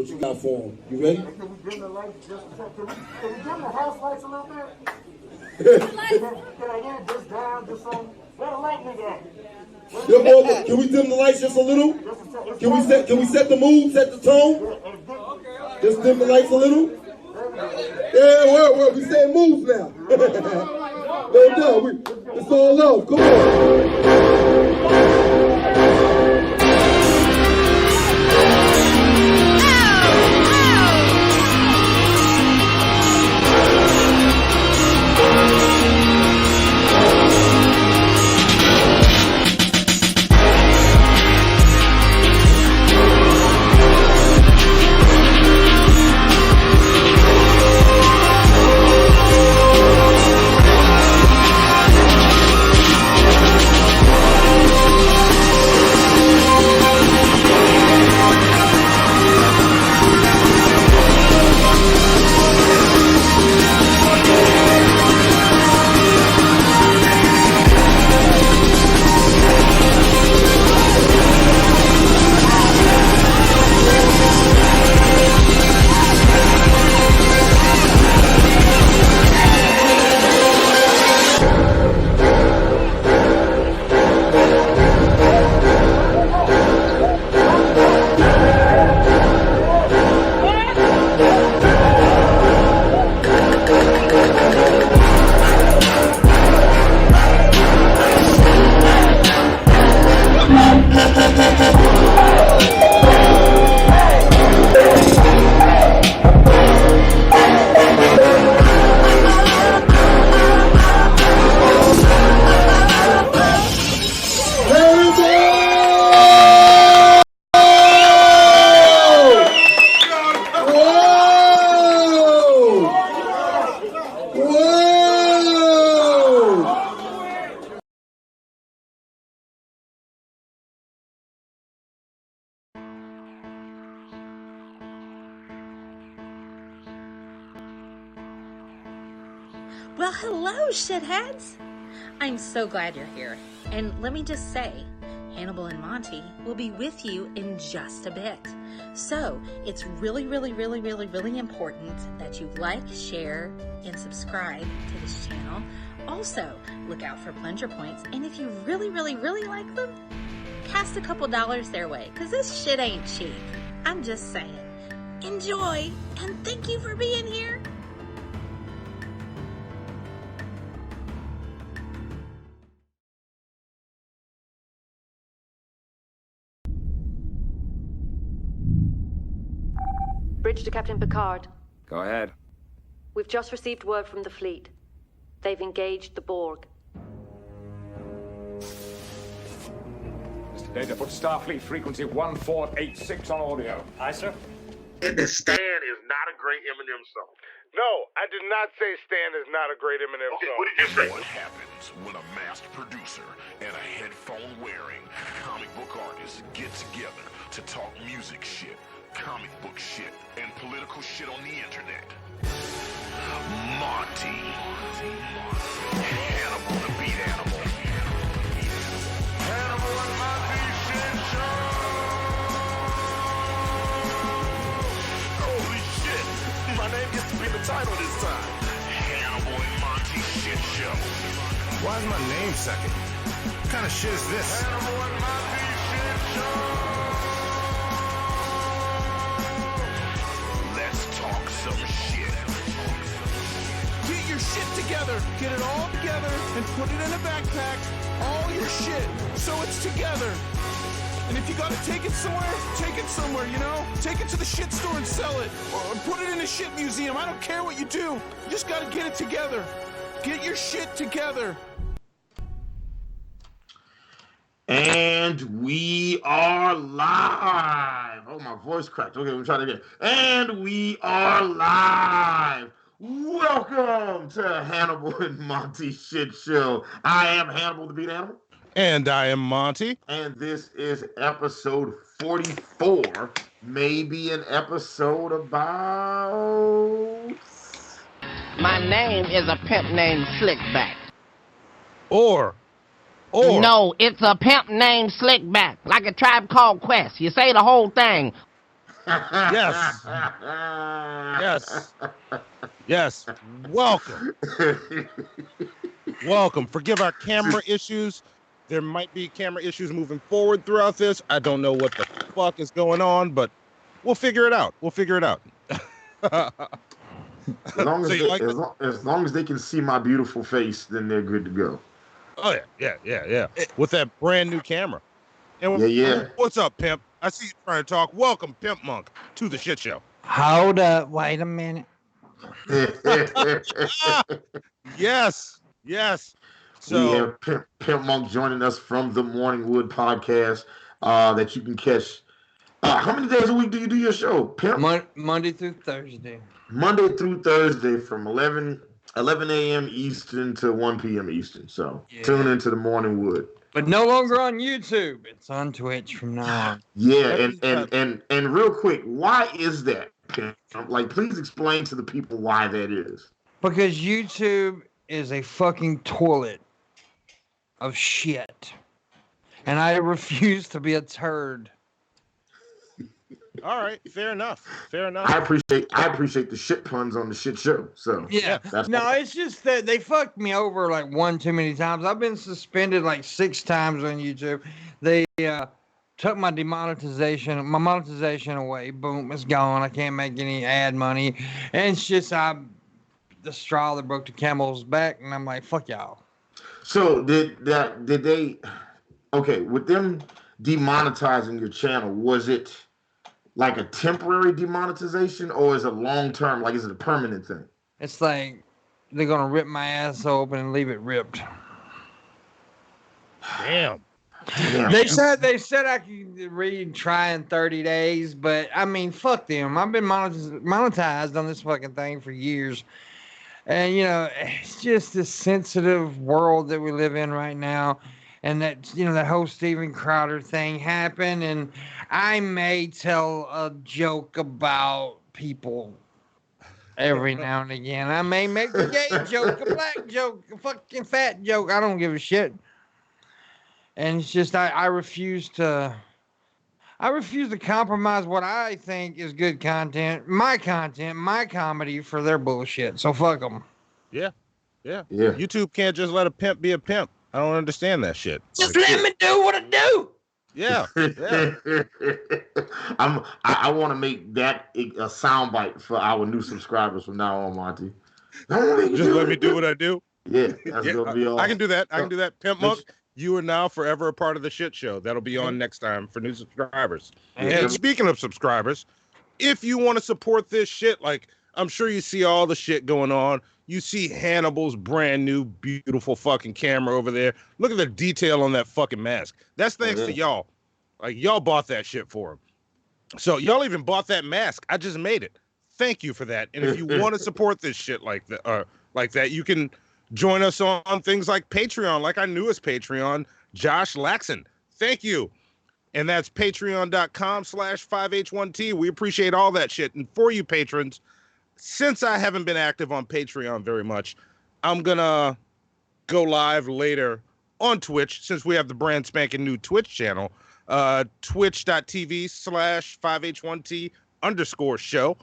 What you got for him? You ready? Can we dim the lights just a second? Can we dim the house lights a little bit? Can I get it just down, just some? Where the light nigga at? Yo, boy, can we dim the lights just a little? Can we set the mood, set the tone? Just dim the lights a little? Yeah, well, we saying moves now. No, it's all love. Come on. Well, hello, shitheads! I'm so glad you're here. And let me just say, Hannibal and Monty will be with you in just a bit. So, it's really, really, really, really, really important that you like, share, and subscribe to this channel. Also, look out for plunger points. And if you really, really, really like them, cast a couple dollars their way, because this shit ain't cheap. I'm just saying. Enjoy, and thank you for being here. Bridge to Captain Picard. Go ahead. We've just received word from the fleet. They've engaged the Borg. Mr. Data, put Starfleet frequency 1486 on audio. Aye, sir. Stan is not a great Eminem song. No, I did not say Stan is not a great Eminem song. What did you say? What happens when a masked producer and a headphone-wearing comic book artist get together to talk music shit, comic book shit, and political shit on the internet? Monty. Hannibal the Beat Animal. Hannibal and Monty Shit Show! Holy shit! My name gets to be the title this time. Hannibal and Monty Shit Show. Why is my name second? What kind of shit is this? Hannibal and Monty Shit Show! Let's talk some shit. Get your shit together. Get it all together and put it in a backpack. All your shit, so it's together. And if you gotta take it somewhere, you know? Take it to the shit store and sell it. Or put it in a shit museum. I don't care what you do. You just gotta get it together. Get your shit together. And we are live. Oh, my voice cracked. Okay, we'll try that again. And we are live. Welcome to Hannibal and Monty Shit Show. I am Hannibal the Beat Animal. And I am Monty. And this is episode 44. Maybe an episode about... My name is a pimp named Slickback. Or. No, it's a pimp named Slickback. Like a Tribe Called Quest. You say the whole thing. Yes. Yes. Yes. Welcome. Welcome. Forgive our camera issues. There might be camera issues moving forward throughout this. I don't know what the fuck is going on, but we'll figure it out. As long as they can see my beautiful face, then they're good to go. Oh yeah. With that brand new camera. And yeah. What's up, Pimp? I see you trying to talk. Welcome, Pimpmunk, to the shit show. Hold up. Wait a minute. Yes. So we have Pimpmunk joining us from the Morning Wood podcast that you can catch. How many days a week do you do your show, Pimp? Monday through Thursday. Monday through Thursday from 11 a.m. Eastern to 1 p.m. Eastern. So tune into the Morning Wood. But no longer on YouTube. It's on Twitch from now on. Yeah, and real quick, why is that? Like, please explain to the people why that is. Because YouTube is a fucking toilet of shit. And I refuse to be a turd. All right, fair enough. I appreciate the shit puns on the shit show. So yeah, it's just that they fucked me over like one too many times. I've been suspended like 6 times on YouTube. They took my monetization away. Boom, it's gone. I can't make any ad money, and it's just the straw that broke the camel's back. And I'm like, fuck y'all. So did they? Okay, with them demonetizing your channel, was it like a temporary demonetization, or is it long-term? Like, is it a permanent thing? It's like they're gonna rip my ass open and leave it ripped. Damn. They said I could try in 30 days, but I mean, fuck them. I've been monetized on this fucking thing for years. And, it's just this sensitive world that we live in right now. And that, that whole Steven Crowder thing happened. And I may tell a joke about people every now and again. I may make a gay joke, a black joke, a fucking fat joke. I don't give a shit. And it's just, I refuse to compromise what I think is good content, my comedy for their bullshit. So fuck them. Yeah. YouTube can't just let a pimp be a pimp. I don't understand that shit. Just let me do what I do. Yeah. I want to make that a soundbite for our new subscribers from now on, Monty. Just let me do what I do. Yeah, that's gonna be all. I can do that. Pimpmunk, you are now forever a part of the shit show. That'll be on next time for new subscribers. And speaking of subscribers, if you want to support this shit, like I'm sure you see all the shit going on. You see Hannibal's brand new, beautiful fucking camera over there. Look at the detail on that fucking mask. That's thanks to y'all. Like, y'all bought that shit for him. So y'all even bought that mask. I just made it. Thank you for that. And if you want to support this shit like that, you can join us on things like Patreon, like our newest Patreon, Josh Laxon. Thank you. And that's patreon.com/5H1T. We appreciate all that shit. And for you patrons, since I haven't been active on Patreon very much, I'm going to go live later on Twitch, since we have the brand spanking new Twitch channel, twitch.tv/5H1T_show.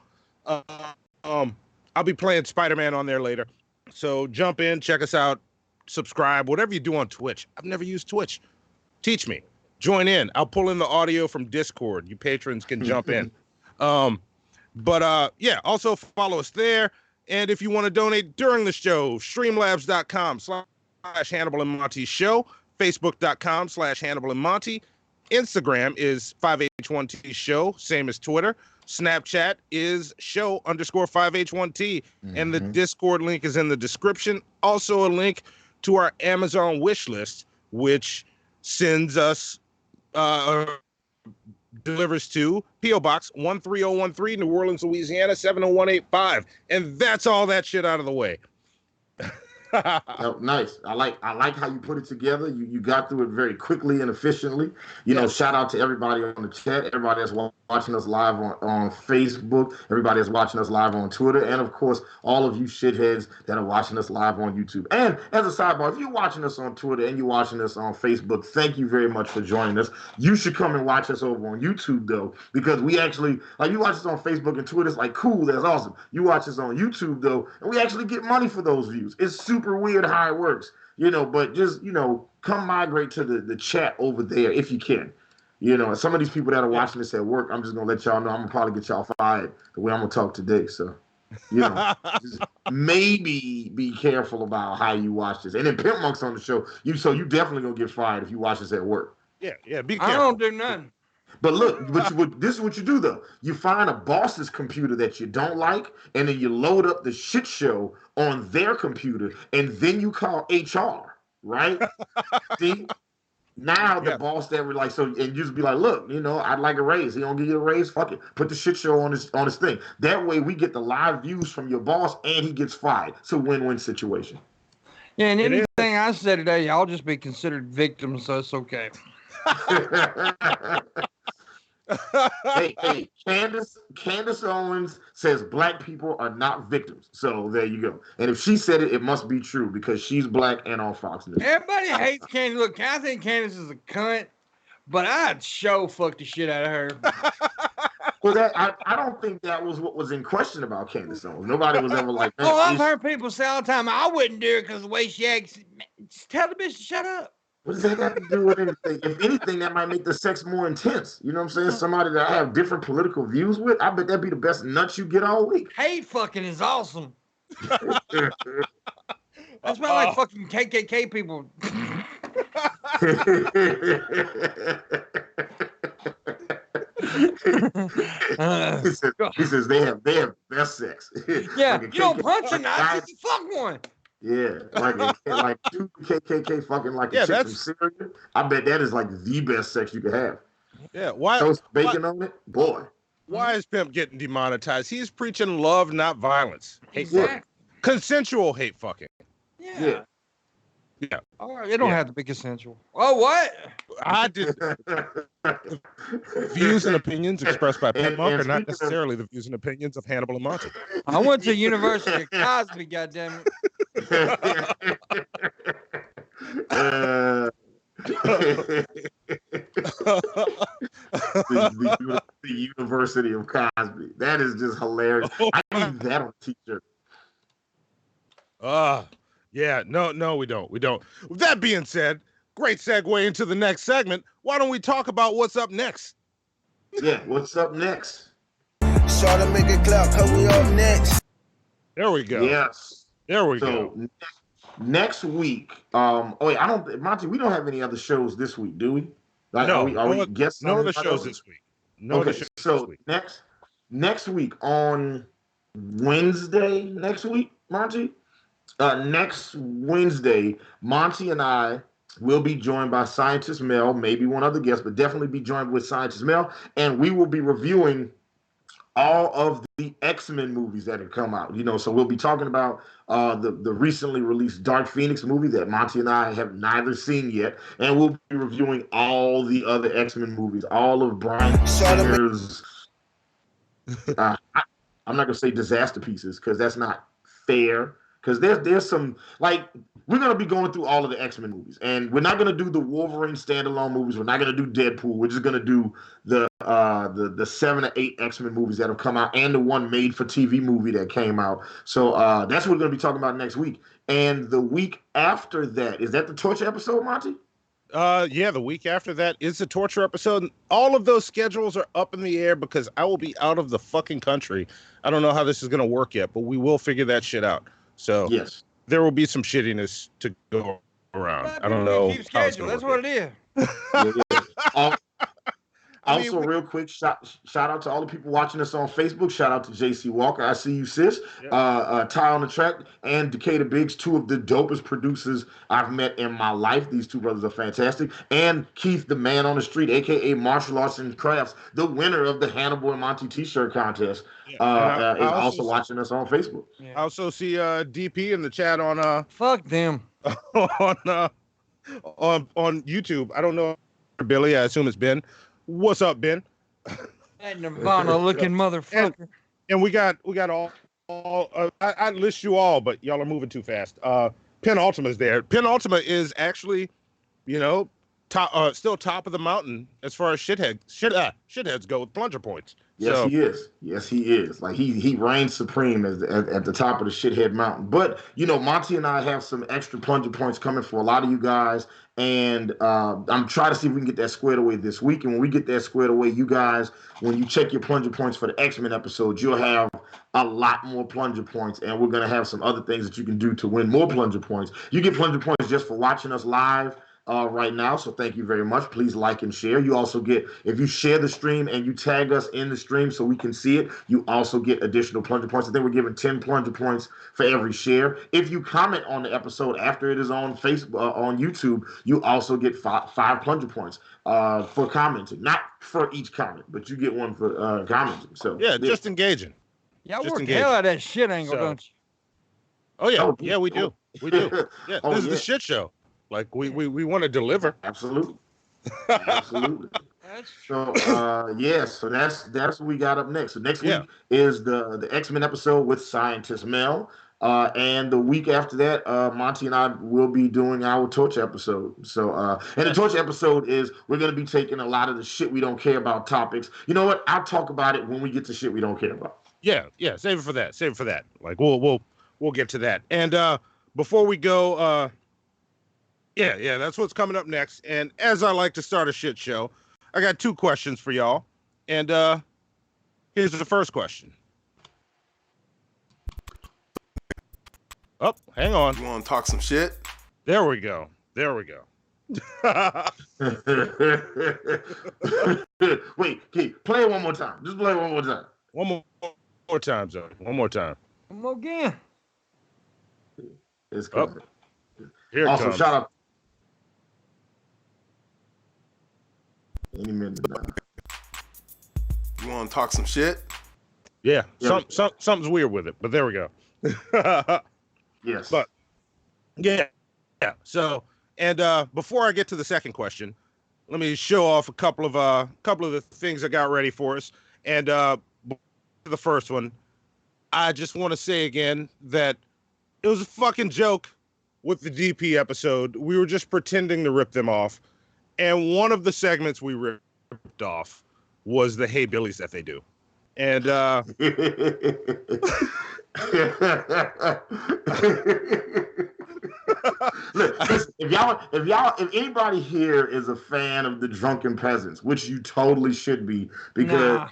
I'll be playing Spider-Man on there later. So jump in, check us out, subscribe, whatever you do on Twitch. I've never used Twitch. Teach me. Join in. I'll pull in the audio from Discord. You patrons can jump in. Also follow us there. And if you want to donate during the show, streamlabs.com/Hannibal and Monty show, facebook.com/Hannibal and Monty. Instagram is 5H1T show, same as Twitter. Snapchat is show_5H1T. And the Discord link is in the description. Also a link to our Amazon wish list, which sends us delivers to P.O. Box 13013, New Orleans, Louisiana 70185. And that's all that shit out of the way. Nice. I like how you put it together. You got through it very quickly and efficiently. You know, shout out to everybody on the chat, everybody that's watching us live on Facebook, everybody that's watching us live on Twitter, and of course, all of you shitheads that are watching us live on YouTube. And as a sidebar, if you're watching us on Twitter and you're watching us on Facebook, thank you very much for joining us. You should come and watch us over on YouTube though, because we actually, like, you watch us on Facebook and Twitter, it's like cool, that's awesome. You watch us on YouTube though, and we actually get money for those views. It's super weird how it works, you know, but just, you know, come migrate to the chat over there if you can. You know, and some of these people that are watching this at work, I'm just gonna let y'all know I'm gonna probably get y'all fired the way I'm gonna talk today. So, you know, just maybe be careful about how you watch this. And then Pimpmonk's on the show, you definitely gonna get fired if you watch this at work. Yeah, be careful. I don't do nothing. But look, this is what you do though. You find a boss's computer that you don't like, and then you load up the shit show on their computer, and then you call HR, right? See? Now the boss that were like, so, and you just be like, look, you know, I'd like a raise. He don't give you a raise, fuck it. Put the shit show on his thing. That way we get the live views from your boss and he gets fired. It's a win-win situation. Yeah, and anything I say today, y'all just be considered victims, so it's okay. hey, Candace Owens says black people are not victims. So there you go. And if she said it, it must be true because she's black and on Fox News. Everybody hates Candace. Look, I think Candace is a cunt, but I'd fuck the shit out of her. Well, I don't think that was what was in question about Candace Owens. Nobody was ever like that. Oh, I've heard people say all the time, I wouldn't do it because the way she acts. Just tell the bitch to shut up. What does that got to do with anything? If anything, that might make the sex more intense. You know what I'm saying? Somebody that I have different political views with, I bet that'd be the best nuts you get all week. Hate fucking is awesome. That's why I like fucking KKK people. He says they have best sex. Yeah, like you don't punch a Nazi, you fuck one. Yeah, like two KKK fucking like a chick from Syria. I bet that is like the best sex you could have. Yeah, why? Toast bacon on it, boy. Why is Pimp getting demonetized? He's preaching love, not violence. Exactly. Consensual hate fucking. Yeah. All right, it don't have to be consensual. Oh, what? I did. Views and opinions expressed by Pimpmunk are not necessarily the views and opinions of Hannibal and Monty. I went to University of Cosby, goddammit. The University of Cosby. That is just hilarious. I need that on a t-shirt. Yeah, no, we don't. With that being said, great segue into the next segment. Why don't we talk about what's up next? Yeah, what's up next? Try to make it clap, cause we up next. There we go. Yes. There we go. Next week, Monty, we don't have any other shows this week, do we? Like, no, are we guessing? No other shows this week. Next week on Wednesday, Monty? Next Wednesday, Monty and I will be joined by Scientist Mel, maybe one other guest, but definitely be joined with Scientist Mel, and we will be reviewing all of the X-Men movies that have come out. You know, so we'll be talking about the recently released Dark Phoenix movie that Monty and I have neither seen yet, and we'll be reviewing all the other X-Men movies, all of Bryan Singer's. I'm not gonna say disaster pieces because that's not fair. Because there's some, like, we're going to be going through all of the X-Men movies. And we're not going to do the Wolverine standalone movies. We're not going to do Deadpool. We're just going to do the 7 or 8 X-Men movies that have come out and the one made-for-TV movie that came out. So that's what we're going to be talking about next week. And the week after that, is that the Torture episode, Monty? Yeah, the week after that is the Torture episode. All of those schedules are up in the air because I will be out of the fucking country. I don't know how this is going to work yet, but we will figure that shit out. So yes, there will be some shittiness to go around. I don't know. Keep schedule. That's what it is. Also, real quick, shout out to all the people watching us on Facebook. Shout out to JC Walker. I see you, sis. Ty on the track and Decatur Biggs, two of the dopest producers I've met in my life. These two brothers are fantastic. And Keith, the man on the street, aka Martial Arts and Crafts, the winner of the Hannibal and Monty T-shirt contest, is also watching us on Facebook. I also see DP in the chat on fuck them on YouTube. I don't know Billy. I assume it's Ben. What's up, Ben? That Nirvana looking motherfucker. And we got all I list you all, but y'all are moving too fast. Penn Ultima is there. Penn Ultima is actually, top, still top of the mountain as far as shitheads go with plunger points. Yes, he is. Yes, he is. Like he reigns supreme at the top of the shithead mountain. But Monty and I have some extra plunger points coming for a lot of you guys, and I'm trying to see if we can get that squared away this week. And when we get that squared away, you guys, when you check your plunger points for the X-Men episode, you'll have a lot more plunger points, and we're gonna have some other things that you can do to win more plunger points. You get plunger points just for watching us live. Right now, so thank you very much. Please like and share. You also get, if you share the stream and you tag us in the stream so we can see it, you also get additional plunger points. I think we're giving 10 plunger points for every share. If you comment on the episode after it is on Facebook, on YouTube, you also get five plunger points for commenting. Not for each comment, but you get one for commenting. So just engaging. Y'all work hell out of that shit angle, don't you? Oh yeah, we do. We do. Yeah, this is the shit show. Like we want to deliver. Absolutely. Absolutely. So so that's what we got up next. So next week is the X-Men episode with Scientist Mel. And the week after that, Monty and I will be doing our Torch episode. So and the Torch episode is we're gonna be taking a lot of the shit we don't care about topics. You know what? I'll talk about it when we get to shit we don't care about. Yeah, save it for that. Like we'll get to that. And before we go, yeah, that's what's coming up next. And as I like to start a shit show, I got two questions for y'all. And here's the first question. Oh, hang on. You want to talk some shit? There we go. Wait, Keith, play it one more time. Just play it one more time. One more time, Zoe. One more time. One more again. It's coming. Here it comes. Shout out. Any minute now. You want to talk some shit? Yeah. Something's weird with it, but there we go. Yes. But yeah. So, and before I get to the second question, let me show off a couple of the things I got ready for us. And the first one, I just want to say again that it was a fucking joke with the DP episode. We were just pretending to rip them off. And one of the segments we ripped off was the Hey Billies that they do. And look, if anybody here is a fan of the Drunken Peasants, which you totally should be, because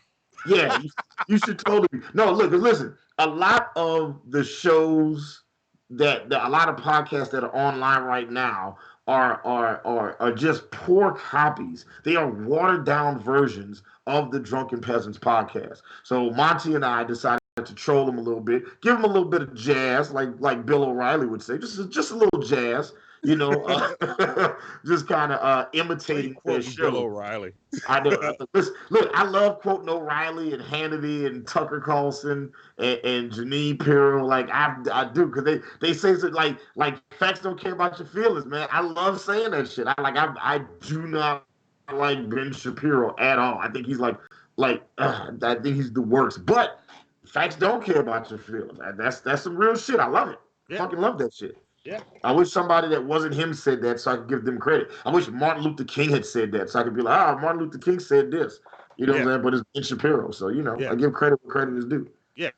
you should totally be. No, look, listen, a lot of the shows that a lot of podcasts that are online right now are just poor copies. They are watered down versions of the Drunken Peasants podcast. So Monty and I decided to troll them a little bit, give them a little bit of jazz, like Bill O'Reilly would say, just a little jazz, just kind of imitating their show. Bill O'Reilly. I know. Look, I love quoting O'Reilly and Hannity and Tucker Carlson and Janine Pirro. Like I do, because they say something like facts don't care about your feelings, man. I love saying that shit. I do not like Ben Shapiro at all. I think he's I think he's the worst. But facts don't care about your feelings. That's some real shit. I love it. Yeah. Fucking love that shit. Yeah. I wish somebody that wasn't him said that so I could give them credit. I wish Martin Luther King had said that so I could be like, Martin Luther King said this. You know what I'm saying? But it's Ben Shapiro. So, I give credit where credit is due. Yeah.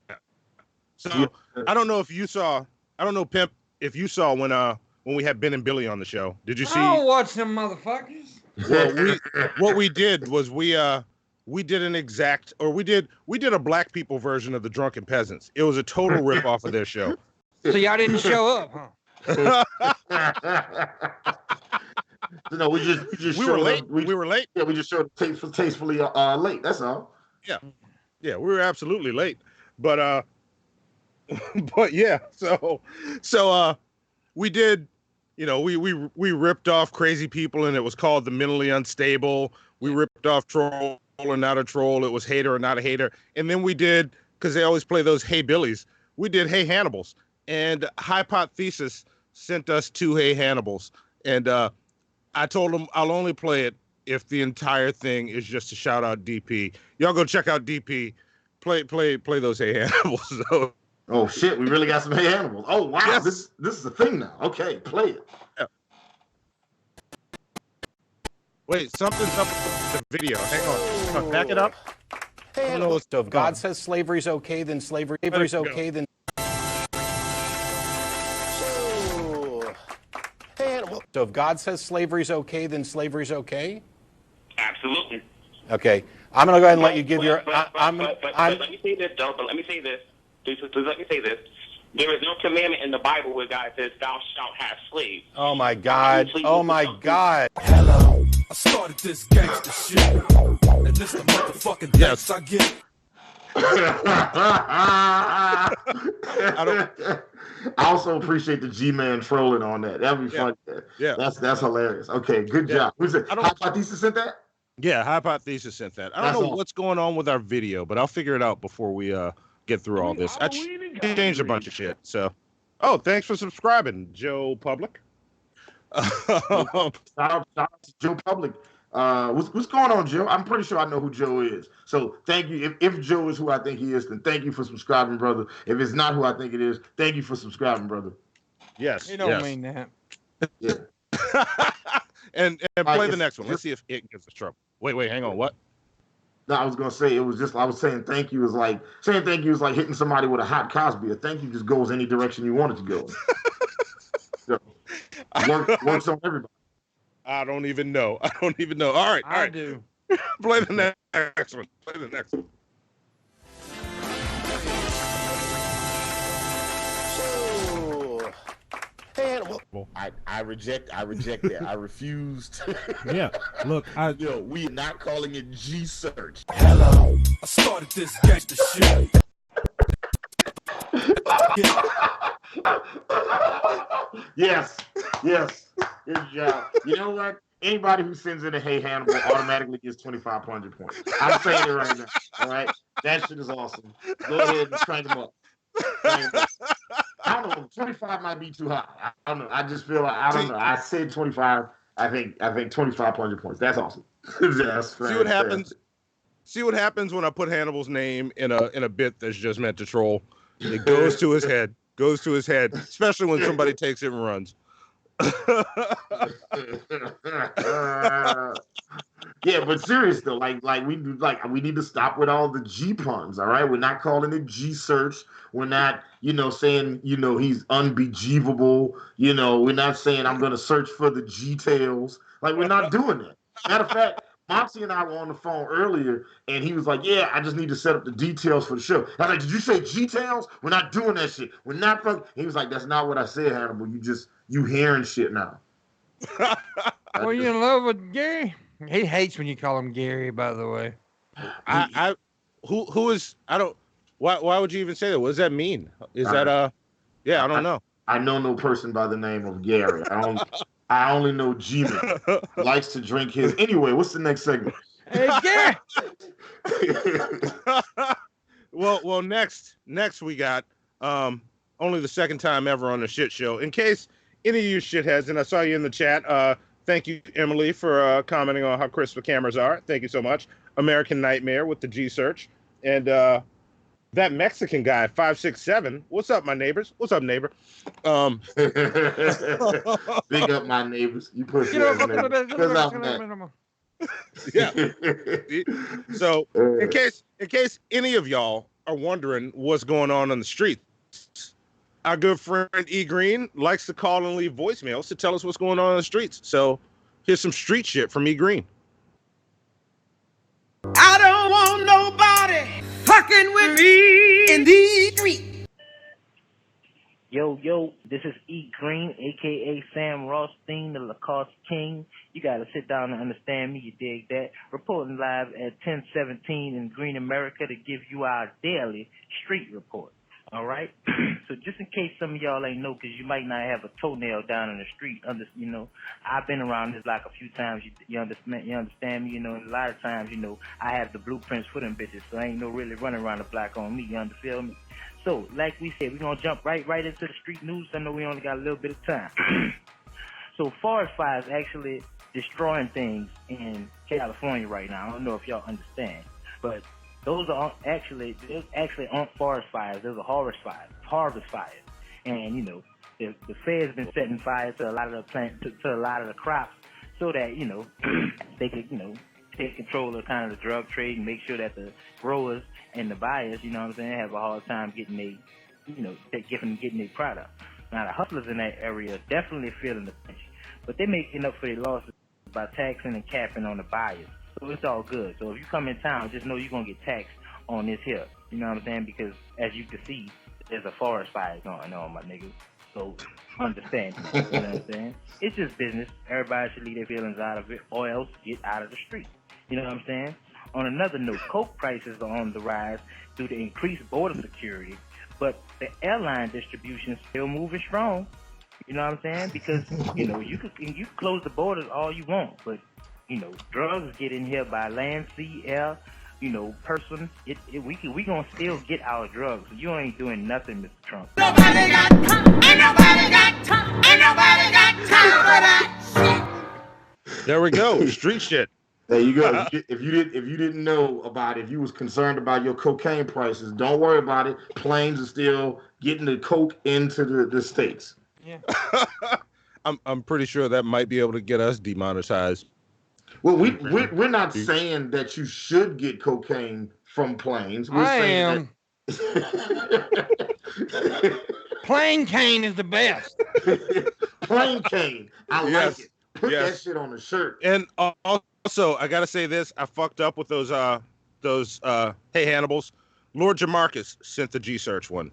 So I don't know if you saw, Pimp, if you saw when we had Ben and Billy on the show. Did you see? I don't watch them motherfuckers. Well, what we did was we did a black people version of the Drunken Peasants. It was a total rip off of their show. So y'all didn't show up, huh? No, we just we showed were late. up. We were late. Yeah, we just showed up tastefully late. That's all. Yeah, we were absolutely late. But but yeah. So we did. You know, we ripped off Crazy People, and it was called The Mentally Unstable. We ripped off Troll or Not a Troll. It was Hater or Not a Hater. And then we did, because they always play those Hey Billies, we did Hey Hannibals. And Hypothesis sent us 2 Hey Hannibals. And I told them I'll only play it if the entire thing is just to shout out DP. Y'all go check out DP. Play those Hey Hannibals. So, oh shit, we really got some Hey Hannibals. Oh wow, yes. this is a thing now. Okay, play it. Yeah. Wait, something's up with the video. Hang on. Back it up. So if God says slavery's okay, then slavery's okay, then. So if God says slavery's okay, then slavery's okay? Absolutely. Okay. I'm going to go ahead and let you give your. But let me say this, though. But let me say this. Please let me say this. There is no commandment in the Bible where God says, "Thou shalt have slaves." Oh my God! Oh my God! Hello, I started this gangster shit, and this the motherfucking thanks I get. I also appreciate the G-Man trolling on that. That'd be fun. Yeah, that's hilarious. Okay, good job. Who's it? Hypothesis sent that? Yeah, Hypothesis sent that. I don't know what's going on with our video, but I'll figure it out before we get through all this. I changed a bunch of shit. So, thanks for subscribing, Joe Public. Shout out to Joe Public. What's going on, Joe? I'm pretty sure I know who Joe is. So thank you. If Joe is who I think he is, then thank you for subscribing, brother. If it's not who I think it is, thank you for subscribing, brother. Yes. You don't mean that. Yeah. and play the next one. Let's see if it gives us trouble. Wait, hang on. What? No, I was gonna say I was saying thank you is like hitting somebody with a hot Cosby. A thank you just goes any direction you want it to go. So, works on everybody. I don't even know. All right. I do. Play the next one. I reject that. I refused. Yeah, look, we are not calling it G search. Hello, I started this gangster shit. Yes. Good job. You know what? Anybody who sends in a Hey Hannibal automatically gets 2,500 points. I'm saying it right now. All right, that shit is awesome. Go ahead and crank them up. I don't know. 25 might be too high. I don't know. I just feel like I don't know. I said 25. I think 2,500 points. That's awesome. That's See what happens. See what happens when I put Hannibal's name in a bit that's just meant to troll. It goes to his head. Especially when somebody takes it and runs. Yeah, but serious though, we need to stop with all the G puns. All right, we're not calling it G search. We're not, saying he's unbejeevable. We're not saying I'm gonna search for the G tails. Like, we're not doing that. Matter of fact, Monty and I were on the phone earlier, and he was like, "Yeah, I just need to set up the details for the show." I was like, "Did you say G tails? We're not doing that shit. We're not fucking." He was like, "That's not what I said, Hannibal. You hearing shit now." Well, you in love with Gary? He hates when you call him Gary, by the way. Who is, I don't, why would you even say that? What does that mean? Is that, yeah, I don't know. I know no person by the name of Gary. I only know G-Man. Likes to drink his. Anyway, what's the next segment? Hey, Gary! Well, next we got, only the second time ever on the shit show. In case any of you shitheads, and I saw you in the chat, thank you, Emily, for commenting on how crisp the cameras are. Thank you so much. American Nightmare with the G search. And that Mexican guy, 567. What's up, my neighbors? What's up, neighbor? Big up my neighbors. You push your neighbors. Because I'm that. Yeah. So, in case any of y'all are wondering what's going on the street, our good friend E Green likes to call and leave voicemails to tell us what's going on the streets. So, here's some street shit from E Green. I don't want nobody fucking with me in these streets. Yo, this is E Green, a.k.a. Sam Rothstein, the Lacoste King. You got to sit down and understand me, you dig that? Reporting live at 1017 in Green America to give you our daily street report. All right? So just in case some of y'all ain't know, because you might not have a toenail down in the street, I've been around this block a few times. You understand me? And a lot of times, I have the blueprints for them bitches, so ain't no really running around the block on me. You understand me? So, like we said, we're going to jump right into the street news. I know we only got a little bit of time. So, forest fires actually destroying things in California right now. I don't know if y'all understand, but those actually aren't forest fires. Those are harvest fires. And, the Fed's been setting fire to a lot of the plants, to a lot of the crops, so that, they could, take control of kind of the drug trade and make sure that the growers and the buyers, have a hard time getting their product. Now, the hustlers in that area are definitely feeling the pinch, but they're making up for their losses by taxing and capping on the buyers. So it's all good. So if you come in town, just know you're going to get taxed on this here. You know what I'm saying? Because as you can see, there's a forest fire going on, my nigga. So understand. You know what I'm saying? It's just business. Everybody should leave their feelings out of it or else get out of the street. You know what I'm saying? On another note, coke prices are on the rise due to increased border security, but the airline distribution is still moving strong. You know what I'm saying? Because, you can close the borders all you want, but, drugs get in here by land, sea, air, person. We gonna still get our drugs. You ain't doing nothing, Mr. Trump. Ain't nobody got time for that shit. There we go. Street shit. There you go. If you didn't know about it, if you was concerned about your cocaine prices, don't worry about it. Planes are still getting the coke into the states. Yeah. I'm pretty sure that might be able to get us demonetized. Well, we're not saying that you should get cocaine from planes. We're saying that plain cane is the best. Plain cane. I like it. Put that shit on the shirt. And also, I gotta say this: I fucked up with those hey Hannibals. Lord Jamarcus sent the G-Search one.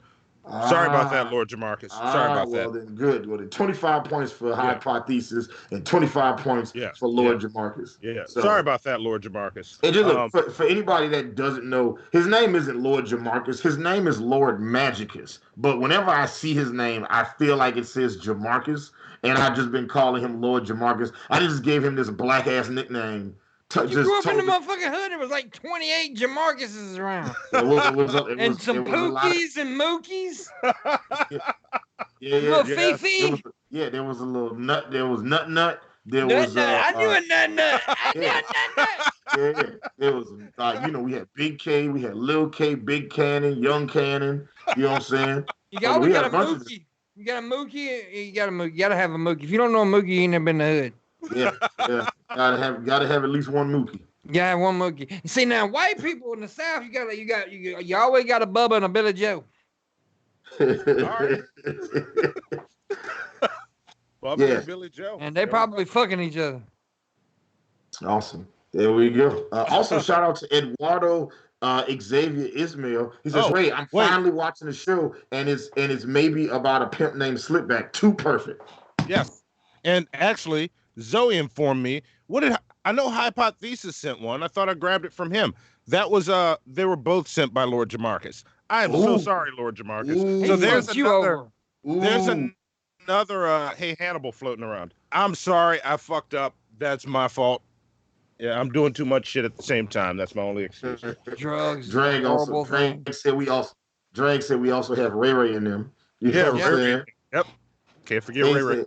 Sorry about that, Lord Jamarcus. Sorry about that. Well, then good. Well, then 25 points for Hypothesis and 25 points for Lord Jamarcus. Yeah. So, sorry about that, Lord Jamarcus. And just look, for anybody that doesn't know, his name isn't Lord Jamarcus. His name is Lord Magicus. But whenever I see his name, I feel like it says Jamarcus, and I've just been calling him Lord Jamarcus. I just gave him this black-ass nickname. You grew up in the motherfucking hood. It was like 28 Jamarcuses around. And some Pookies and Mookies. Little Fifi. There was a little nut. There was Nut. There nut, was. I knew a Nut. I knew a Nut. There was. We had Big K, we had Lil K, Big Cannon, Young Cannon. You know what I'm saying? You always got a Mookie. You got a Mookie. You got to have a Mookie. If you don't know a Mookie, you ain't never been to the hood. Yeah. Gotta have at least one Mookie. Yeah, one Mookie. See now, white people in the South, you always got a Bubba and a Billy Joe. Bubba and Billy Joe, and they probably fucking each other. Awesome. There we go. Also, shout out to Eduardo Xavier Ismail. He says, "Ray, I'm finally watching the show, and it's maybe about a pimp named Slickback. Too perfect." Yes, and actually, Zoe informed me. I know Hypothesis sent one. I thought I grabbed it from him. That was they were both sent by Lord Jamarcus. I am so sorry, Lord Jamarcus. So there's another hey Hannibal floating around. I'm sorry, I fucked up. That's my fault. Yeah, I'm doing too much shit at the same time. That's my only excuse. Drugs. Drag said we also have Ray Ray in them. You know what I'm saying? Yep. Can't forget Ray Ray.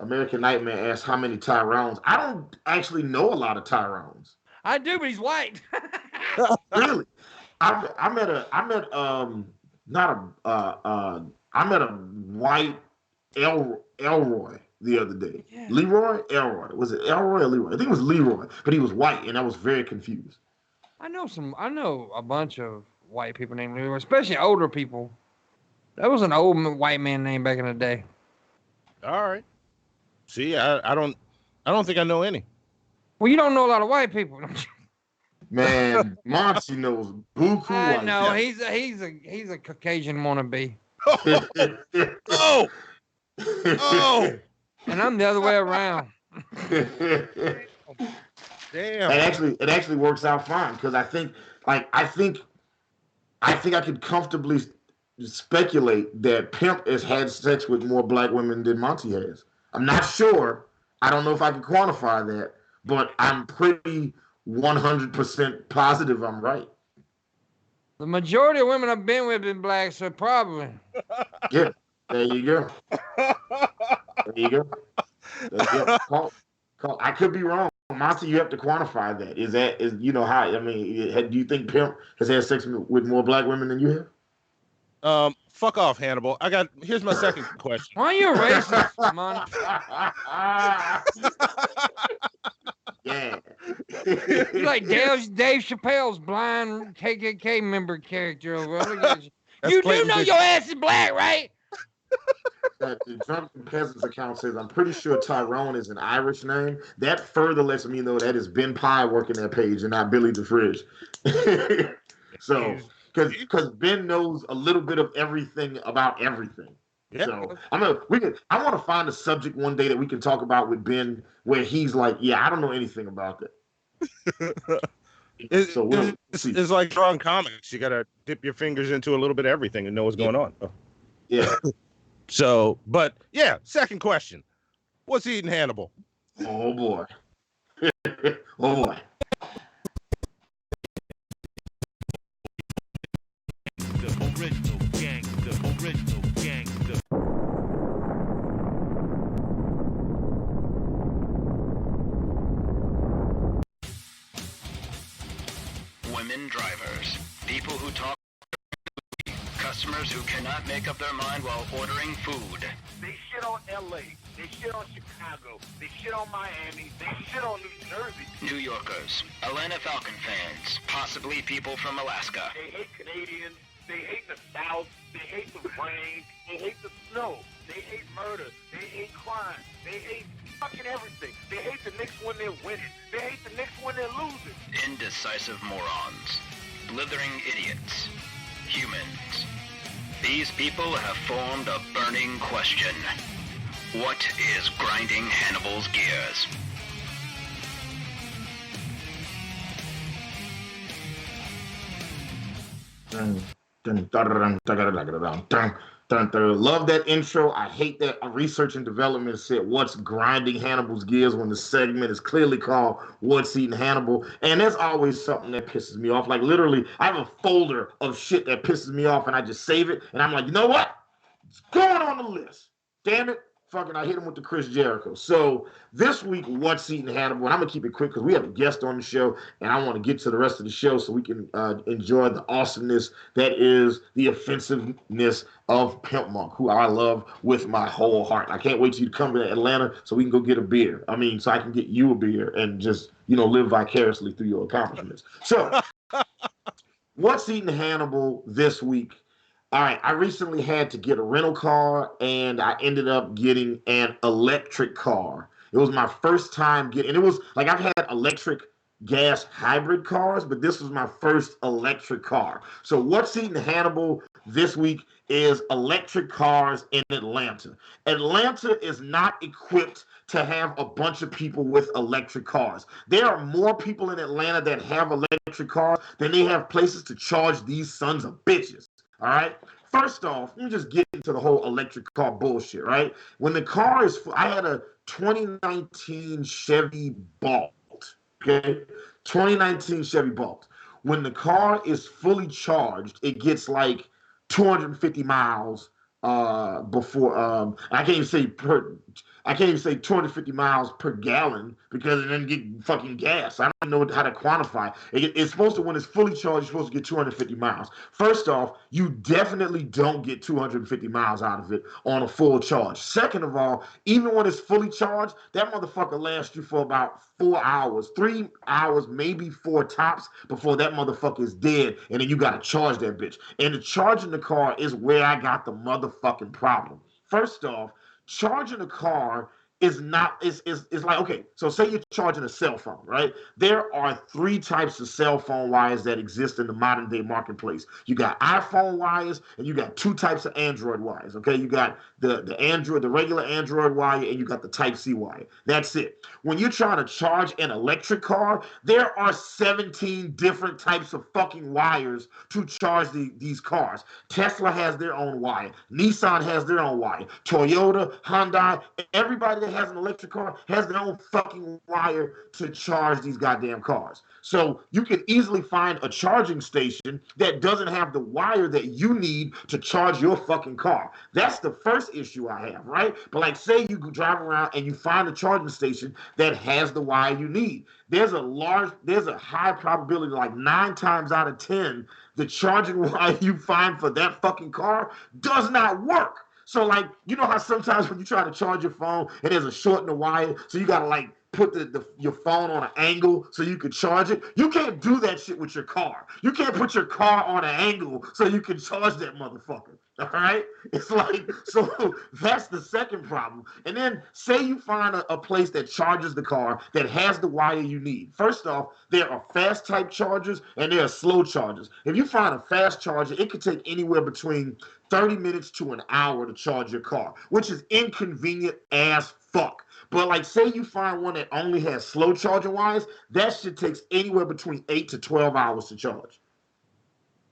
American Nightmare asks how many Tyrones. I don't actually know a lot of Tyrones. I do, but he's white. Really? I met a white Elroy the other day. Yeah. Leroy? Elroy. Was it Elroy or Leroy? I think it was Leroy, but he was white, and I was very confused. I know a bunch of white people named Leroy, especially older people. That was an old white man name back in the day. All right. See, I don't think I know any. Well, you don't know a lot of white people. Man, Monty knows buku. I know he's a Caucasian wannabe. Oh, oh, and I'm the other way around. Damn. It actually works out fine because I think I could comfortably speculate that Pimp has had sex with more black women than Monty has. I'm not sure. I don't know if I can quantify that, but I'm pretty 100% positive I'm right. The majority of women I've been with have been black, so probably. Yeah, there you go. There you go. There you go. Call. I could be wrong. Monty, you have to quantify that. Is you know how? I mean, do you think Pimp has had sex with more black women than you have? Fuck off, Hannibal. Here's my second question. Why are you a racist, man? Yeah. You're like Dave Chappelle's blind KKK member character over. Look at you. You do know your ass is black, right? The Drunken Peasants account says, I'm pretty sure Tyrone is an Irish name. That further lets me know that is Ben Pye working that page and not Billy the Fridge. So, because Ben knows a little bit of everything about everything. Yeah. So I want to find a subject one day that we can talk about with Ben where he's like, yeah, I don't know anything about that. It's like drawing comics. You got to dip your fingers into a little bit of everything and know what's going on. Yeah. So, but yeah, second question. What's eating Hannibal? Oh boy. Oh boy. The original gangster. Women drivers, people who talk, customers who cannot make up their mind while ordering food. They shit on LA, they shit on Chicago, they shit on Miami, they shit on New Jersey. New Yorkers, Atlanta Falcon fans, possibly people from Alaska. They hate Canadians, they hate the South, they hate the rain, they hate the snow, they hate murder, they hate crime, they hate fucking everything. They hate the Knicks when they're winning, they hate the Knicks when they're losing. Indecisive morons, blithering idiots, humans. These people have formed a burning question. What is grinding Hannibal's gears? Love that intro. I hate that research and development said what's grinding Hannibal's gears when the segment is clearly called What's Eating Hannibal. And there's always something that pisses me off. Like literally, I have a folder of shit that pisses me off and I just save it. And I'm like, you know what? It's going on the list. Damn it. Fucking, I hit him with the Chris Jericho. So this week, What's Eating Hannibal? And I'm going to keep it quick because we have a guest on the show and I want to get to the rest of the show so we can enjoy the awesomeness that is the offensiveness of Pimpmunk, who I love with my whole heart. I can't wait till you to come to Atlanta so we can go get a beer. I mean, so I can get you a beer and just, live vicariously through your accomplishments. So, What's Eating Hannibal this week? All right, I recently had to get a rental car, and I ended up getting an electric car. It was my first time and it was like I've had electric gas hybrid cars, but this was my first electric car. So What's Eating Hannibal this week is electric cars in Atlanta. Atlanta is not equipped to have a bunch of people with electric cars. There are more people in Atlanta that have electric cars than they have places to charge these sons of bitches. All right. First off, let me just get into the whole electric car bullshit, right? When the car is, I had a 2019 Chevy Bolt, okay? 2019 Chevy Bolt. When the car is fully charged, it gets like 250 miles before, I can't even say 250 miles per gallon because it doesn't get fucking gas. I don't know how to quantify. It's supposed to, when it's fully charged, you're supposed to get 250 miles. First off, you definitely don't get 250 miles out of it on a full charge. Second of all, even when it's fully charged, that motherfucker lasts you for about 4 hours, 3 hours, maybe 4 tops before that motherfucker is dead. And then you got to charge that bitch. And the charging the car is where I got the motherfucking problem. First off, charging a car is not is like, okay, so say you're charging a cell phone, right? There are 3 types of cell phone wires that exist in the modern day marketplace. You got iPhone wires and you got 2 types of Android wires. Okay, you got the Android, the regular Android wire, and you got the Type-C wire. That's it. When you're trying to charge an electric car, there are 17 different types of fucking wires to charge these cars. Tesla has their own wire. Nissan has their own wire. Toyota, Hyundai, everybody that has an electric car has their own fucking wire to charge these goddamn cars. So you can easily find a charging station that doesn't have the wire that you need to charge your fucking car. That's the first issue I have, right? But like, say you drive around and you find a charging station that has the wire you need. There's a high probability, like 9 times out of 10, the charging wire you find for that fucking car does not work. So, like, you know how sometimes when you try to charge your phone and there's a short in the wire, so you gotta like put your phone on an angle so you can charge it? You can't do that shit with your car. You can't put your car on an angle so you can charge that motherfucker. All right? It's like, so that's the second problem. And then say you find a place that charges the car that has the wire you need. First off, there are fast type chargers and there are slow chargers. If you find a fast charger, it could take anywhere between 30 minutes to an hour to charge your car, which is inconvenient as fuck. But like, say you find one that only has slow charging wires, that shit takes anywhere between 8 to 12 hours to charge.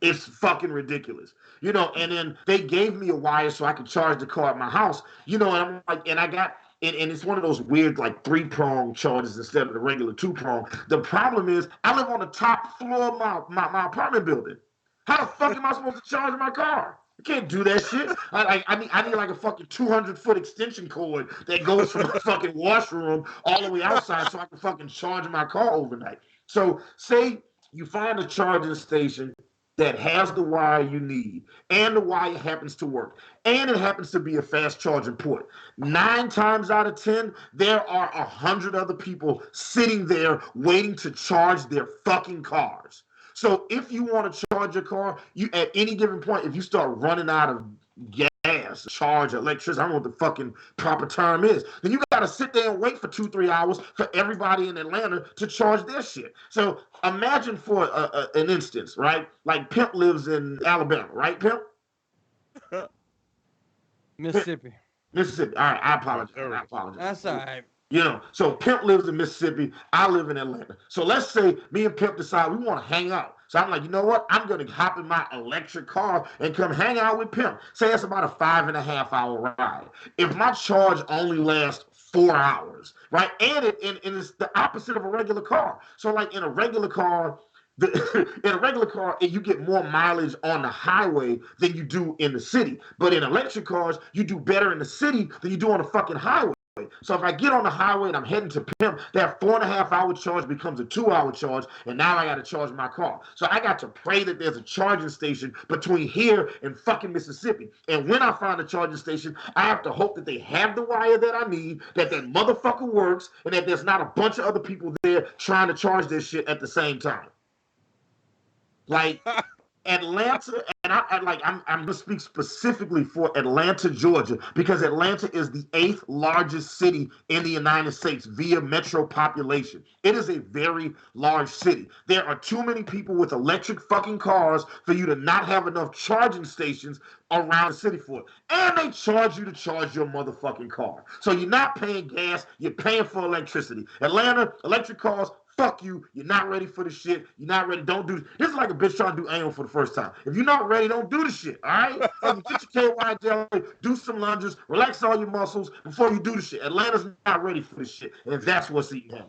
It's fucking ridiculous. You know, and then they gave me a wire so I could charge the car at my house. You know, and I'm like, and I got, and it's one of those weird like 3-prong chargers instead of the regular 2-prong. The problem is I live on the top floor of my apartment building. How the fuck am I supposed to charge my car? I can't do that shit. I need like a fucking 200-foot extension cord that goes from the fucking washroom all the way outside so I can fucking charge my car overnight. So say you find a charging station that has the wire you need, and the wire happens to work, and it happens to be a fast charging port. 9 times out of 10, there are 100 other people sitting there waiting to charge their fucking cars. So if you want to charge your car, you at any given point, if you start running out of gas, charge, electricity, I don't know what the fucking proper term is, then you got to sit there and wait for 2-3 hours for everybody in Atlanta to charge their shit. So imagine for an instance, right? Like Pimp lives in Alabama, right, Pimp? Mississippi. Mississippi. All right, I apologize. That's all right. You know, so Pimp lives in Mississippi. I live in Atlanta. So let's say me and Pimp decide we want to hang out. So I'm like, you know what? I'm going to hop in my electric car and come hang out with Pimp. Say it's about a 5.5-hour ride. If my charge only lasts 4 hours, right? And it's the opposite of a regular car. So like in a regular car, you get more mileage on the highway than you do in the city. But in electric cars, you do better in the city than you do on the fucking highway. So if I get on the highway and I'm heading to Pimp, that 4.5-hour charge becomes a 2-hour charge, and now I got to charge my car. So I got to pray that there's a charging station between here and fucking Mississippi. And when I find a charging station, I have to hope that they have the wire that I need, that motherfucker works, and that there's not a bunch of other people there trying to charge their shit at the same time. Like Atlanta, and I'm gonna speak specifically for Atlanta, Georgia, because Atlanta is the 8th largest city in the United States via metro population. It is a very large city. There are too many people with electric fucking cars for you to not have enough charging stations around the city for it. And they charge you to charge your motherfucking car. So you're not paying gas, you're paying for electricity. Atlanta, electric cars, fuck you. You're not ready for the shit. You're not ready. Don't do this. Is like a bitch trying to do anal for the first time. If you're not ready, don't do the shit. All right? Like, get your KY jelly, do some lunges, relax all your muscles before you do the shit. Atlanta's not ready for this shit. And that's what's eating him.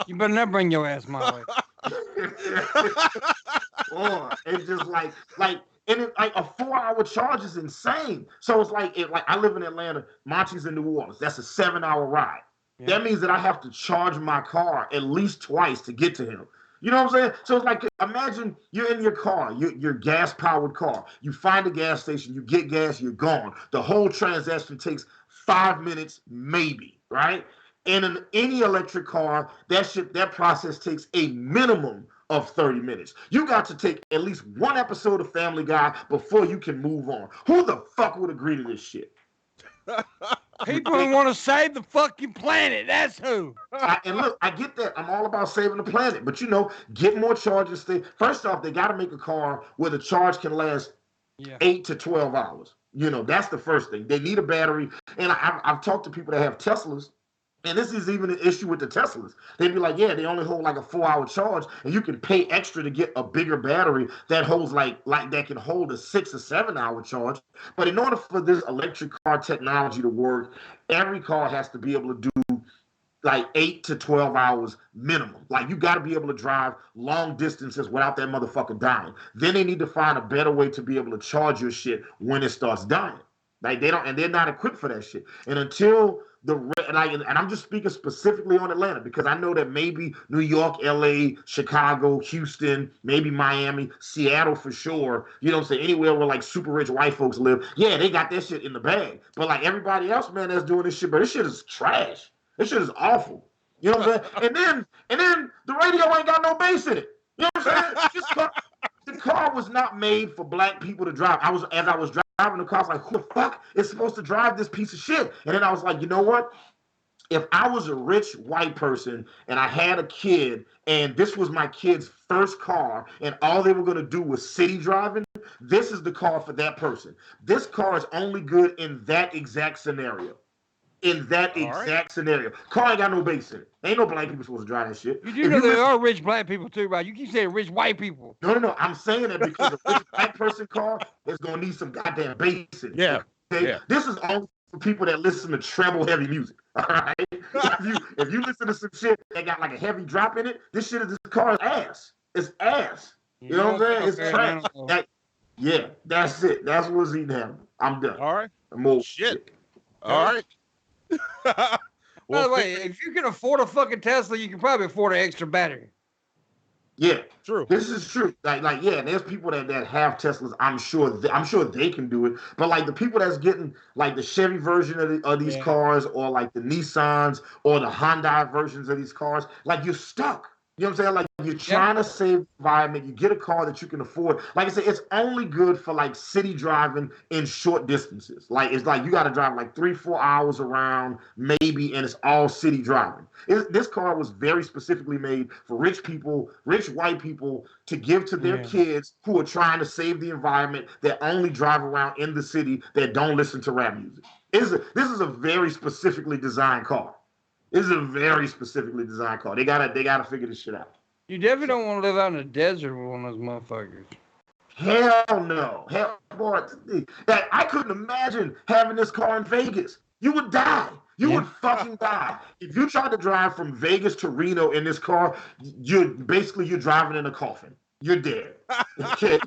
You better not bring your ass my way. Or it's just like and it, like a 4-hour charge is insane. So it's like I live in Atlanta, Monty's in New Orleans. That's a 7-hour ride. Yeah. That means that I have to charge my car at least twice to get to him. You know what I'm saying? So it's like, imagine you're in your car, your gas-powered car. You find a gas station, you get gas, you're gone. The whole transaction takes 5 minutes, maybe, right? And in any electric car, that process takes a minimum of 30 minutes. You got to take at least one episode of Family Guy before you can move on. Who the fuck would agree to this shit? People who want to save the fucking planet. That's who. And look, I get that. I'm all about saving the planet. But, get more charges. First off, they got to make a car where the charge can last 8 to 12 hours. That's the first thing. They need a battery. And I've talked to people that have Teslas. And this is even an issue with the Teslas. They'd be like, yeah, they only hold like a 4-hour charge, and you can pay extra to get a bigger battery that holds like that can hold a 6 or 7-hour charge. But in order for this electric car technology to work, every car has to be able to do like 8 to 12 hours minimum. Like you got to be able to drive long distances without that motherfucker dying. Then they need to find a better way to be able to charge your shit when it starts dying. Like they're not equipped for that shit. And until and I'm just speaking specifically on Atlanta because I know that maybe New York, LA, Chicago, Houston, maybe Miami, Seattle for sure. Anywhere where like super rich white folks live. Yeah, they got that shit in the bag. But like everybody else, man, that's doing this shit, but this shit is trash. This shit is awful. You know what I'm saying? And then the radio ain't got no bass in it. You know what I'm saying? The car was not made for black people to drive. As I was driving the car, I was like, who the fuck is supposed to drive this piece of shit? And then I was like, you know what? If I was a rich white person and I had a kid and this was my kid's first car and all they were going to do was city driving, this is the car for that person. This car is only good in that exact scenario. Scenario. Car ain't got no bass in it. Ain't no black people supposed to drive that shit. You do know there are rich black people too, right? You keep saying rich white people. No. I'm saying that because a rich black person car is going to need some goddamn bass in it. Yeah. Okay? Yeah. This is only for people that listen to treble heavy music. All right. if you listen to some shit that got like a heavy drop in it, this car is ass. It's ass. You know what I'm saying? It's trash. That's it. That's what's eating him. I'm done. All right. Shit. All right. By the way, if you can afford a fucking Tesla, you can probably afford an extra battery. Yeah, true. This is true. There's people that have Teslas. I'm sure they can do it. But like the people that's getting like the Chevy version of these cars, or like the Nissans or the Hyundai versions of these cars, like you're stuck. You know what I'm saying? Like you're trying to save the environment. You get a car that you can afford. Like I said, it's only good for like city driving in short distances. Like it's like you got to drive like 3-4 hours around maybe, and it's all city driving. This car was very specifically made for rich people, rich white people, to give to their kids who are trying to save the environment, that only drive around in the city, that don't listen to rap music. This is a very specifically designed car. This is a very specifically designed car. They gotta figure this shit out. You definitely don't want to live out in the desert with one of those motherfuckers. Hell no. Hell, boy. I couldn't imagine having this car in Vegas. You would die. You would fucking die. If you tried to drive from Vegas to Reno in this car, you're driving in a coffin. You're dead. Okay.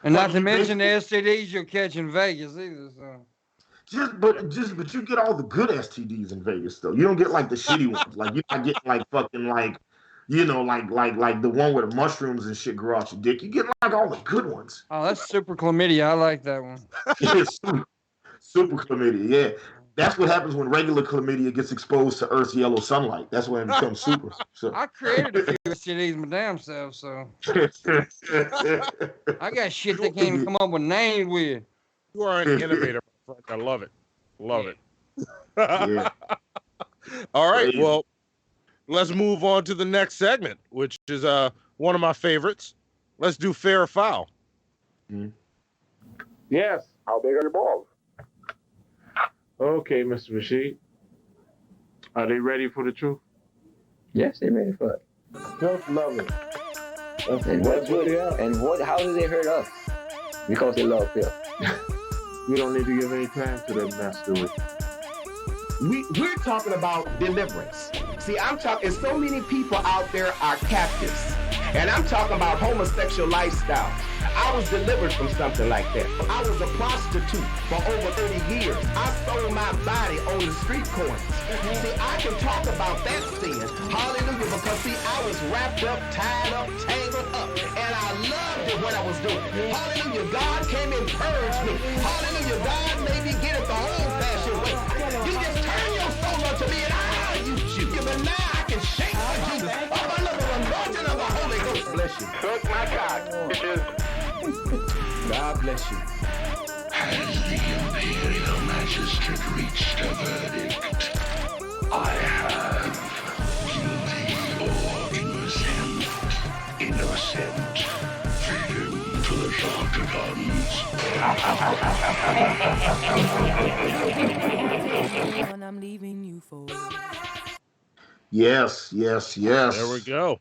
And not to mention the STDs you'll catch in Vegas either. So. But you get all the good STDs in Vegas though. You don't get like the shitty ones. Like you're not getting like fucking like, like the one where the mushrooms and shit grow out your dick. You get like all the good ones. Oh, that's super chlamydia. I like that one. Super chlamydia. Yeah, that's what happens when regular chlamydia gets exposed to Earth's yellow sunlight. That's when it becomes super. So. I created a few STDs my damn self, so I got shit they can't even come up with names with. You are an innovator. I love it. Love it. Yeah. All right. Well, let's move on to the next segment, which is one of my favorites. Let's do fair or foul. Yes. How big are your balls? Okay, Mr. Rashid. Are they ready for the truth? Yes, they're ready for it. Just love it. And what's good? And how do they hurt us? Because they love Phil. We don't need to give any time to them mess, do we? We're talking about deliverance. See, I'm talking, so many people out there are captives. And I'm talking about homosexual lifestyle. I was delivered from something like that. I was a prostitute for over 30 years. I sold my body on the street corners. See, I can talk about that sin. Hallelujah, because see, I was wrapped up, tied up, tangled up, and I loved it what I was doing. Hallelujah, God came and purged me. Hallelujah, God made me get it the old-fashioned way. You just turn your soul unto me and I'll use you. But now I can shake for Jesus. I'm under the anointing of the Holy Ghost. Bless you. Suck my cock, bitches. God bless you. Has the Imperial Magistrate reached a verdict? I have guilty or innocent. Feed him to the I'm leaving you for. Yes. There we go.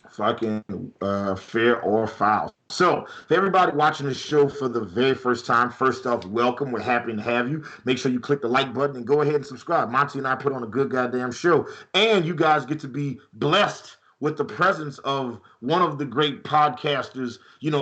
Fucking fair or foul. So, for everybody watching this show for the very first time, first off, welcome. We're happy to have you. Make sure you click the like button and go ahead and subscribe. Monty and I put on a good goddamn show. And you guys get to be blessed with the presence of one of the great podcasters,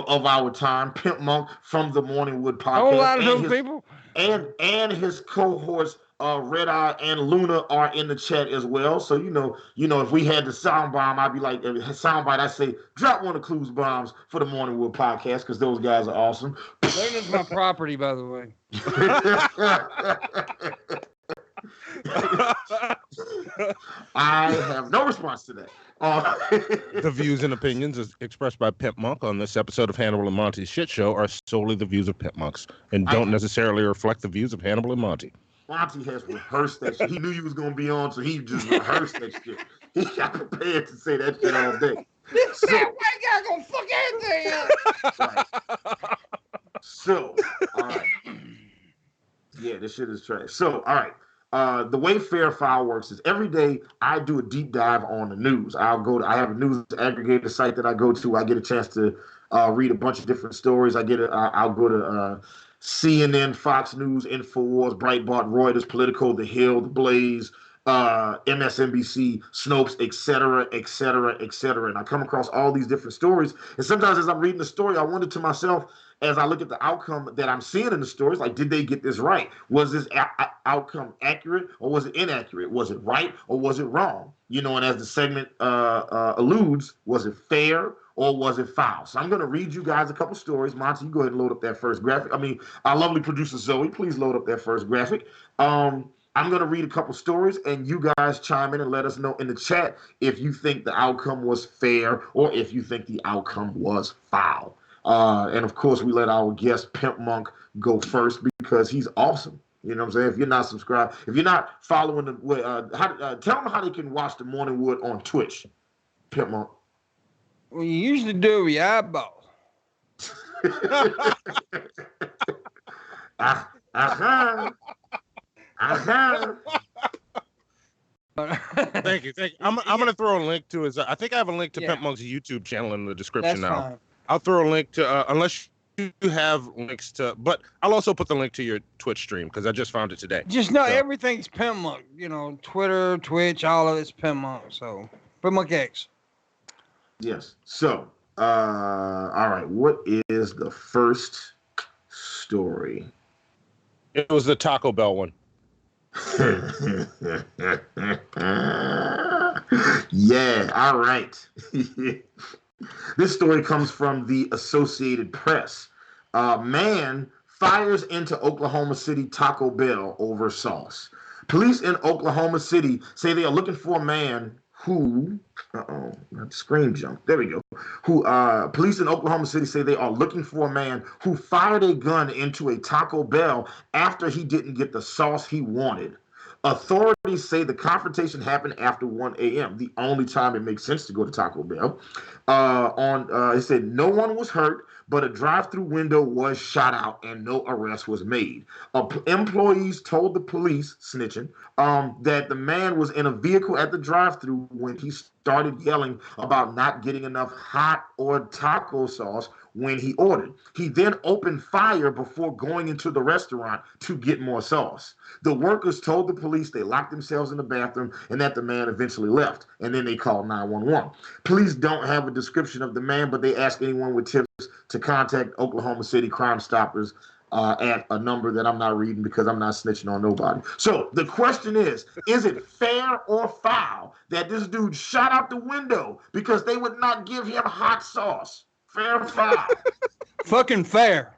of our time, Pimpmunk from the Morning Wood podcast. A whole lot of those people. And his cohorts, Red Eye and Luna, are in the chat as well. So if we had the sound bomb, I'd be like, soundbite, I say, drop one of Clues bombs for the Morning Wood podcast, because those guys are awesome. Luna's my property, by the way. I have no response to that. The views and opinions expressed by Pimpmunk on this episode of Hannibal and Monty's Shit Show are solely the views of Pimpmunks and don't necessarily reflect the views of Hannibal and Monty. Monty has rehearsed that shit. He knew you was going to be on, so he just rehearsed that shit. He got prepared to say that shit all day. That white guy gonna fuck everything up. So, all right. Yeah, this shit is trash. So, all right. The way Fair Foul works is every day I do a deep dive on the news. I have a news aggregator site that I go to. I get a chance to read a bunch of different stories. I'll go to CNN, Fox News, InfoWars, Breitbart, Reuters, Politico, The Hill, The Blaze, MSNBC, Snopes, etc., etc., etc. And I come across all these different stories. And sometimes as I'm reading the story, I wonder to myself, as I look at the outcome that I'm seeing in the stories, like, did they get this right? Was this outcome accurate or was it inaccurate? Was it right or was it wrong? And as the segment alludes, was it fair or was it foul? So I'm going to read you guys a couple stories. Monty, you go ahead and load up that first graphic. Our lovely producer Zoe, please load up that first graphic. I'm going to read a couple stories, and you guys chime in and let us know in the chat if you think the outcome was fair or if you think the outcome was foul. And of course, we let our guest Pimpmunk go first because he's awesome. You know what I'm saying? If you're not subscribed, if you're not following tell them how they can watch the Morning Wood on Twitch, Pimpmunk. Well, you usually do with your eyeball. Thank you. I'm gonna throw a link to his. I think I have a link to Pimpmunk's YouTube channel in the description now. Fine. I'll throw a link to unless you have links to, but I'll also put the link to your Twitch stream because I just found it today. Just know everything's Pimpmunk. Twitter, Twitch, all of it's Pimpmunk. So Pimpmunk X. Yes. So, all right. What is the first story? It was the Taco Bell one. Yeah. All right. This story comes from the Associated Press. Man fires into Oklahoma City Taco Bell over sauce. Police in Oklahoma City say they are looking for a man who, not screen jump. There we go. Police in Oklahoma City say they are looking for a man who fired a gun into a Taco Bell after he didn't get the sauce he wanted. Authorities say the confrontation happened after 1 a.m., the only time it makes sense to go to Taco Bell. It said no one was hurt, but a drive-through window was shot out and no arrest was made. Employees told the police, snitching, that the man was in a vehicle at the drive-through when he started yelling about not getting enough hot or taco sauce when he ordered. He then opened fire before going into the restaurant to get more sauce. The workers told the police they locked themselves in the bathroom and that the man eventually left, and then they called 911. Police don't have a description of the man, but they ask anyone with tips to contact Oklahoma City Crime Stoppers at a number that I'm not reading because I'm not snitching on nobody. So the question is it fair or foul that this dude shot out the window because they would not give him hot sauce? Fair or foul? Fucking fair.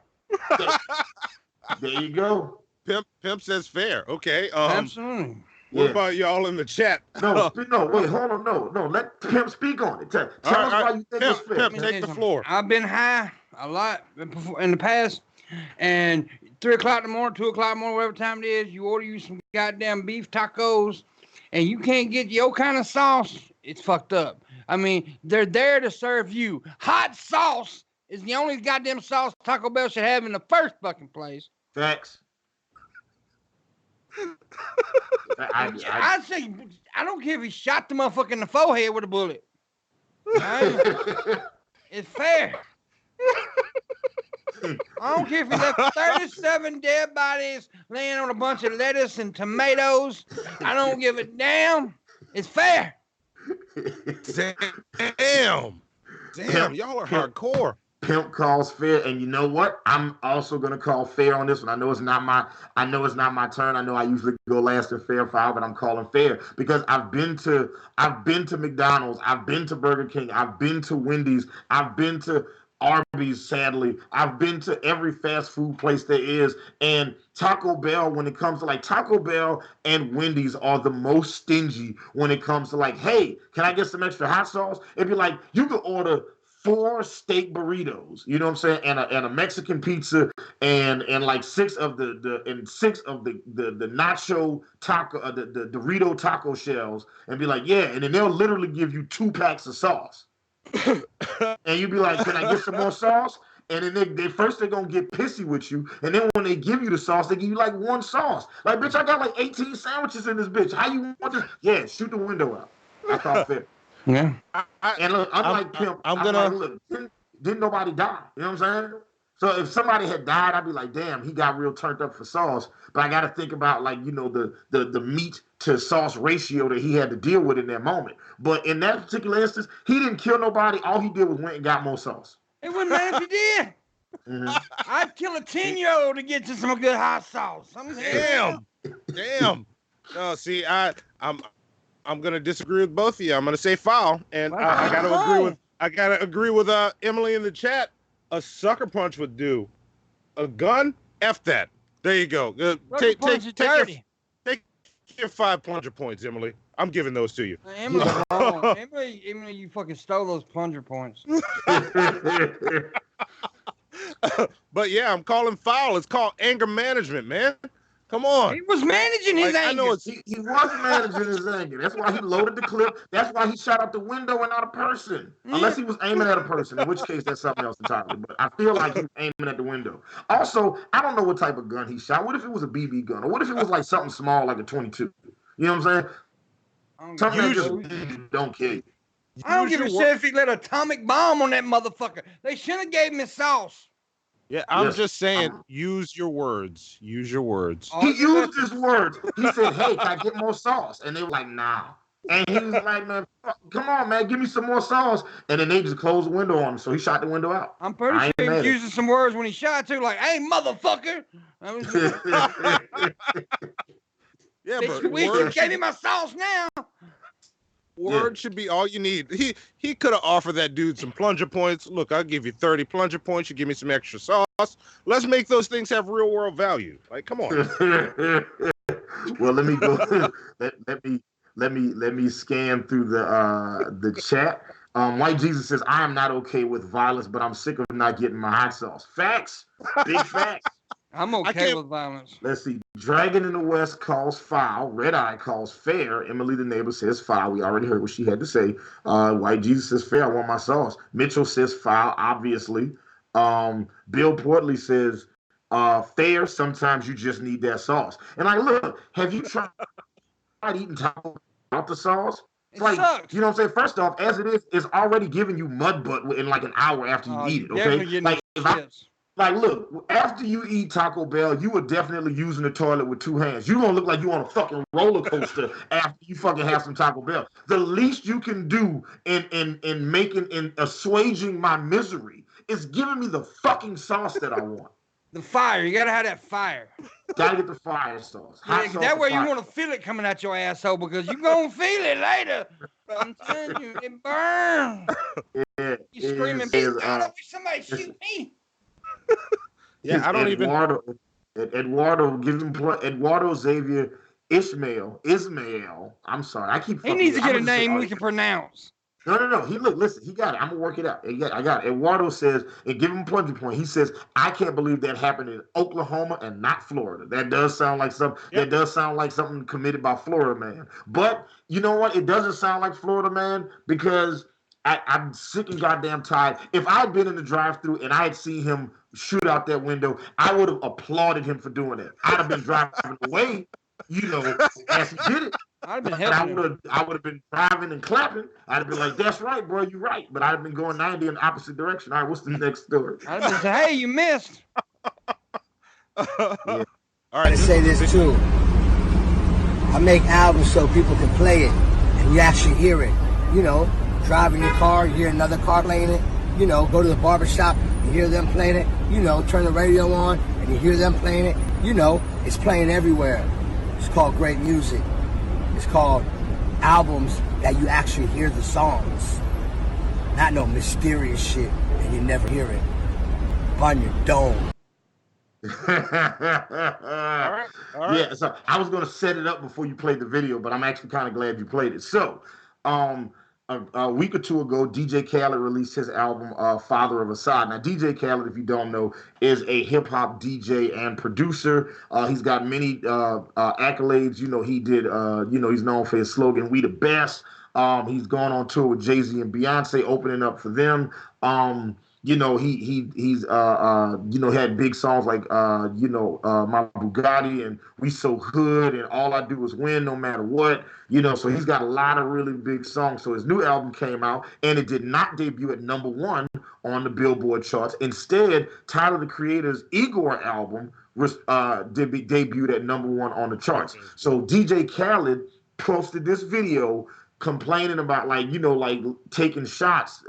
There you go. Pimp says fair. Okay. Absolutely. What about y'all in the chat? No, wait, hold on. No, let Pimp speak on it. Tell us why you think it's fair. Pimp, take the floor. I've been high a lot in the past, and 3 o'clock in the morning, 2 o'clock in the morning, whatever time it is, you order you some goddamn beef tacos, and you can't get your kind of sauce, it's fucked up. I mean, they're there to serve you. Hot sauce is the only goddamn sauce Taco Bell should have in the first fucking place. Facts. I'd say, I don't care if he shot the motherfucker in the forehead with a bullet. It's fair. I don't care if he left 37 dead bodies laying on a bunch of lettuce and tomatoes. I don't give a damn. It's fair. Damn, y'all are hardcore. Pimp calls fair, and you know what? I'm also gonna call fair on this one. I know it's not my turn. I know I usually go last in fair foul, but I'm calling fair because I've been to McDonald's, I've been to Burger King, I've been to Wendy's, I've been to Arby's, sadly. I've been to every fast food place there is, and Taco Bell, when it comes to like Taco Bell and Wendy's are the most stingy when it comes to like, hey, can I get some extra hot sauce? It'd be like, you could order 4 steak burritos, you know what I'm saying, and a Mexican pizza, and like 6 of the nacho taco, the Dorito taco shells, and be like, yeah, and then they'll literally give you 2 packs of sauce. And you be like, can I get some more sauce? And then they're gonna get pissy with you, and then when they give you the sauce, they give you like 1 sauce. Like, bitch, I got like 18 sandwiches in this bitch. How you want this? Yeah, shoot the window out. I call fair. Yeah. And look, unlike Pimp, didn't nobody die. You know what I'm saying? So if somebody had died, I'd be like, damn, he got real turned up for sauce. But I got to think about, like, you know, the meat to sauce ratio that he had to deal with in that moment. But in that particular instance, he didn't kill nobody. All he did was went and got more sauce. It wouldn't matter if he did. Mm-hmm. I'd kill a 10-year-old to get to some good hot sauce. Damn. No, see, I'm gonna disagree with both of you. I'm gonna say foul, and I gotta agree with Emily in the chat. A sucker punch would do. A gun, F that. There you go. Take your 5 plunger points, Emily. I'm giving those to you. Emily, you fucking stole those plunger points. But yeah, I'm calling foul. It's called anger management, man. Come on. He was managing his anger. I know he was managing his anger. That's why he loaded the clip. That's why he shot out the window and not a person. Unless he was aiming at a person, in which case that's something else entirely. But I feel like he was aiming at the window. Also, I don't know what type of gun he shot. What if it was a BB gun? Or what if it was like something small like a 22? You know what I'm saying? Something that just don't kill you. I don't give a shit if he lit an atomic bomb on that motherfucker. They should have gave him sauce. Yeah, I'm just saying, use your words. Use your words. He used his words. He said, hey, can I get more sauce? And they were like, nah. And he was like, man, come on, man, give me some more sauce. And then they just closed the window on him, so he shot the window out. I'm pretty sure he was using some words when he shot, too, like, hey, motherfucker. Yeah, but you gave me my sauce now. Words should be all you need. He could have offered that dude some plunger points. Look, I'll give you 30 plunger points. You give me some extra sauce. Let's make those things have real world value. Like, come on. Well, let me go. let me scan through the chat. White Jesus says, I am not okay with violence, but I'm sick of not getting my hot sauce. Facts. Big facts. I'm okay with violence. Let's see. Dragon in the West calls foul. Red Eye calls fair. Emily the neighbor says foul. We already heard what she had to say. White Jesus says fair. I want my sauce. Mitchell says foul, obviously. Bill Portley says fair. Sometimes you just need that sauce. And like, look, have you tried eating taco without the sauce? It's like, sucks. You know what I'm saying? First off, as it is, it's already giving you mud butt in like an hour after you eat it. Okay, like, look, after you eat Taco Bell, you are definitely using the toilet with 2 hands. You're going to look like you on a fucking roller coaster after you fucking have some Taco Bell. The least you can do in assuaging my misery is giving me the fucking sauce that I want. The fire. You got to have that fire. Got to get the fire sauce. Yeah, that way you want to feel it coming out your asshole because you're going to feel it later. I'm telling you, it burns. Yeah, you screaming, bitch, I wish somebody shoot me. Yeah, I don't Eduardo Xavier Ismail. I'm sorry, I keep. He needs to get a name we can pronounce. No. Listen, he got it. I'm gonna work it out. I got it. Eduardo says, and give him a plunger point. He says, I can't believe that happened in Oklahoma and not Florida. That does sound like something committed by Florida man. But you know what? It doesn't sound like Florida man because I'm sick and goddamn tired. If I had been in the drive-thru and I had seen him shoot out that window, I would have applauded him for doing it. I'd have been driving away, as he did it. I'd have been helping. I would have been driving and clapping. I'd have been like, "That's right, bro, you're right." But I'd have been going 90 in the opposite direction. All right, what's the next story? I'd have been saying, "Hey, you missed." Yeah. All I say this too. I make albums so people can play it and you actually hear it. Driving your car, you hear another car playing it. Go to the barbershop, you hear them playing it. Turn the radio on and you hear them playing it. It's playing everywhere. It's called great music. It's called albums that you actually hear the songs. Not no mysterious shit and you never hear it. On your dome. All right. Yeah, so I was going to set it up before you played the video, but I'm actually kind of glad you played it. So, a week or two ago, DJ Khaled released his album, Father of Assad. Now, DJ Khaled, if you don't know, is a hip-hop DJ and producer. He's got many accolades. He did, he's known for his slogan, "We the best." He's gone on tour with Jay-Z and Beyonce, opening up for them. He's had big songs like My Bugatti and We So Hood and All I Do Is Win No Matter What. So he's got a lot of really big songs. So his new album came out and it did not debut at #1 on the Billboard charts. Instead, Tyler the Creator's Igor album debuted at #1 on the charts. So DJ Khaled posted this video complaining about taking shots,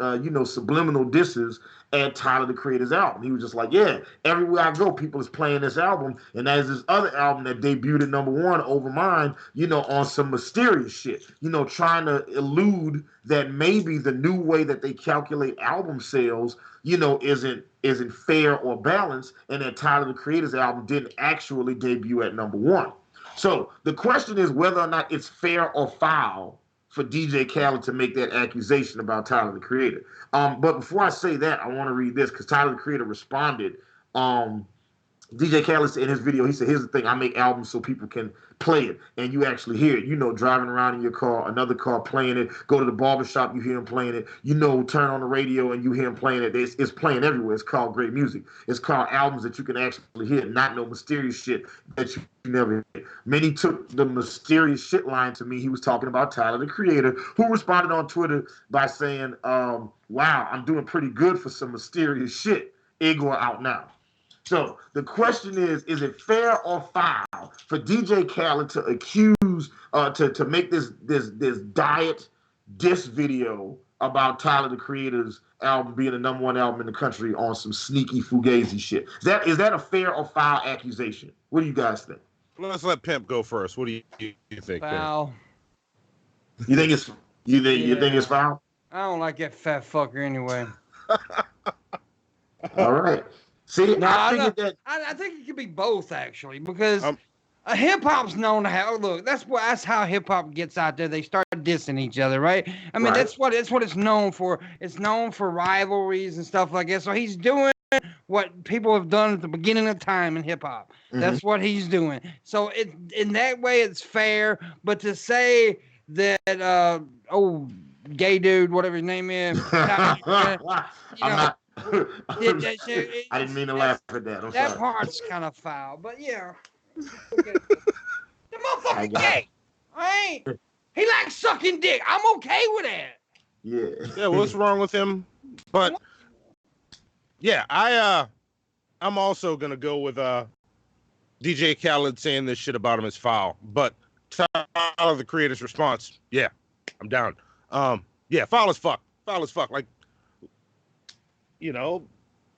subliminal disses at Tyler the Creator's album. He was just like, yeah, everywhere I go, people is playing this album, and there's this other album that debuted at #1 over mine, on some mysterious shit, trying to elude that maybe the new way that they calculate album sales, isn't fair or balanced, and that Tyler the Creator's album didn't actually debut at #1. So the question is whether or not it's fair or foul for DJ Khaled to make that accusation about Tyler the Creator. But before I say that, I want to read this because Tyler the Creator responded. DJ Khaled said in his video, he said, "Here's the thing, I make albums so people can play it and you actually hear it. Driving around in your car, another car playing it, go to the barbershop, you hear him playing it, turn on the radio and you hear him playing it. It's playing everywhere. It's called great music. It's called albums that you can actually hear, not no mysterious shit that you never hear." Many took the mysterious shit line to me. He was talking about Tyler the Creator, who responded on Twitter by saying, "Wow, I'm doing pretty good for some mysterious shit. Igor out now." So the question is it fair or foul for DJ Khaled to accuse, to make this diet diss video about Tyler the Creator's album being the #1 album in the country on some sneaky fugazi shit? Is that a fair or foul accusation? What do you guys think? Let's let Pimp go first. What do you think? Foul. Pimp? You think it's foul? I don't like that fat fucker anyway. All right. See, no, I think it could be both actually, because hip hop's known to have. Look, that's how hip hop gets out there. They start dissing each other, right? I mean, that's what it's known for. It's known for rivalries and stuff like that. So he's doing what people have done at the beginning of time in hip hop. Mm-hmm. That's what he's doing. So in that way, it's fair. But to say that gay dude, whatever his name is, I didn't mean to laugh at that. That part's kind of foul, but yeah. The motherfucker gay. He likes sucking dick. I'm okay with that. Yeah. What's wrong with him? But yeah, I'm also gonna go with DJ Khaled saying this shit about him is foul. But Tyler the Creator's response, yeah, I'm down. Yeah, foul as fuck. Foul as fuck. Like,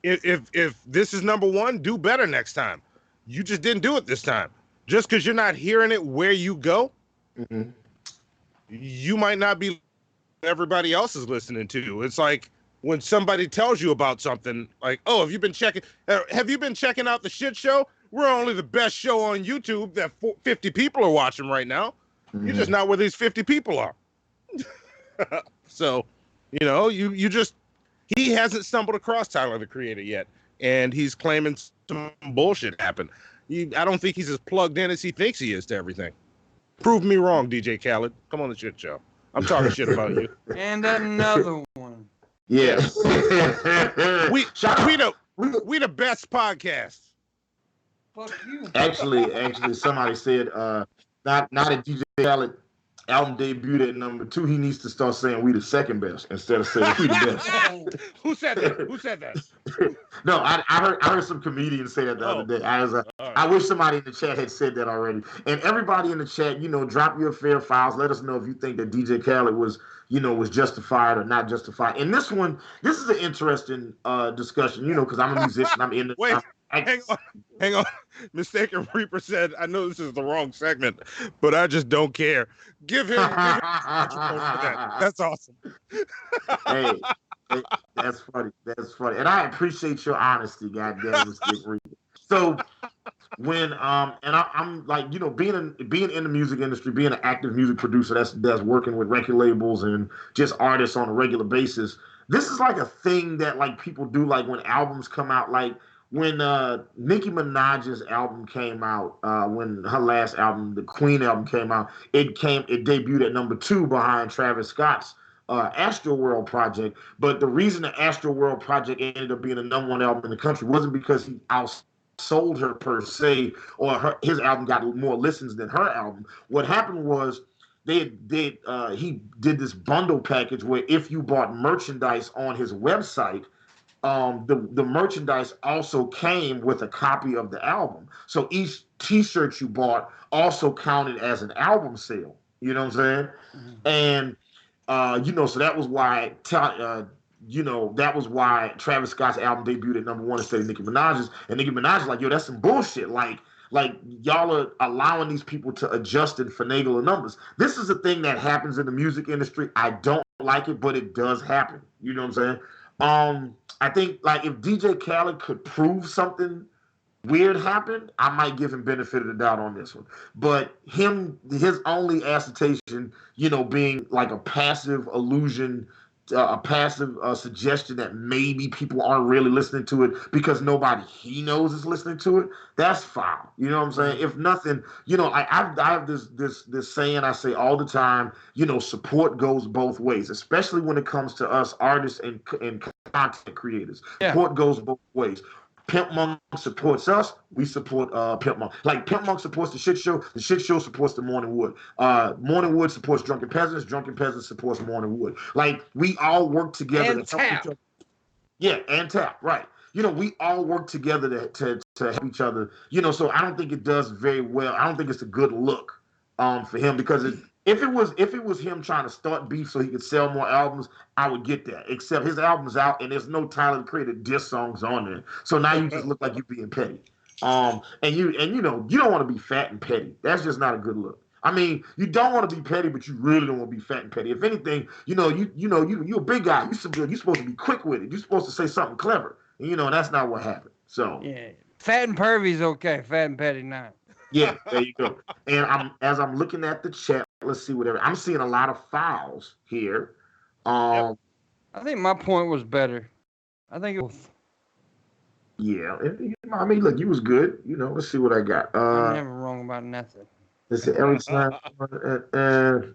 if this is #1, do better next time. You just didn't do it this time. Just because you're not hearing it where you go, you might not be everybody else is listening to. It's like when somebody tells you about something, like, "Oh, have you been checking out the shit show? We're only the best show on YouTube that 50 people are watching right now. You're just not where these 50 people are." So You know, you just he hasn't stumbled across Tyler the Creator yet, and he's claiming some bullshit happened. I don't think he's as plugged in as he thinks he is to everything. Prove me wrong, DJ Khaled. Come on the shit show. I'm talking shit about you. And another one. Yes. we the best podcast. Fuck you. Actually, somebody said not a DJ Khaled album debuted at number 2. He needs to start saying we the second best instead of saying we the best. Who said that? Who said that? No, I heard some comedians say that the other day. I wish somebody in the chat had said that already. And everybody in the chat, drop your fair files. Let us know if you think that DJ Khaled was justified or not justified. And this is an interesting discussion, because I'm a musician. I'm in the Wait. Hang on. Mistaken Reaper said, I know this is the wrong segment, but I just don't care. Give him for that. That's awesome. Hey, that's funny. That's funny. And I appreciate your honesty, goddamn, Mistaken Reaper. So when I'm like, being in the music industry, being an active music producer that's working with record labels and just artists on a regular basis, this is like a thing that like people do, like when albums come out, like when Nicki Minaj's album came out, when her last album, the Queen album came out, it debuted at number 2 behind Travis Scott's Astroworld project. But the reason the Astroworld project ended up being the number 1 album in the country wasn't because he outsold her per se, or his album got more listens than her album. What happened was he did this bundle package where if you bought merchandise on his website, the merchandise also came with a copy of the album. So each T-shirt you bought also counted as an album sale. You know what I'm saying? Mm-hmm. And so that was why that was why Travis Scott's album debuted at number 1 instead of Nicki Minaj's. And Nicki Minaj is like, yo, that's some bullshit. Like y'all are allowing these people to adjust and finagle the numbers. This is a thing that happens in the music industry. I don't like it, but it does happen. You know what I'm saying? I think like if DJ Khaled could prove something weird happened, I might give him benefit of the doubt on this one. But his only assertion, being like a passive allusion, a passive suggestion that maybe people aren't really listening to it because nobody he knows is listening to it, that's foul. You know what I'm saying? If nothing, I have this saying I say all the time, support goes both ways, especially when it comes to us artists and content creators. Yeah. Support goes both ways. Pimpmunk supports us. We support Pimpmunk. Like Pimpmunk supports the shit show. The shit show supports the Morning Wood. Morning Wood supports Drunken Peasants. Drunken Peasants supports Morning Wood. Like we all work together and to help each other. Yeah, and Tap, right. We all work together to help each other. So I don't think it does very well. I don't think it's a good look for him because if it was him trying to start beef so he could sell more albums, I would get that. Except his album's out and there's no Tyler the Creator diss songs on there. So now you just look like you're being petty. And you don't want to be fat and petty. That's just not a good look. I mean, you don't want to be petty, but you really don't want to be fat and petty. If anything, you're a big guy. You're supposed to be quick with it. You're supposed to say something clever. And that's not what happened. So yeah, fat and pervy's okay. Fat and petty not. Yeah, there you go. And as I'm looking at the chat, let's see whatever. I'm seeing a lot of fouls here. I think my point was better. I think it was. Yeah, I mean, look, you was good. Let's see what I got. I'm never wrong about nothing. Let's see, every time.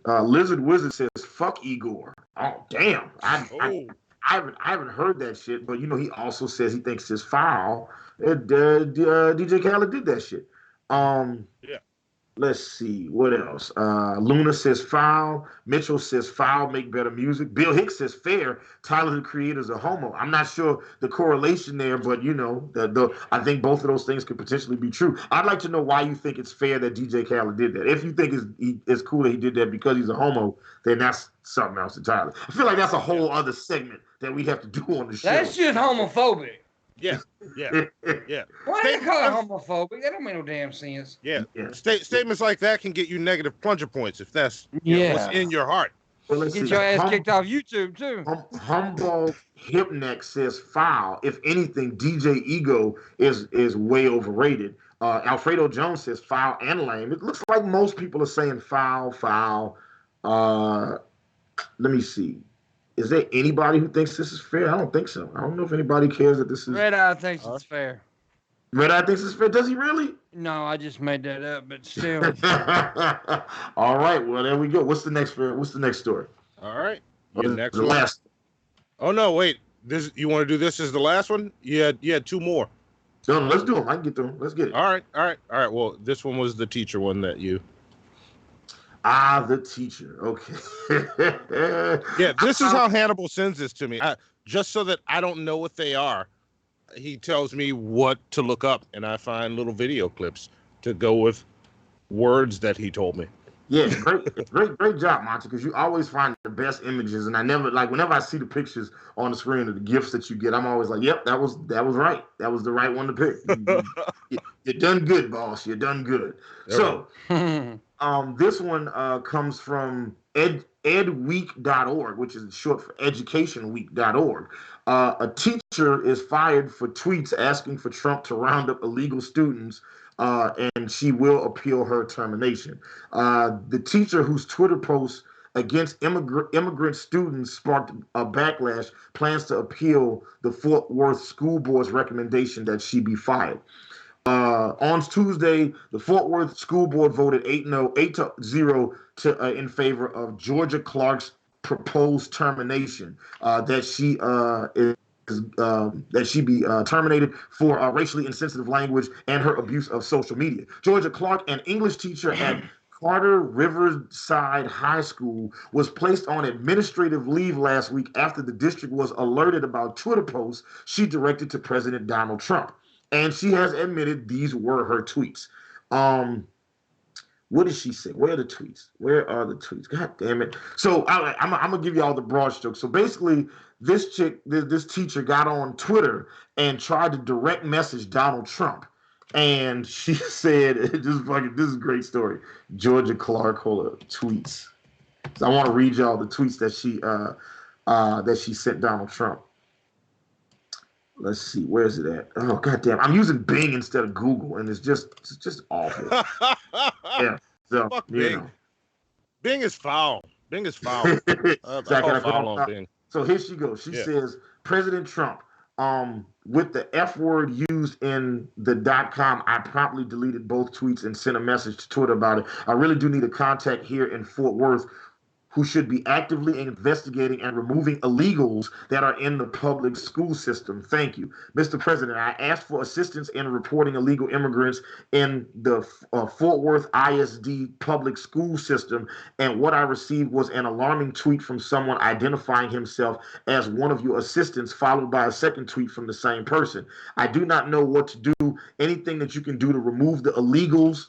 Lizard Wizard says, "Fuck Igor." Oh, damn! I haven't heard that shit, but he also says he thinks it's foul. DJ Khaled did that shit. Yeah. Let's see what else. Luna says foul. Mitchell says foul. Make better music. Bill Hicks says fair. Tyler the Creator's a homo. I'm not sure the correlation there, but I think both of those things could potentially be true. I'd like to know why you think it's fair that DJ Khaled did that. If you think it's cool that he did that because he's a homo, then that's something else to Tyler. I feel like that's a whole other segment that we have to do on the show. That's just homophobic. Yeah. Why do you call it homophobic? That don't make no damn sense. Yeah. Statements like that can get you negative plunger points if that's what's in your heart. Well, get your ass kicked off YouTube too. Humble Hipneck says foul. If anything, DJ Ego is way overrated. Alfredo Jones says foul and lame. It looks like most people are saying foul. Let me see. Is there anybody who thinks this is fair? I don't think so. I don't know if anybody cares that this is. Red Eye thinks it's fair. Red Eye thinks it's fair. Does he really? No, I just made that up, but still. All right. Well, there we go. What's the next story? All right. What is Next the one. last? Oh no, wait. This you want to do this as the last one? You had two more. No, let's do them. I can get through them. Let's get it. All right. Well, this one was the teacher one that you. The teacher. Okay. Yeah, this is how Hannibal sends this to me. Just so that I don't know what they are, he tells me what to look up, and I find little video clips to go with words that he told me. Yeah, great job, Monty, because you always find the best images, and I never whenever I see the pictures on the screen of the gifts that you get, I'm always like, yep, that was right. That was the right one to pick. You done good, boss. You done good. So, this one comes from edweek.org, which is short for educationweek.org. A teacher is fired for tweets asking for Trump to round up illegal students, and she will appeal her termination. The teacher whose Twitter posts against immigrant students sparked a backlash plans to appeal the Fort Worth School Board's recommendation that she be fired. On Tuesday, the Fort Worth School Board voted 8-0 in favor of Georgia Clark's proposed termination, that she be terminated for racially insensitive language and her abuse of social media. Georgia Clark, an English teacher at Carter Riverside High School, was placed on administrative leave last week after the district was alerted about Twitter posts she directed to President Donald Trump. And she has admitted these were her tweets. What did she say? Where are the tweets? Where are the tweets? God damn it. So I'm going to give you all the broad strokes. So basically, this teacher got on Twitter and tried to direct message Donald Trump. And she said, this is a great story. Georgia Clark, tweets. So I want to read y'all the tweets that she sent Donald Trump. Let's see, where's it at? Oh, goddamn. I'm using Bing instead of Google, and it's just awful. Yeah. So, Fuck Bing. Bing is foul. Bing is foul. Foul on Bing. So here she goes. She says, President Trump, with the F word used in the .com, I promptly deleted both tweets and sent a message to Twitter about it. I really do need a contact here in Fort Worth who should be actively investigating and removing illegals that are in the public school system. Thank you. Mr. President, I asked for assistance in reporting illegal immigrants in the Fort Worth ISD public school system, and what I received was an alarming tweet from someone identifying himself as one of your assistants, followed by a second tweet from the same person. I do not know what to do. Anything that you can do to remove the illegals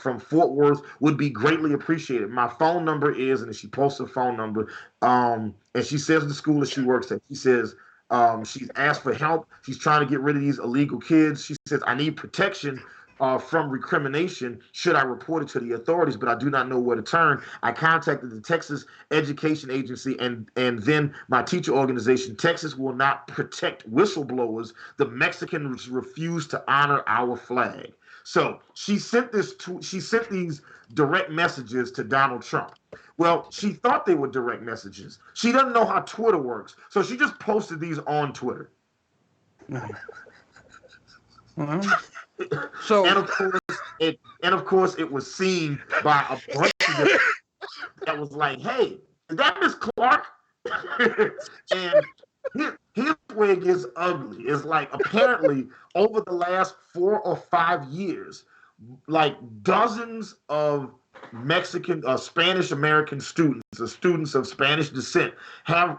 from Fort Worth would be greatly appreciated. My phone number is, and she posts her phone number, and she says the school that she works at, she says she's asked for help. She's trying to get rid of these illegal kids. She says, I need protection from recrimination should I report it to the authorities, but I do not know where to turn. I contacted the Texas Education Agency and then my teacher organization. Texas will not protect whistleblowers. The Mexicans refuse to honor our flag. So she sent these direct messages to Donald Trump. Well, she thought they were direct messages. She doesn't know how Twitter works, so she just posted these on Twitter. So and of course it was seen by a bunch of them that was like, hey, is that Miss Clark? And here's where it gets ugly. It's like apparently over the last 4 or 5 years, like dozens of Mexican Spanish American students or students of Spanish descent have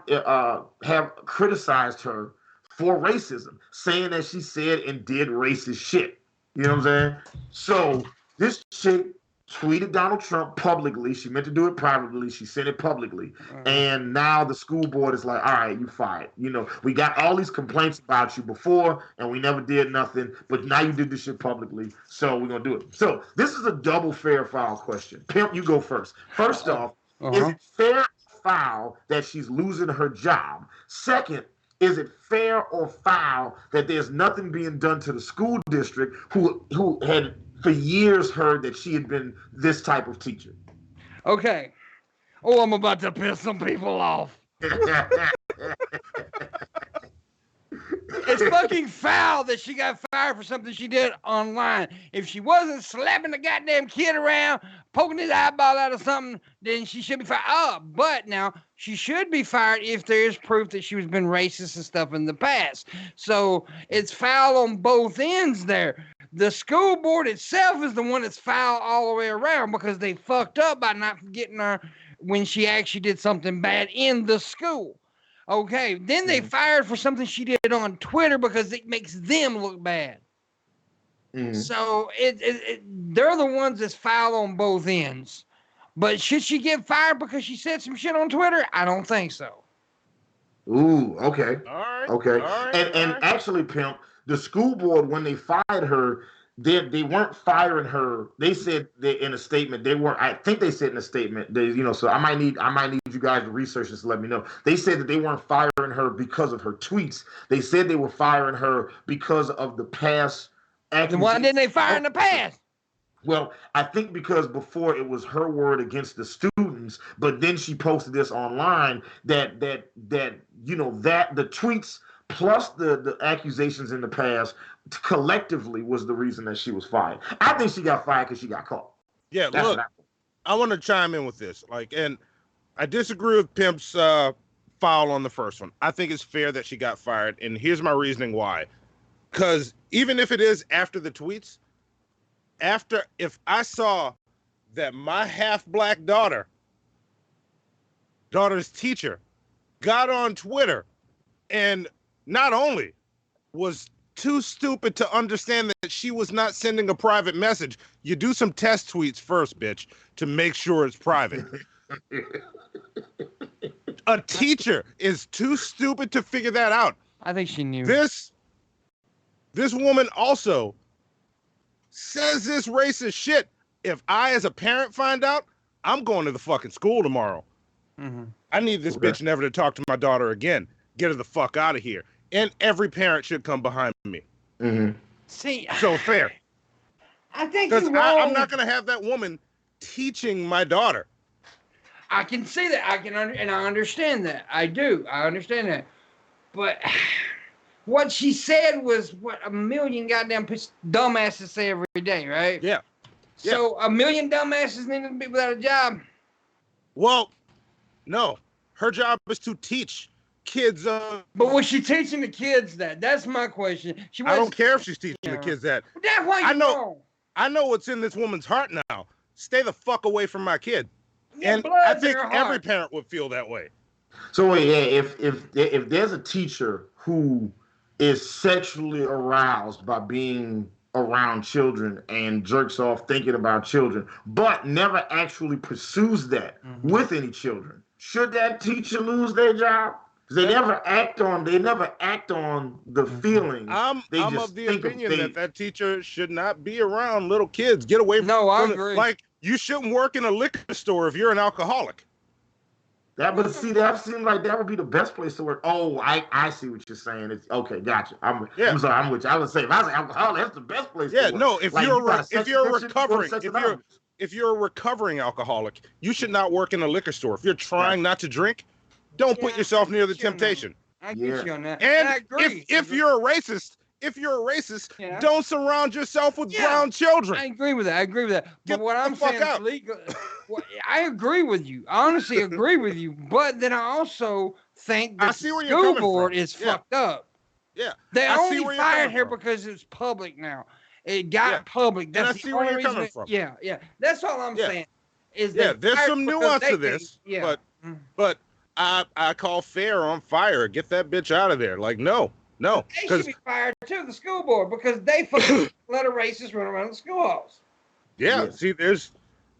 criticized her for racism, saying that she said and did racist shit. You know what I'm saying? So this chick tweeted Donald Trump publicly. She meant to do it privately. She sent it publicly. And now the school board is like, all right, you fired. You know, we got all these complaints about you before and we never did nothing, but now you did this shit publicly, so we're going to do it. So this is a double fair foul question. Pimp, you go first. First off, is it fair or foul that she's losing her job? Second, is it fair or foul that there's nothing being done to the school district who had for years heard that she had been this type of teacher? Okay. Oh, I'm about to piss some people off. It's fucking foul that she got fired for something she did online. If she wasn't slapping the goddamn kid around, poking his eyeball out of something, then she should be fired. Oh, but now she should be fired if there is proof that she was been racist and stuff in the past. So it's foul on both ends there. The school board itself is the one that's foul all the way around because they fucked up by not getting her when she actually did something bad in the school. Okay, then they fired for something she did on Twitter because it makes them look bad. So they're the ones that's foul on both ends. But should she get fired because she said some shit on Twitter? I don't think so. Ooh, okay. All right. Okay. All right. And actually, Pimp, the school board, when they fired her, they weren't firing her. They said in a statement, they weren't. I think they said in a statement, so I might need you guys to research this to let me know. They said that they weren't firing her because of her tweets. They said they were firing her because of the past accusations. Then why didn't they fire in the past? Well, I think because before it was her word against the students, but then she posted this online that the tweets plus the accusations in the past collectively was the reason that she was fired. I think she got fired because she got caught. Yeah, look, I want to chime in with this. And I disagree with Pimp's foul on the first one. I think it's fair that she got fired, and here's my reasoning why. Because even if it is after the tweets, if I saw that my half-black daughter's teacher got on Twitter and not only was too stupid to understand that she was not sending a private message, you do some test tweets first, bitch, to make sure it's private. A teacher is too stupid to figure that out. I think she knew. This woman also says this racist shit. If I, as a parent, find out, I'm going to the fucking school tomorrow. Mm-hmm. I need this bitch never to talk to my daughter again. Get her the fuck out of here. And every parent should come behind me. Mm-hmm. See, so fair. I think because I'm not going to have that woman teaching my daughter. I can see that. And I understand that. I do. I understand that. But what she said was what a million goddamn dumbasses say every day, right? Yeah. So a million dumbasses need to be without a job. Well, no. Her job is to teach kids. But was she teaching the kids that? That's my question. I don't care if she's teaching the kids that. That's why you know. I know what's in this woman's heart now. Stay the fuck away from my kid. Yeah, and I think every parent would feel that way. So wait, if there's a teacher who is sexually aroused by being around children and jerks off thinking about children, but never actually pursues that with any children, should that teacher lose their job? They never act on the feelings. I'm of the opinion that teacher should not be around little kids. Get away from I agree. Like, you shouldn't work in a liquor store if you're an alcoholic. That seems like that would be the best place to work. Oh, I see what you're saying. It's okay, gotcha. I'm sorry, I'm with you. I would say if I was an alcoholic, that's the best place to work. No, if you're a recovering alcoholic, you should not work in a liquor store. If you're trying not to drink, don't put yourself near the temptation. I get you on that. And I agree. if you're a racist, don't surround yourself with brown children. I agree with that. But what I'm saying is legal. I agree with you. I honestly agree with you. But then I also think that the school board is fucked up. Yeah. They only fired her because it's public now. It got public. That's and I see where you're coming from. Yeah. That's all I'm saying. There's some nuance to this. But I call fair on fire. Get that bitch out of there. Like, no. They should be fired too, the school board, because they fucking let a racist run around the schoolhouse. Yeah. See, there's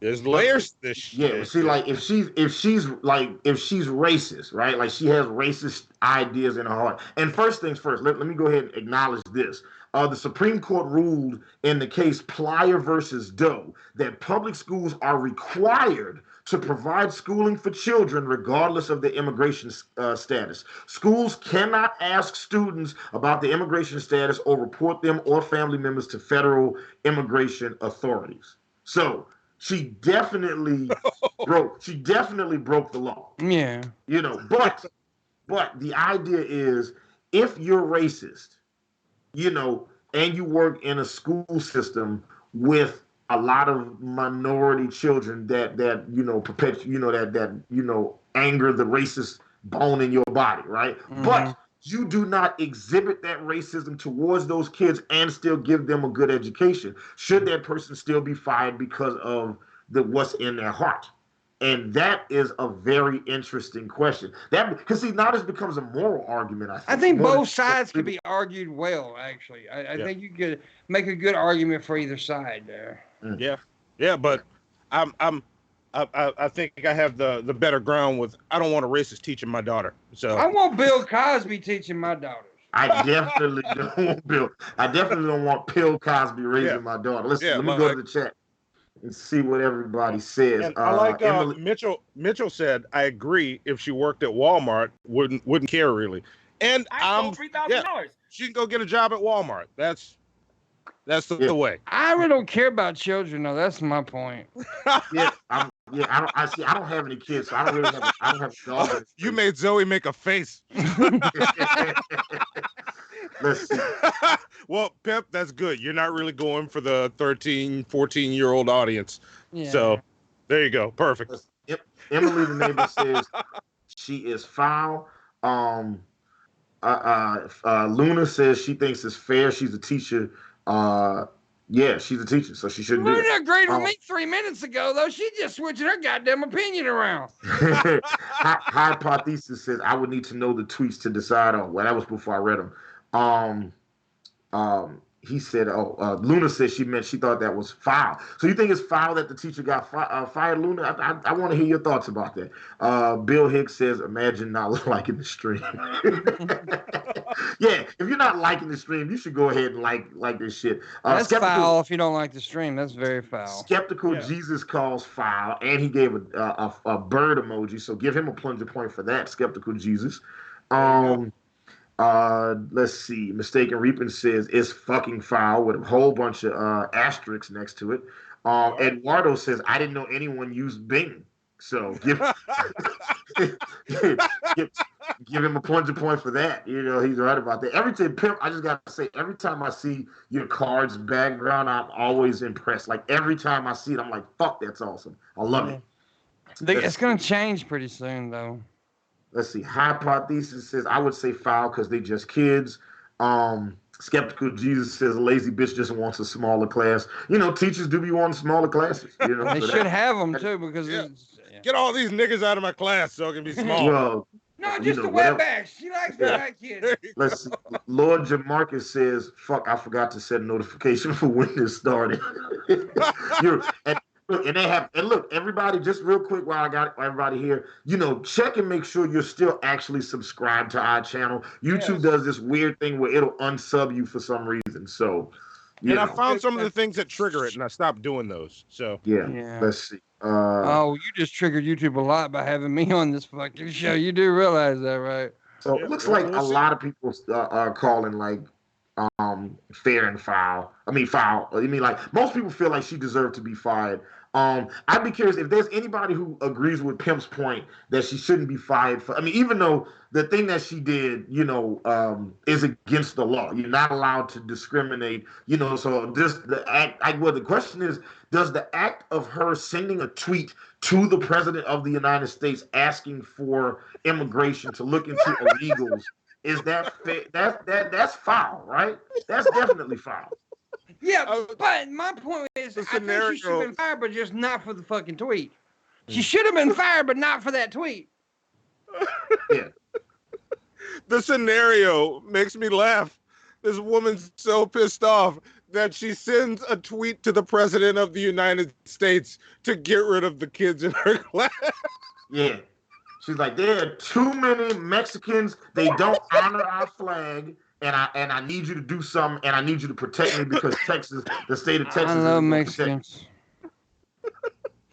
layers to this shit. Yeah, see, like if she's racist, right? Like she has racist ideas in her heart. And first things first, let me go ahead and acknowledge this. The Supreme Court ruled in the case Plyer versus Doe that public schools are required to provide schooling for children regardless of their immigration status. Schools cannot ask students about their immigration status or report them or family members to federal immigration authorities. So she definitely broke the law. Yeah. You know, but the idea is if you're racist, you know, and you work in a school system with a lot of minority children that you know that anger the racist bone in your body, right? But you do not exhibit that racism towards those kids and still give them a good education. Should that person still be fired because of what's in their heart? And that is a very interesting question. That because see now this becomes a moral argument. I think both sides could be argued well. Actually, I think you could make a good argument for either side there. Yeah, but I think I have the better ground with. I don't want a racist teaching my daughter. So I want Bill Cosby teaching my daughters. I definitely don't want Bill. I definitely don't want Bill Cosby raising my daughter. Let me go to the chat and see what everybody says. And I like Mitchell said, I agree. If she worked at Walmart, wouldn't care really. And $3,000. She can go get a job at Walmart. That's the way. I really don't care about children, though. That's my point. I don't have any kids, so I don't really have. I don't have a dog. You made Zoe make a face. Let's see. Well, Pimp, that's good. You're not really going for the 13, 14-year-old audience. Yeah. So there you go. Perfect. Emily, the neighbor, says she is foul. Luna says she thinks it's fair. She's a teacher. Yeah, she's a teacher, so she shouldn't do it. Luna agreed with me 3 minutes ago, though. She just switching her goddamn opinion around. Hypothesis says I would need to know the tweets to decide on. Well, that was before I read them. He said, Luna said she thought that was foul. So you think it's foul that the teacher got fired, Luna? I want to hear your thoughts about that. Bill Hicks says, imagine not liking the stream. Yeah, if you're not liking the stream, you should go ahead and like this shit. That's foul if you don't like the stream. That's very foul. Skeptical Jesus calls foul, and he gave a bird emoji, so give him a plunger point for that, Skeptical Jesus. Let's see. Mistaken Reaping says it's fucking foul with a whole bunch of asterisks next to it. Eduardo says I didn't know anyone used Bing, so give him a plunger point for that. You know he's right about that. Every time Pimp, I just gotta say, every time I see your cards background, I'm always impressed. Like every time I see it, I'm like, fuck, that's awesome. I love it. It's gonna change pretty soon, though. Let's see. Hypothesis says I would say foul because they just kids. Skeptical Jesus says lazy bitch just wants a smaller class. You know, teachers do be wanting smaller classes. You know, they should have them too because get all these niggas out of my class so it can be small. Well, no, just the WebEx. She likes the white kids. Let's see. Lord Jamarcus says, "Fuck, I forgot to set a notification for when this started." And look, everybody, just real quick while I got everybody here, you know, check and make sure you're still actually subscribed to our channel. YouTube does this weird thing where it'll unsub you for some reason. So, I found some of the things that trigger it, and I stopped doing those. So yeah. Let's see. You just triggered YouTube a lot by having me on this fucking show. You do realize that, right? So it looks like a lot of people are calling like fair and foul. I mean foul. I mean like most people feel like she deserved to be fired. I'd be curious if there's anybody who agrees with Pimp's point that she shouldn't be fired for. I mean, even though the thing that she did, you know, is against the law. You're not allowed to discriminate, you know. So just the act. Well, the question is, does the act of her sending a tweet to the president of the United States asking for immigration to look into illegals, is that fair? That's foul, right? That's definitely foul. Yeah, but my point is, I think she should have been fired, but just not for the fucking tweet. She should have been fired, but not for that tweet. Yeah. The scenario makes me laugh. This woman's so pissed off that she sends a tweet to the president of the United States to get rid of the kids in her class. Yeah. She's like, there are too many Mexicans. They don't honor our flag. And I need you to do something, and I need you to protect me because Texas, the state of Texas. I love Mexicans.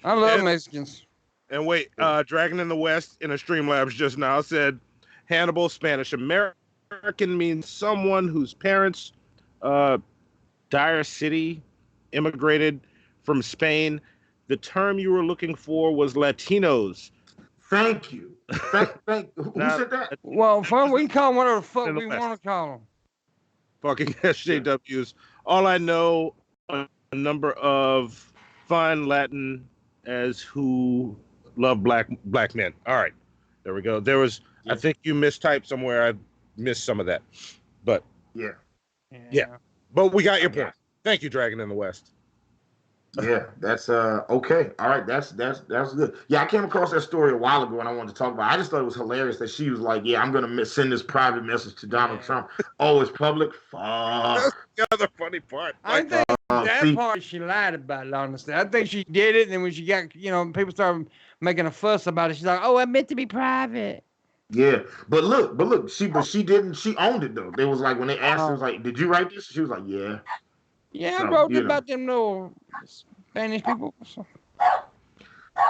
I love Mexicans. And wait, Dragon in the West in a Streamlabs just now said Hannibal Spanish American means someone whose parents, Dyer City, immigrated from Spain. The term you were looking for was Latinos. Thank you. Who said that? Well, fun, we can call them whatever the fuck we want to call them. Fucking SJWs. All I know, a number of fine Latin as who love black men. All right, there we go. There was, I think you mistyped somewhere. I missed some of that, but yeah. But we got your point. Thank you, Dragon in the West. Yeah, that's okay. All right, that's good. Yeah, I came across that story a while ago and I wanted to talk about it. I just thought it was hilarious that she was like, "Yeah, I'm gonna send this private message to Donald Trump." Oh, it's public. Fuck. That's the other funny part. I think that part she lied about it. Honestly, I think she did it, and then when she got, people started making a fuss about it. She's like, "Oh, I meant to be private." Yeah, but look, she didn't. She owned it though. They was like when they asked her, was like, "Did you write this?" She was like, "Yeah." Yeah, So, I wrote about them little Spanish people. So.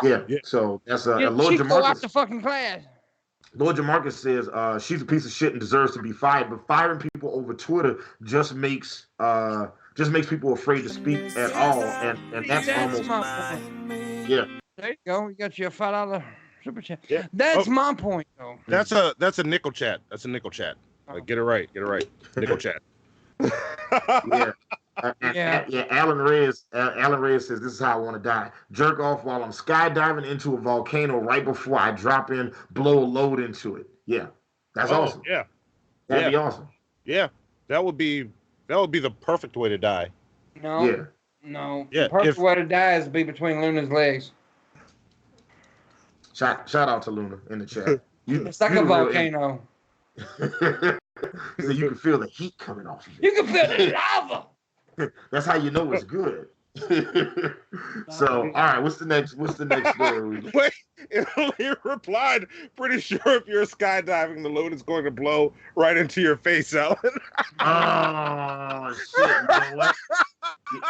Yeah. So that's Lord she go out Jamarcus. the fucking class. Lord Jamarcus says she's a piece of shit and deserves to be fired, but firing people over Twitter just makes people afraid to speak at all, and that's almost my point. Yeah. There you go. You got your $5 super chat. Yeah. That's my point, though. That's a nickel chat. That's a nickel chat. Like, get it right. Nickel chat. Yeah. Alan Reyes says this is how I want to die. Jerk off while I'm skydiving into a volcano right before I drop in, blow a load into it. Yeah, that's awesome. Yeah, that'd be awesome. Yeah, that would be the perfect way to die. No. Yeah. No. Yeah, The perfect way to die is to be between Luna's legs. Shout out to Luna in the chat. It's like a volcano. So you can feel the heat coming off of it. You can feel the lava. That's how you know it's good. So, all right, what's the next story? Wait, he replied, "Pretty sure if you're skydiving, the load is going to blow right into your face, Alan." Oh shit!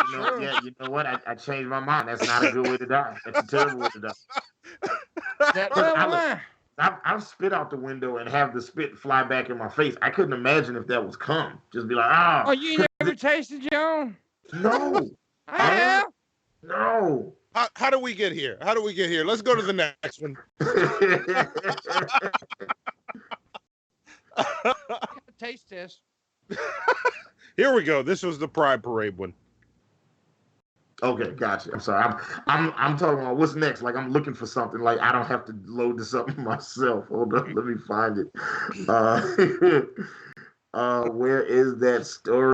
You know what? You know what? I changed my mind. That's not a good way to die. That's a terrible way to die. I've spit out the window and have the spit fly back in my face. I couldn't imagine if that was cum. Just be like, ah. Oh, you never tasted your own? No. I have. No. How do we get here? Let's go to the next one. Taste test. Here we go. This was the Pride Parade one. Okay, gotcha. I'm sorry. I'm talking about what's next. Like I'm looking for something. Like I don't have to load this up myself. Hold on, let me find it. Where is that story?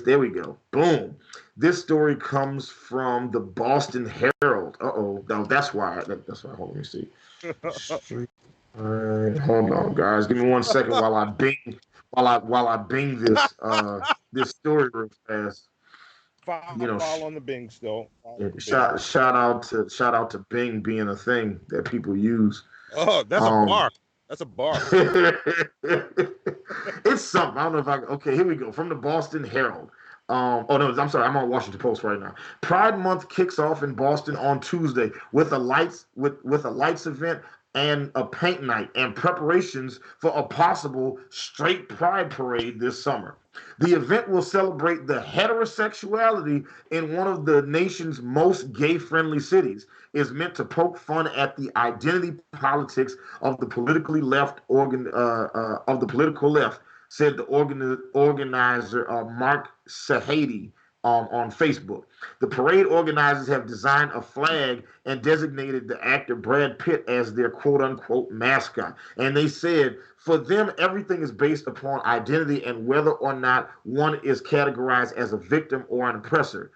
There we go. Boom. This story comes from the Boston Herald. No, that's why. That's why. Hold on, let me see. All right, hold on, guys. Give me 1 second while I bing this this story real fast. Follow on the Bing still. Shout out to Bing being a thing that people use. Oh, that's a bar. That's a bar. It's something. I don't know if okay, here we go. From the Boston Herald. I'm sorry. I'm on Washington Post right now. Pride Month kicks off in Boston on Tuesday with a lights event and a paint night and preparations for a possible straight pride parade this summer. The event will celebrate the heterosexuality in one of the nation's most gay-friendly cities. Is meant to poke fun at the identity politics of the politically left said the organizer Mark Sahady on Facebook. The parade organizers have designed a flag and designated the actor Brad Pitt as their quote-unquote mascot. And they said, for them, everything is based upon identity and whether or not one is categorized as a victim or an oppressor.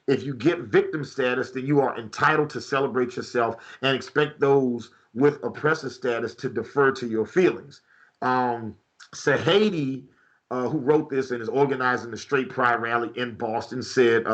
If you get victim status, then you are entitled to celebrate yourself and expect those with oppressor status to defer to your feelings. Sahady, who wrote this and is organizing the Straight Pride rally in Boston, said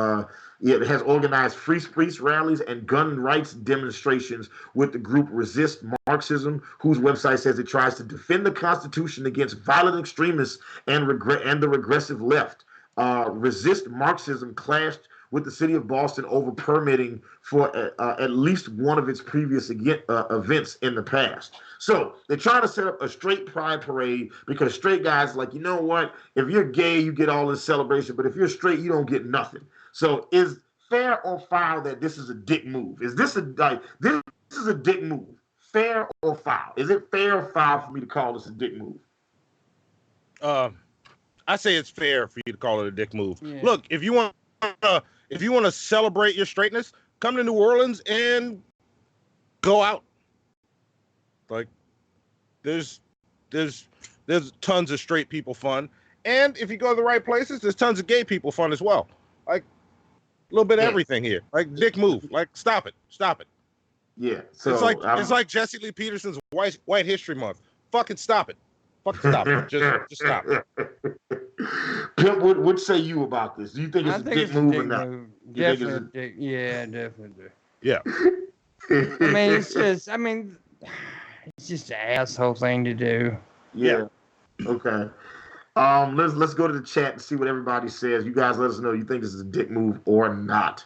it has organized free speech rallies and gun rights demonstrations with the group Resist Marxism, whose website says it tries to defend the Constitution against violent extremists and the regressive left. Resist Marxism clashed with the city of Boston over permitting for at least one of its previous events in the past. So they're trying to set up a straight pride parade because straight guys like, you know what? If you're gay, you get all this celebration, but if you're straight, you don't get nothing. So is fair or foul that this is a dick move? Is this this is a dick move? Fair or foul? Is it fair or foul for me to call this a dick move? I say it's fair for you to call it a dick move. Yeah. Look, if you want to celebrate your straightness, come to New Orleans and go out. Like, there's tons of straight people fun, and if you go to the right places, there's tons of gay people fun as well. Like, a little bit of everything here. Like, dick move. Like, stop it. Yeah. So it's like Jesse Lee Peterson's White History Month. Fucking stop it. Fucking stop it. Just stop it. Pimp, what say you about this? Do you think it's a dick move or not? Definitely. Yeah, definitely. Yeah. I mean, it's just an asshole thing to do. Yeah. Okay. Let's go to the chat and see what everybody says. You guys let us know you think this is a dick move or not.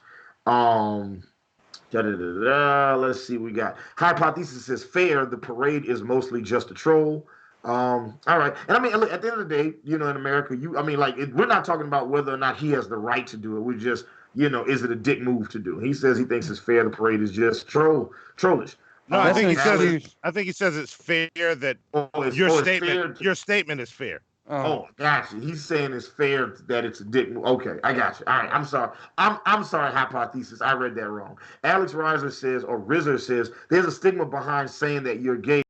Let's see what we got. Hypothesis says fair. The parade is mostly just a troll. All right. And I mean, look, at the end of the day, in America, we're not talking about whether or not he has the right to do it. We just, is it a dick move to do? He says he thinks it's fair. The parade is just trollish. No, I think he says it's fair that your statement is fair. Oh, gotcha. He's saying it's fair that it's a dick move. Okay, I got you. All right, I'm sorry. I'm sorry, hypothesis. I read that wrong. Alex Reiser says, or Rizzer says, there's a stigma behind saying that you're gay.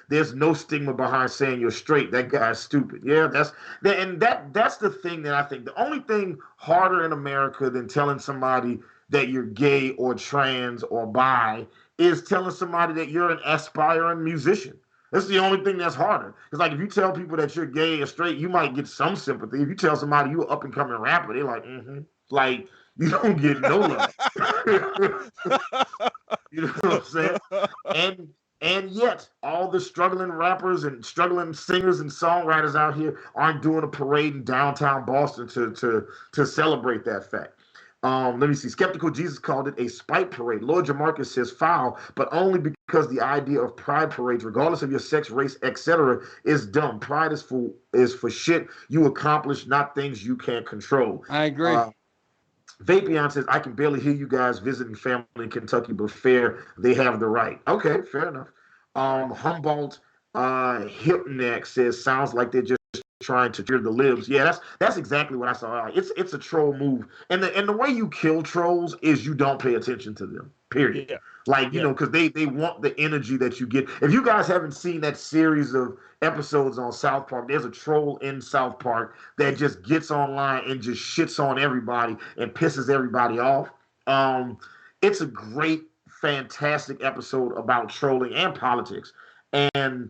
There's no stigma behind saying you're straight. That guy's stupid. Yeah, that's the thing that I think. The only thing harder in America than telling somebody that you're gay or trans or bi is telling somebody that you're an aspiring musician. That's the only thing that's harder. It's like if you tell people that you're gay or straight, you might get some sympathy. If you tell somebody you're an up and coming rapper, they're like, like you don't get no love. You know what I'm saying? And yet, all the struggling rappers and struggling singers and songwriters out here aren't doing a parade in downtown Boston to celebrate that fact. Let me see. Skeptical Jesus called it a spite parade. Lord Jamarcus says foul, but only because the idea of pride parades, regardless of your sex, race, etc., is dumb. Pride is for shit you accomplish, not things you can't control. I agree. Vapion says, I can barely hear you guys visiting family in Kentucky, but fair, they have the right. Okay, fair enough. Humboldt Hipneck says, sounds like they're just trying to cheer the libs. Yeah, that's exactly what I saw. It's a troll move. And the way you kill trolls is you don't pay attention to them. Period. Yeah. Like, because they want the energy that you get. If you guys haven't seen that series of episodes on South Park, there's a troll in South Park that just gets online and just shits on everybody and pisses everybody off. It's a great, fantastic episode about trolling and politics. And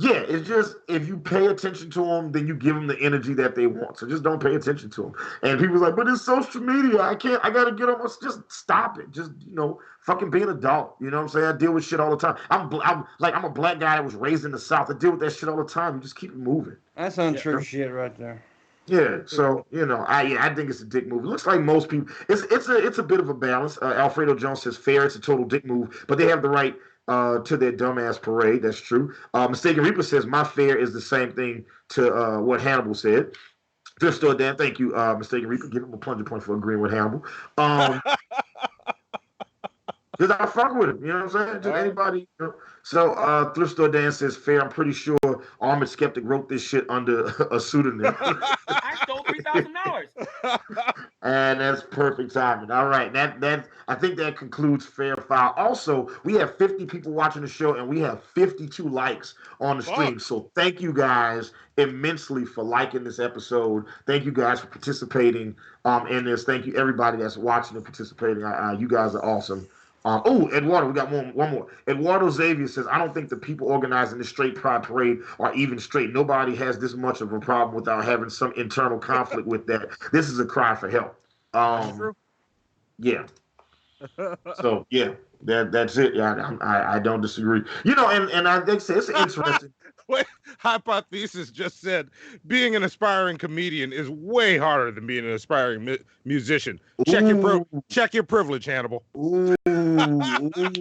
yeah, it's just, if you pay attention to them, then you give them the energy that they want. So just don't pay attention to them. And people's like, but it's social media. I got to get on. Just stop it. Just, fucking be an adult. You know what I'm saying? I deal with shit all the time. I'm a black guy that was raised in the South. I deal with that shit all the time. You just keep it moving. That's untrue shit right there. Yeah, so I think it's a dick move. It looks like most people. It's a bit of a balance. Alfredo Jones says fair. It's a total dick move, but they have the right to their dumbass parade. That's true. Mistaken Reaper says my fair is the same thing to what Hannibal said. Thrift Store Dan, thank you, Mistaken Reaper. Give him a plunger point for agreeing with Hannibal. Because I fuck with him, you know what I'm saying? Just anybody. So Thrift Store Dan says fair. I'm pretty sure Armored Skeptic wrote this shit under a pseudonym. I stole $3,000. And that's perfect timing. All right, that I think that concludes fair foul. Also, we have 50 people watching the show, and we have 52 likes on the stream. So thank you guys immensely for liking this episode. Thank you guys for participating in this. Thank you everybody that's watching and participating. You guys are awesome. Eduardo, we got one more. Eduardo Xavier says, I don't think the people organizing the straight pride parade are even straight. Nobody has this much of a problem without having some internal conflict with that. This is a cry for help. That's true. Yeah. So yeah, that's it. Yeah, I don't disagree. And I think it's interesting. Wait, Hypothesis just said being an aspiring comedian is way harder than being an aspiring musician. Check your privilege, Hannibal.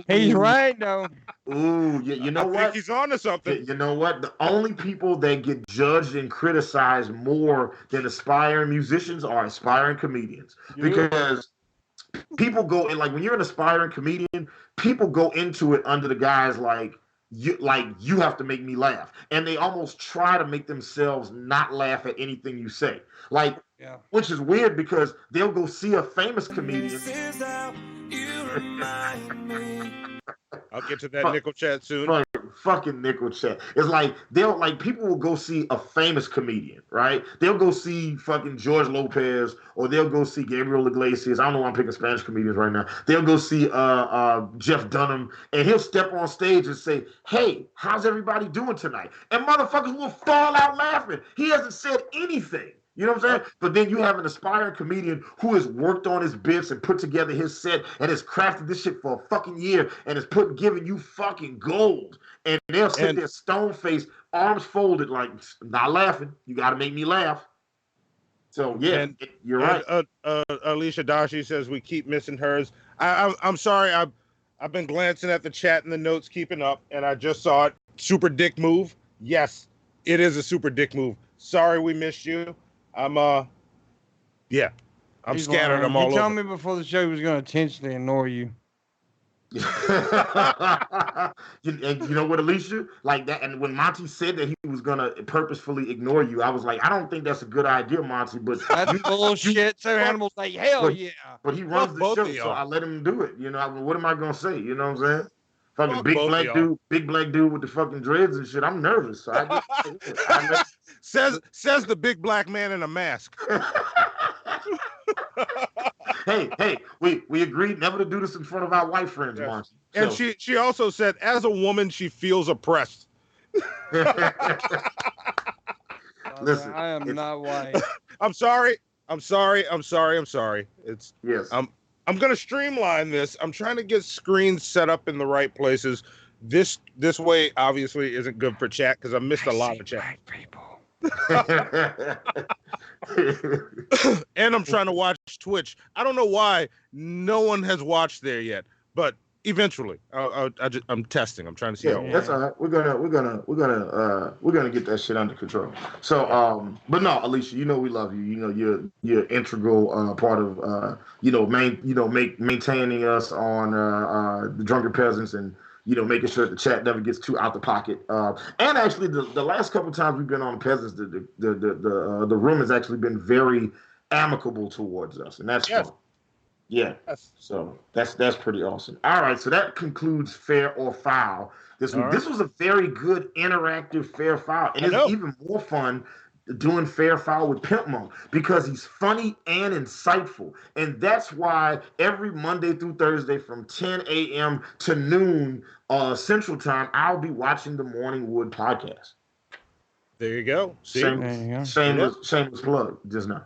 He's right though. Ooh, you know what? I think he's onto something. You know what? The only people that get judged and criticized more than aspiring musicians are aspiring comedians, because people go and like when you're an aspiring comedian, people go into it under the guise like you have to make me laugh, and they almost try to make themselves not laugh at anything you say, like, which is weird because they'll go see a famous comedian. I'll get to that nickel chat soon. Fucking nickel chat. It's like they'll like people will go see a famous comedian, right? They'll go see fucking George Lopez, or they'll go see Gabriel Iglesias. I don't know why I'm picking Spanish comedians right now. They'll go see Jeff Dunham, and he'll step on stage and say, "Hey, how's everybody doing tonight?" And motherfuckers will fall out laughing. He hasn't said anything. You know what I'm saying? But then you have an aspiring comedian who has worked on his bits and put together his set and has crafted this shit for a fucking year and is giving you fucking gold. And they'll sit there stone faced, arms folded, like, not laughing. You got to make me laugh. So, yeah, you're right. Alicia Dashi says we keep missing hers. I'm sorry. I've been glancing at the chat and the notes, keeping up, and I just saw it. Super dick move. Yes, it is a super dick move. Sorry we missed you. I'm scattered. I'm all over. He told me before the show he was going to intentionally ignore you. And you know what, Alicia? Like that, and when Monty said that he was going to purposefully ignore you, I was like, I don't think that's a good idea, Monty. But that's bullshit. So Hannibal's like, hell yeah. But he runs the show, so I let him do it. You know, what am I going to say? You know what I'm saying? Fucking big black dude with the fucking dreads and shit. I'm nervous. So I says the big black man in a mask. hey, we agreed never to do this in front of our white friends, Monty. And she also said, as a woman, she feels oppressed. Listen, I am not white. I'm sorry. It's I'm gonna streamline this. I'm trying to get screens set up in the right places. This way obviously isn't good for chat because I missed a lot of chat. And I'm trying to watch Twitch. I don't know why no one has watched there yet, but eventually I'm testing. I'm trying to see how. That's all right. We're gonna get that shit under control. So, but no, Alicia, you know we love you. You know you're integral part of maintaining us on the Drunken Peasants and making sure that the chat never gets too out the pocket. And actually, the last couple of times we've been on the Peasants, the room has actually been very amicable towards us, and that's fun. Yeah. So that's pretty awesome. All right, so that concludes Fair or Foul this week. Right. This was a very good interactive Fair Foul, and it's even more fun doing Fair Foul with Pimpmunk because he's funny and insightful. And that's why every Monday through Thursday from 10 a.m. to noon Central Time, I'll be watching the Morning Wood podcast. There you go. Shameless plug just now.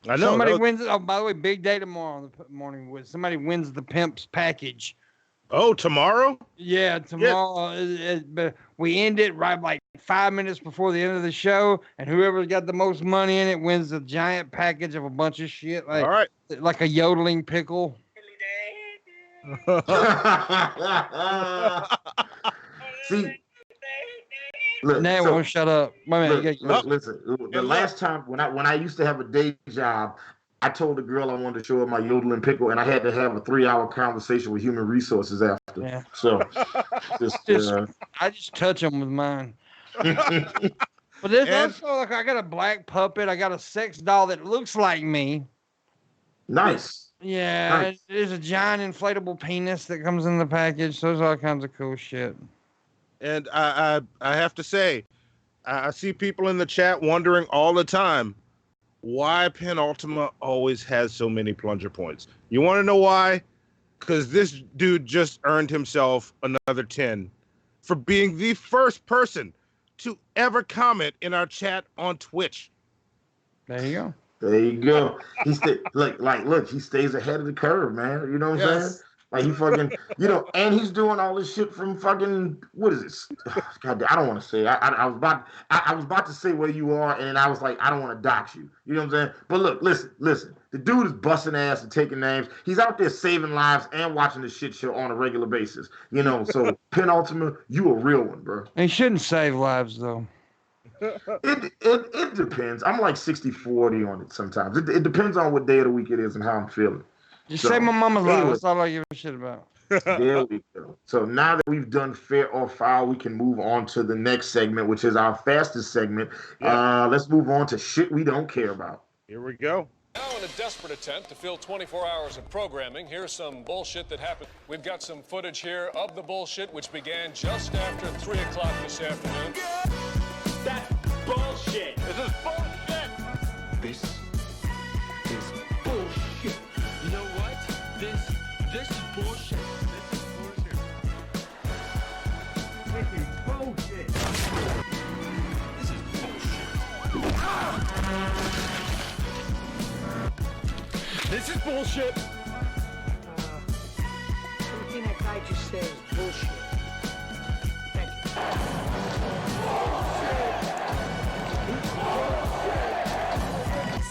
I know. Somebody wins. Oh, by the way, big day tomorrow on the Morning Wood. Somebody wins the Pimp's package. Oh, tomorrow? Yeah, tomorrow. Yeah. We end it right like 5 minutes before the end of the show, and whoever's got the most money in it wins a giant package of a bunch of shit. Like, all right. Like a yodeling pickle. See. Look, won't shut up. Listen. The last time when I used to have a day job, I told the girl I wanted to show her my yodeling pickle, and I had to have a 3-hour conversation with human resources after. Yeah. So, I just touch them with mine. But there's also like I got a black puppet. I got a sex doll that looks like me. Nice. Yeah, nice. There's a giant inflatable penis that comes in the package. So there's all kinds of cool shit. And I have to say, I see people in the chat wondering all the time why Penultima always has so many plunger points. You want to know why? Because this dude just earned himself another 10 for being the first person to ever comment in our chat on Twitch. There you go. There you go. He look, he stays ahead of the curve, man. You know what I'm saying? Like he fucking, and he's doing all this shit from fucking, what is this? God, I don't want to say. I was about to say where you are, and I was like, I don't want to dox you. You know what I'm saying? But look, listen. The dude is busting ass and taking names. He's out there saving lives and watching the shit show on a regular basis. So Penultima, you a real one, bro. He shouldn't save lives though. It depends. I'm like 60-40 on it sometimes. It depends on what day of the week it is and how I'm feeling. Just say my mama's life. That's all I give a shit about. There we go. So now that we've done fair or foul, we can move on to the next segment, which is our fastest segment. Yeah. Let's move on to shit we don't care about. Here we go. Now, in a desperate attempt to fill 24 hours of programming, here's some bullshit that happened. We've got some footage here of the bullshit, which began just after 3 o'clock this afternoon. That's bullshit. This is bullshit. This is bullshit. You know what? This is bullshit. This is bullshit. This is bullshit. This is bullshit. Everything that guy just said is bullshit.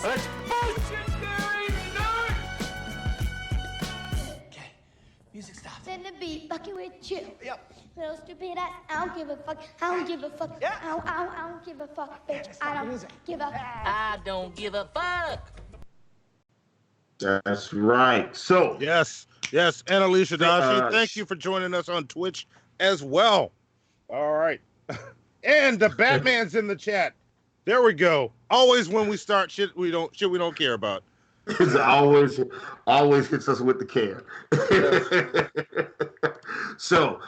That's bullshit, Gary! Nerd! Okay, music stop. Send the beat, fucking with you. Yep. Little stupid ass, I don't give a fuck. I don't give a fuck. Yeah. I don't give a fuck, bitch. I don't give a. I don't give a fuck. That's right. So yes, and Alicia Dashi, thank you for joining us on Twitch as well. All right, and the Batman's in the chat. There we go. Always when we start shit we don't care about. It always hits us with the care. So,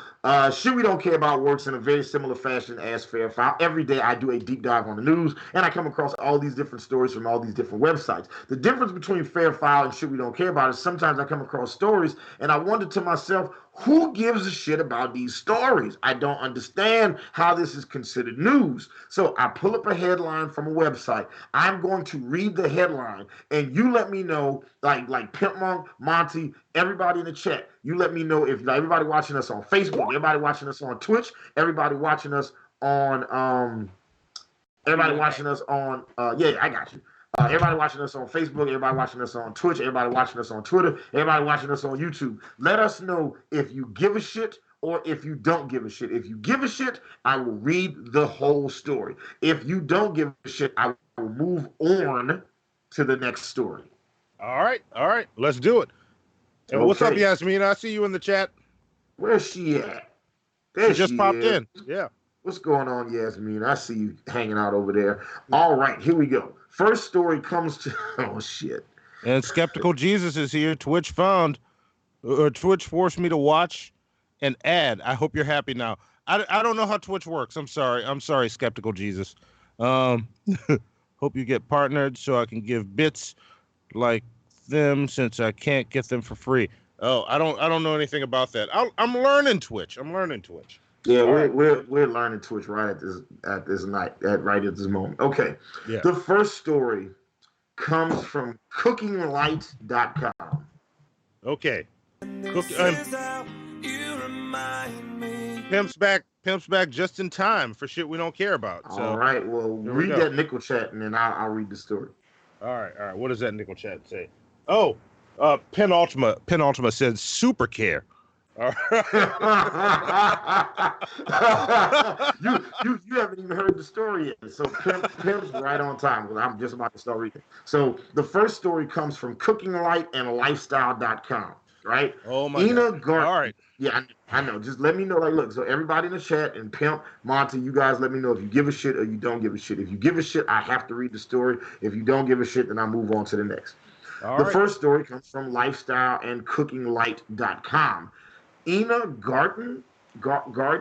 shit we don't care about works in a very similar fashion as Fair File. Every day I do a deep dive on the news, and I come across all these different stories from all these different websites. The difference between Fair File and shit we don't care about is sometimes I come across stories, and I wonder to myself, who gives a shit about these stories? I don't understand how this is considered news. So I pull up a headline from a website. I'm going to read the headline, and you let me know, like Pimpmunk, Monty, everybody in the chat. You let me know if everybody watching us on Facebook, everybody watching us on Twitch, everybody watching us on I got you. Everybody watching us on Facebook, everybody watching us on Twitch, everybody watching us on Twitter, everybody watching us on YouTube. Let us know if you give a shit or if you don't give a shit. If you give a shit, I will read the whole story. If you don't give a shit, I will move on to the next story. All right. Let's do it. And what's up, Yasmin? I see you in the chat. Where's she at? She just popped in. Yeah. What's going on, Yasmin? I see you hanging out over there. All right, here we go. First story comes to oh shit. And Skeptical Jesus is here. Twitch forced me to watch an ad. I hope you're happy now. I don't know how Twitch works. I'm sorry, Skeptical Jesus. Hope you get partnered so I can give bits like them since I can't get them for free. Oh, I don't know anything about that. I'm learning Twitch. Yeah, we're learning Twitch right at this moment. Okay. Yeah. The first story comes from cookinglight.com. Okay. Pimp's back just in time for shit we don't care about. So, all right. Well, read that nickel chat and then I'll read the story. All right. What does that nickel chat say? Oh, Penultima said super care. You haven't even heard the story yet. So Pimp's right on time because I'm just about to start reading. So the first story comes from cookinglight.lifestyle.com, right? Oh my God. All right. Yeah, I know. Just let me know. Like, look, so everybody in the chat and Pimp, Monty, you guys let me know if you give a shit or you don't give a shit. If you give a shit, I have to read the story. If you don't give a shit, then I move on to the next. The first story comes from lifestyle and cookinglight.com. Ina Garten, I'm going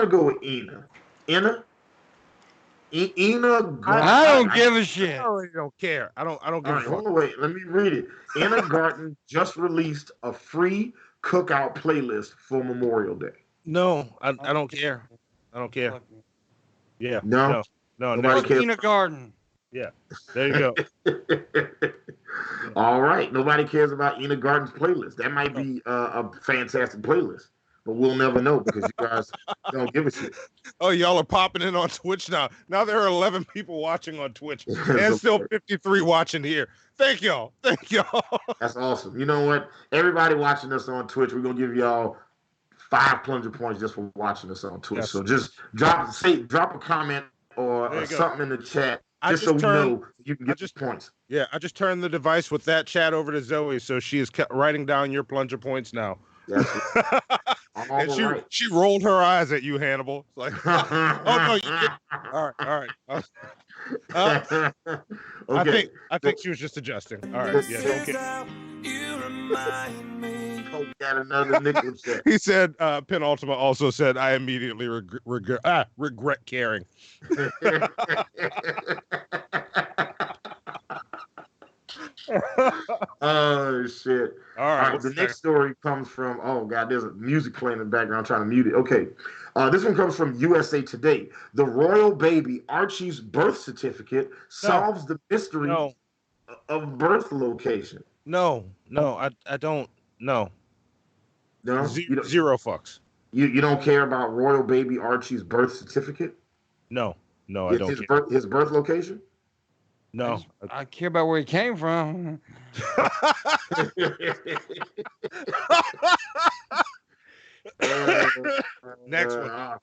to go with Ina. Ina Garten. I don't give a shit. I really don't care. I don't give a fuck. Hold on, wait, let me read it. Ina Garten just released a free cookout playlist for Memorial Day. No, I don't care. I don't care. Yeah. No. Nobody cares. Ina Garten. Yeah. There you go. All right. Nobody cares about Ina Garten's playlist. That might be a fantastic playlist, but we'll never know because you guys don't give a shit. Oh, y'all are popping in on Twitch now. Now there are 11 people watching on Twitch and still 53 watching here. Thank y'all. That's awesome. You know what? Everybody watching us on Twitch, we're going to give y'all 5 plunger points just for watching us on Twitch. Yes. So just drop a comment or something in the chat Just so we know you can get just points. Yeah, I just turned the device with that chat over to Zoe, so she is writing down your plunger points now. And she rolled her eyes at you, Hannibal. It's like, oh no, you get. All right. Okay. I think she was just adjusting. All right, yeah, don't get. Oh, we got another nickel check. He said, Penultima also said, I immediately regret caring. Oh shit! All right. The next story comes from. Oh god, there's a music playing in the background. I'm trying to mute it. Okay, this one comes from USA Today. The royal baby Archie's birth certificate solves the mystery of birth location. No, I don't. No. Zero fucks. You don't care about royal baby Archie's birth certificate? No, I don't care. His birth location? No. I care about where he came from. Next one.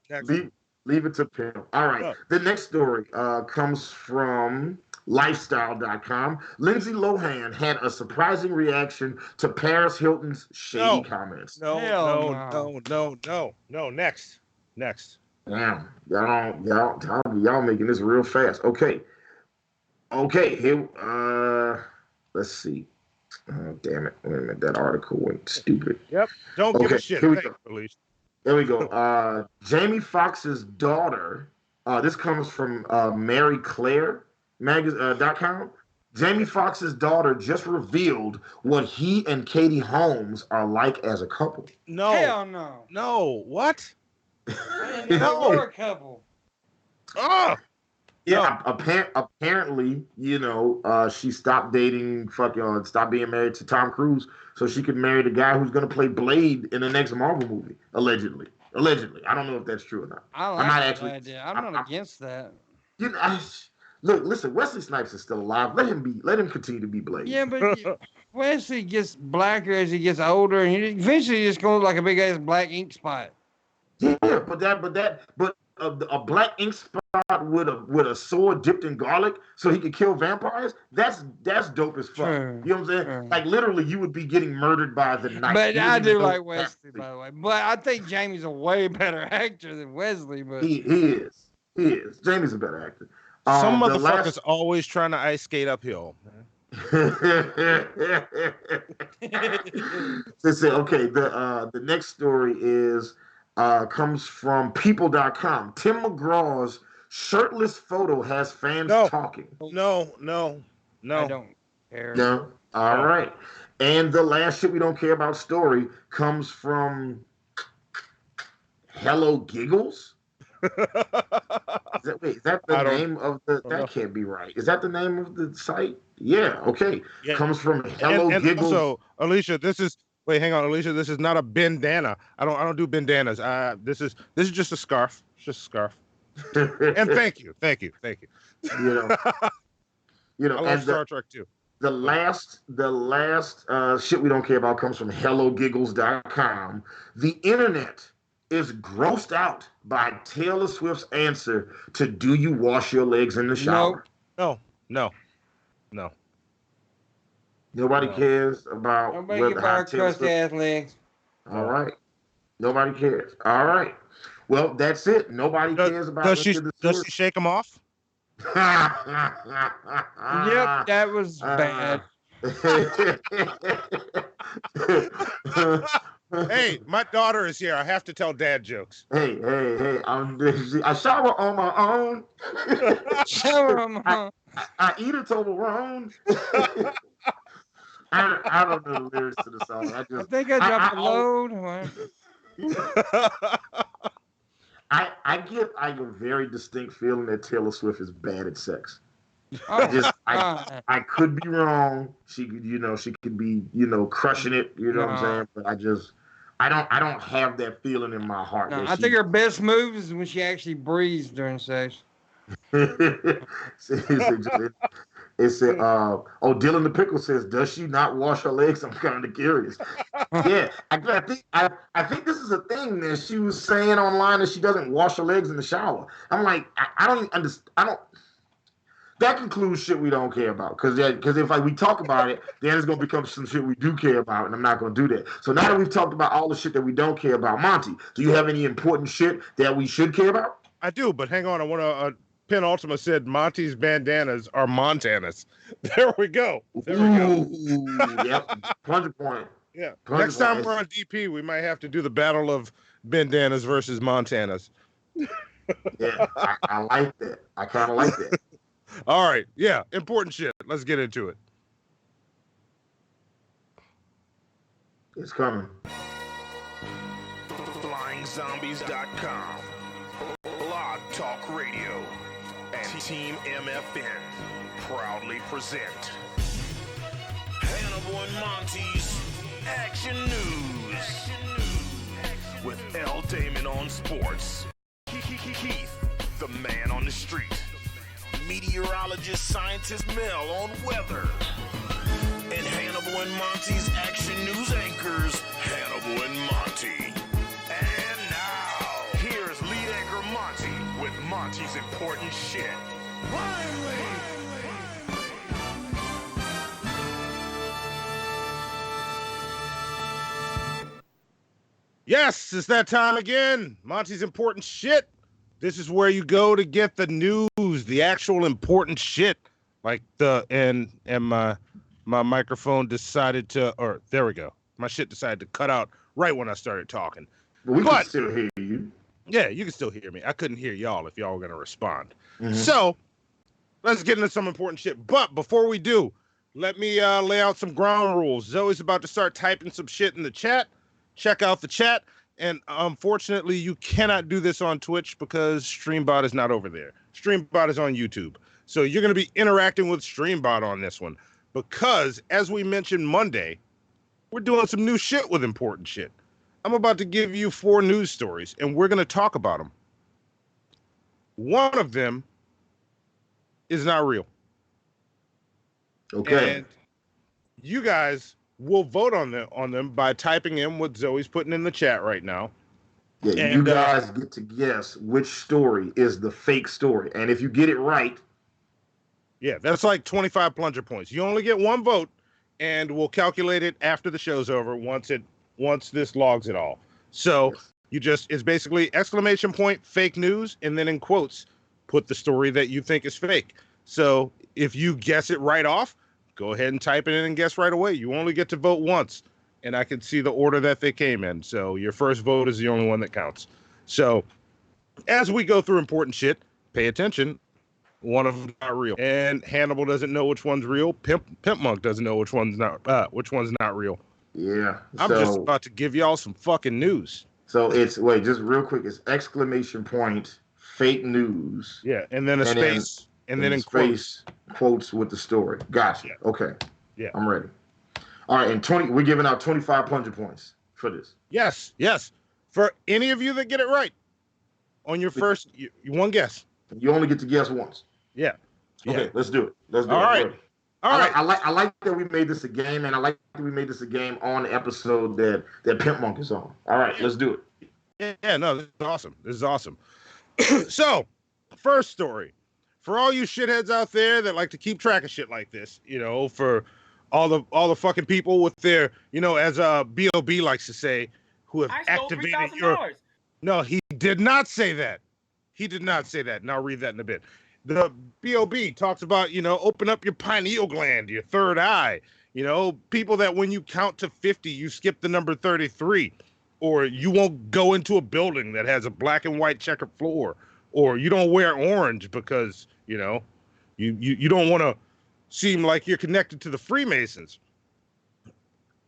Leave it to Pimp. All right. The next story comes from lifestyle.com. Lindsay Lohan had a surprising reaction to Paris Hilton's shady comments. No. Next. Damn. Y'all making this real fast. Okay, here, let's see. Oh, damn it. Wait a minute. That article went stupid. Yep. Don't give a shit. Here we go. There we go. Jamie Foxx's daughter, this comes from Mary Claire .com. Jamie Foxx's daughter just revealed what he and Katie Holmes are like as a couple. No. Hell no. No. What? No. We're a couple. Oh. Yeah, apparently, she stopped dating, stopped being married to Tom Cruise so she could marry the guy who's going to play Blade in the next Marvel movie, allegedly. I don't know if that's true or not. I like that idea. I'm not against that. Listen, Wesley Snipes is still alive. Let him continue to be Blade. Yeah, but Wesley gets blacker as he gets older, and eventually he's just going to look like a big ass black ink spot. Yeah, but a black ink spot with a sword dipped in garlic so he could kill vampires. That's dope as fuck. Sure, you know what I'm saying? Sure. Like literally, you would be getting murdered by the knife. But I do like Wesley, by the way. But I think Jamie's a way better actor than Wesley. But he is. Jamie's a better actor. Some motherfuckers always trying to ice skate uphill. The next story is comes from people.com. Tim McGraw's shirtless photo has fans talking. No. I don't care. No. All right. And the last shit we don't care about story comes from Hello Giggles. Is that the name of the? That can't be right. Is that the name of the site? Yeah. Okay. Yeah. Comes from Hello Giggles. Also, Alicia, this is. Wait, hang on, Alicia. This is not a bandana. I don't do bandanas. This is just a scarf. It's just a scarf. And thank you. I love Star Trek too. The last shit we don't care about comes from HelloGiggles.com. The internet is grossed out by Taylor Swift's answer to "Do you wash your legs in the shower?" No. Nobody cares about how Taylor Swift legs. All right. Nobody cares. All right. Well, that's it. Nobody cares about. Does she shake them off? Yep, that was bad. Hey, my daughter is here. I have to tell dad jokes. Hey. I shower on my own. Shower on my own. I eat a Toblerone. I don't know the lyrics to the song. I think I dropped the load. I get a very distinct feeling that Taylor Swift is bad at sex. I could be wrong. She could be, crushing it. You know what I'm saying? But I don't have that feeling in my heart. No, I think her best move is when she actually breathes during sex. It said, Dylan the Pickle says, does she not wash her legs? I'm kind of curious. Yeah, I think this is a thing that she was saying online that she doesn't wash her legs in the shower. I'm like, I don't understand. that concludes shit we don't care about. Because if like we talk about it, then it's gonna become some shit we do care about, and I'm not gonna do that. So now that we've talked about all the shit that we don't care about, Monty, do you have any important shit that we should care about? I do, but hang on. I want to. Penultima said Monty's bandanas are Montanas. There we go. There we go. Yep. 100 point. Yeah. 100 Next time point. we're on DP, we might have to do the battle of bandanas versus Montanas. Yeah, I like that. I kind of like that. All right. Yeah. Important shit. Let's get into it. It's coming. FlyingZombies.com, Blog Talk Radio, and Team MFN proudly present Hannibal and Monty's Action News with L. Damon on sports, Keith, the man on the street, meteorologist scientist Mel on weather, and Hannibal and Monty's Action News anchors, Hannibal and Monty. And now, here's lead anchor Monty with Monty's important shit. Yes, it's that time again. Monty's important shit. This is where you go to get the news, the actual important shit. Like and my microphone decided to, or there we go. My shit decided to cut out right when I started talking. We can still hear you. Yeah, you can still hear me. I couldn't hear y'all if y'all were going to respond. Mm-hmm. So let's get into some important shit. But before we do, let me lay out some ground rules. Zoe's about to start typing some shit in the chat. Check out the chat. And unfortunately, you cannot do this on Twitch because StreamBot is not over there. StreamBot is on YouTube. So you're going to be interacting with StreamBot on this one. Because, as we mentioned Monday, we're doing some new shit with important shit. I'm about to give you 4 news stories, and we're going to talk about them. One of them is not real. Okay. And you guys will vote on them by typing in what Zoe's putting in the chat right now. Yeah, and you guys get to guess which story is the fake story. And if you get it right... Yeah, that's like 25 plunger points. You only get 1 vote, and we'll calculate it after the show's over once this logs it all. So it's basically exclamation point, fake news, and then in quotes, put the story that you think is fake. So if you guess it right off, go ahead and type it in and guess right away. You only get to vote once, and I can see the order that they came in. So your first vote is the only one that counts. So as we go through important shit, pay attention. One of them's not real, and Hannibal doesn't know which one's real. Pimpmunk doesn't know which one's not real. Yeah, I'm just about to give y'all some fucking news. So it's just real quick. It's exclamation point, fake news. Yeah, and then a space, and then in space quotes with the story. Gotcha. Yeah. Okay. Yeah, I'm ready. All right, and we're giving out 25 plunger points for this. Yes. For any of you that get it right on your first, you one guess. You only get to guess once. Yeah. Okay, let's do it. All right. I like that we made this a game, and I like that we made this a game on the episode that Pimpmunk is on. All right, let's do it. Yeah, no, this is awesome. So, first story. For all you shitheads out there that like to keep track of shit like this, for all the fucking people with their, as B.O.B. likes to say, who have activated your... No, he did not say that. He did not say that, and I'll read that in a bit. The B.O.B. talks about, open up your pineal gland, your third eye. People that when you count to 50, you skip the number 33. Or you won't go into a building that has a black and white checkered floor. Or you don't wear orange because, you don't want to seem like you're connected to the Freemasons.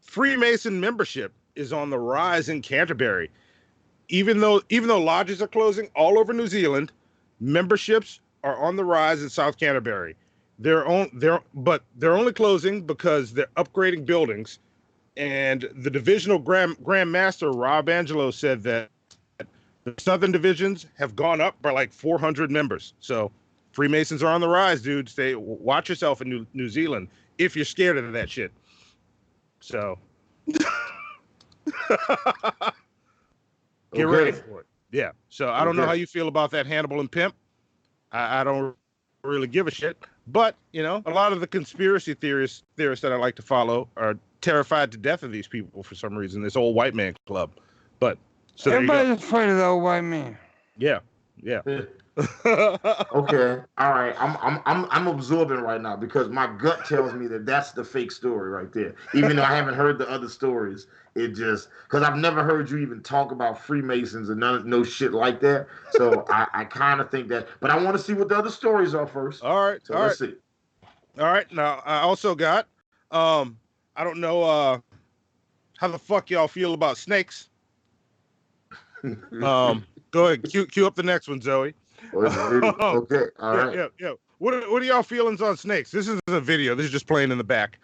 Freemason membership is on the rise in Canterbury. Even though lodges are closing all over New Zealand, memberships are on the rise in South Canterbury. They're only closing because they're upgrading buildings. And the divisional Grand Master Rob Angelo said that the Southern divisions have gone up by like 400 members. So Freemasons are on the rise, dude. Watch yourself in New Zealand if you're scared of that shit. So. Get ready for it. Yeah. So I don't know how you feel about that, Hannibal and Pimp. I don't really give a shit. But, you know, a lot of the conspiracy theorists that I like to follow are terrified to death of these people for some reason, this old white man club. But, so everybody's afraid of the old white man. Yeah. Okay, all right. I'm absorbing right now because my gut tells me that that's the fake story right there. Even though I haven't heard the other stories, it just because I've never heard you even talk about Freemasons and no shit like that. So I kind of think that, but I want to see what the other stories are first. All right, so let's see. All right, now I also got I don't know how the fuck y'all feel about snakes. Go ahead, cue up the next one, Zoe. Okay, all right. Yeah. What are y'all feelings on snakes? This isn't a video. This is just playing in the back.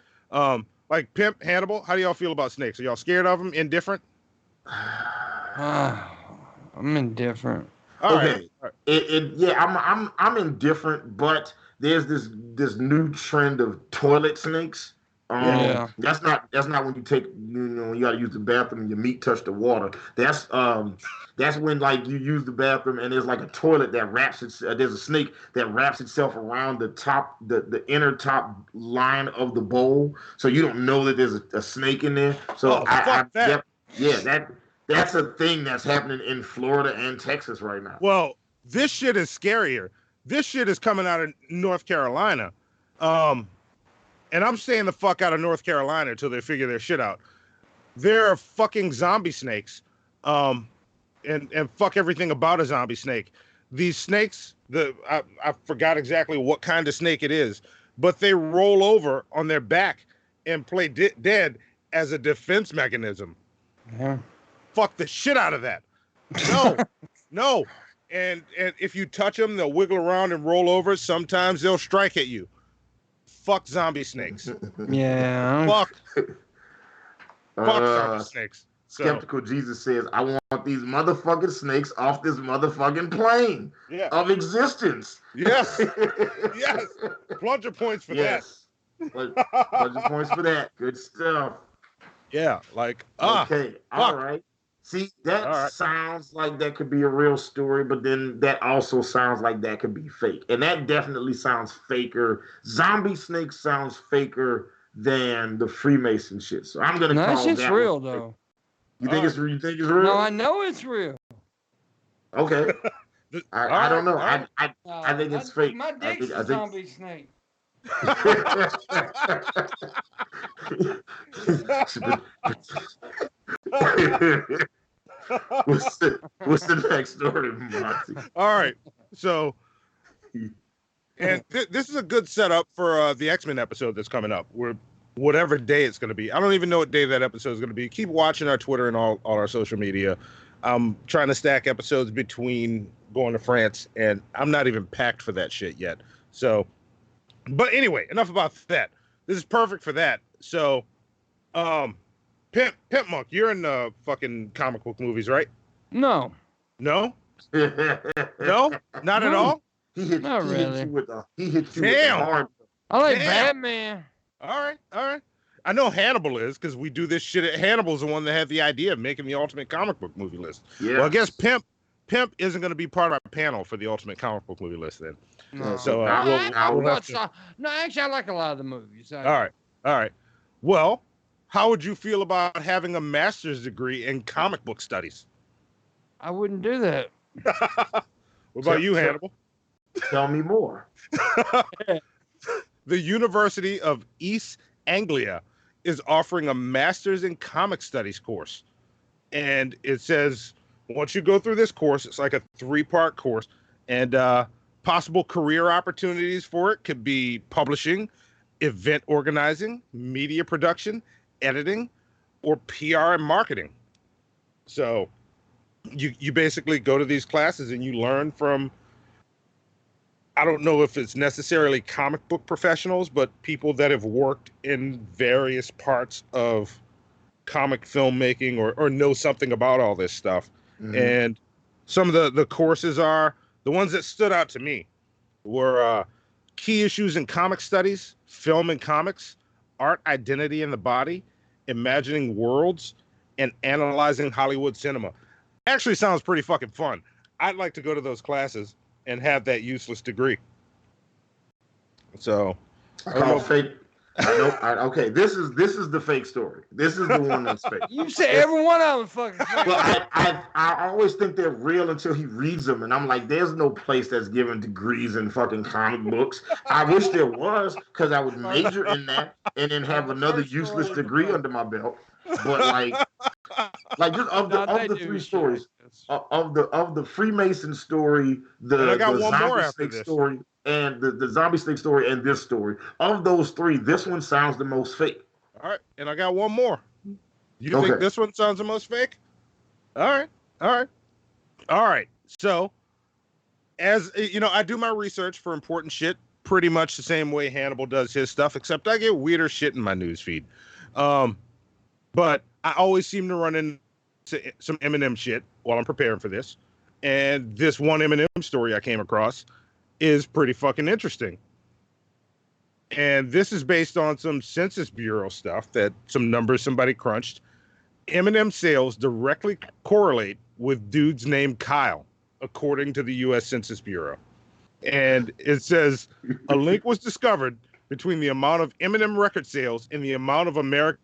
Like Pimp, Hannibal, how do y'all feel about snakes? Are y'all scared of them? Indifferent? I'm indifferent. Okay. I'm indifferent, but there's this new trend of toilet snakes. That's not when you take when you gotta use the bathroom and your meat touch the water. That's when like you use the bathroom and there's like a toilet that wraps there's a snake that wraps itself around the top the inner top line of the bowl, so you don't know that there's a snake in there. So that's a thing that's happening in Florida and Texas right now. Well, this shit is scarier. This shit is coming out of North Carolina. And I'm staying the fuck out of North Carolina until they figure their shit out. There are fucking zombie snakes. And fuck everything about a zombie snake. These snakes, I forgot exactly what kind of snake it is, but they roll over on their back and play dead as a defense mechanism. Yeah. Fuck the shit out of that. No. And if you touch them, they'll wiggle around and roll over. Sometimes they'll strike at you. Fuck zombie snakes. Yeah. Fuck zombie snakes. Skeptical Jesus says, I want these motherfucking snakes off this motherfucking plane of existence. Yes. Plunger points for that. Plunger points for that. Good stuff. Yeah, like, okay, all right. See, that sounds like that could be a real story, but then that also sounds like that could be fake. And that definitely sounds faker. Zombie snake sounds faker than the Freemason shit. So I'm going to call that. That shit's real, though. You think it's real? No, I know it's real. Okay. I don't know. I think it's fake. My dick's a zombie snake. What's the next story, Monty? All right. So, and this is a good setup for the X-Men episode that's coming up. Whatever day it's going to be. I don't even know what day that episode is going to be. Keep watching our Twitter and all our social media. I'm trying to stack episodes between going to France, and I'm not even packed for that shit yet. So, but anyway, enough about that. This is perfect for that. So, Pimpmunk, you're in the fucking comic book movies, right? No. No? No? Not at all? Not really. He hit you with the hard. I like Batman. All right. I know Hannibal is because we do this shit. Hannibal's the one that had the idea of making the ultimate comic book movie list. Yeah. Well, I guess Pimp isn't going to be part of our panel for the ultimate comic book movie list then. No. So actually, I like a lot of the movies. All right. Well, how would you feel about having a master's degree in comic book studies? I wouldn't do that. What about you, Hannibal? Tell me more. The University of East Anglia is offering a master's in comic studies course. And it says, once you go through this course, it's like a 3-part course. And possible career opportunities for it could be publishing, event organizing, media production, editing, or PR and marketing. So you basically go to these classes and you learn from, I don't know if it's necessarily comic book professionals, but people that have worked in various parts of comic filmmaking or know something about all this stuff. Mm-hmm. And some of the courses are, the ones that stood out to me were key issues in comic studies, film and comics, art, identity in the body, imagining worlds, and analyzing Hollywood cinema. Actually sounds pretty fucking fun. I'd like to go to those classes and have that useless degree. So I call fake. Okay, this is the fake story. This is the one that's fake. You said every one of them fucking fake. Well, I always think they're real until he reads them, and I'm like, there's no place that's given degrees in fucking comic books. I wish there was, because I would major in that and then have another useless degree under my belt. But like just of the three stories, of the Freemason story, the zombie snake story, and the zombie snake story, and this story, of those three, this one sounds the most fake. All right, and I got one more. You think this one sounds the most fake? All right. So, as you know, I do my research for important shit pretty much the same way Hannibal does his stuff, except I get weirder shit in my news feed. But I always seem to run into some Eminem shit while I'm preparing for this. And this one Eminem story I came across is pretty fucking interesting. And this is based on some Census Bureau stuff, that some numbers somebody crunched. Eminem sales directly correlate with dudes named Kyle, according to the U.S. Census Bureau. And it says a link was discovered between the amount of Eminem record sales and the amount of Americans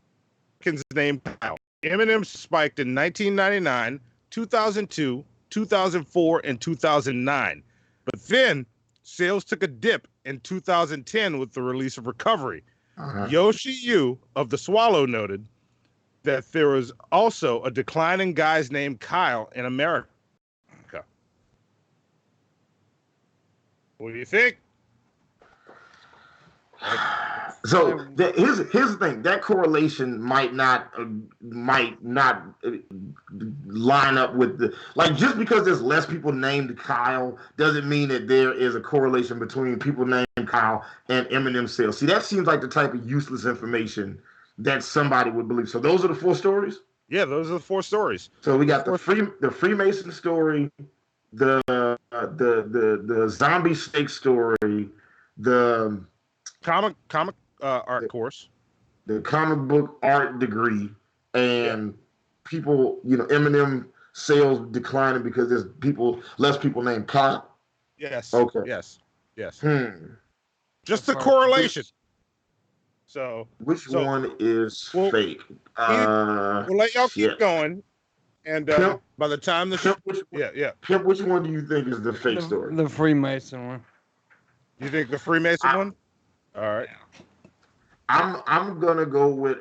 named Kyle. Eminem spiked in 1999, 2002, 2004, and 2009. But then sales took a dip in 2010 with the release of Recovery. Yoshi Yu of The Swallow noted that there was also a decline in guys named Kyle in America. What do you think? So here's the thing. That correlation might not line up with the, like, just because there's less people named Kyle doesn't mean that there is a correlation between people named Kyle and Eminem sales. See, that seems like the type of useless information that somebody would believe. So those are the four stories? Yeah, those are the four stories. So we got the Freemason story, the zombie snake story, the comic art course, the comic book art degree, and people, Eminem sales declining because there's less people named Kyle. Yes. Okay. Yes. Just the correlation. So which one is fake? We'll let y'all keep going, and by the time the Pimp, which one do you think is the fake story? The Freemason one. You think the Freemason one? All right. I'm gonna go with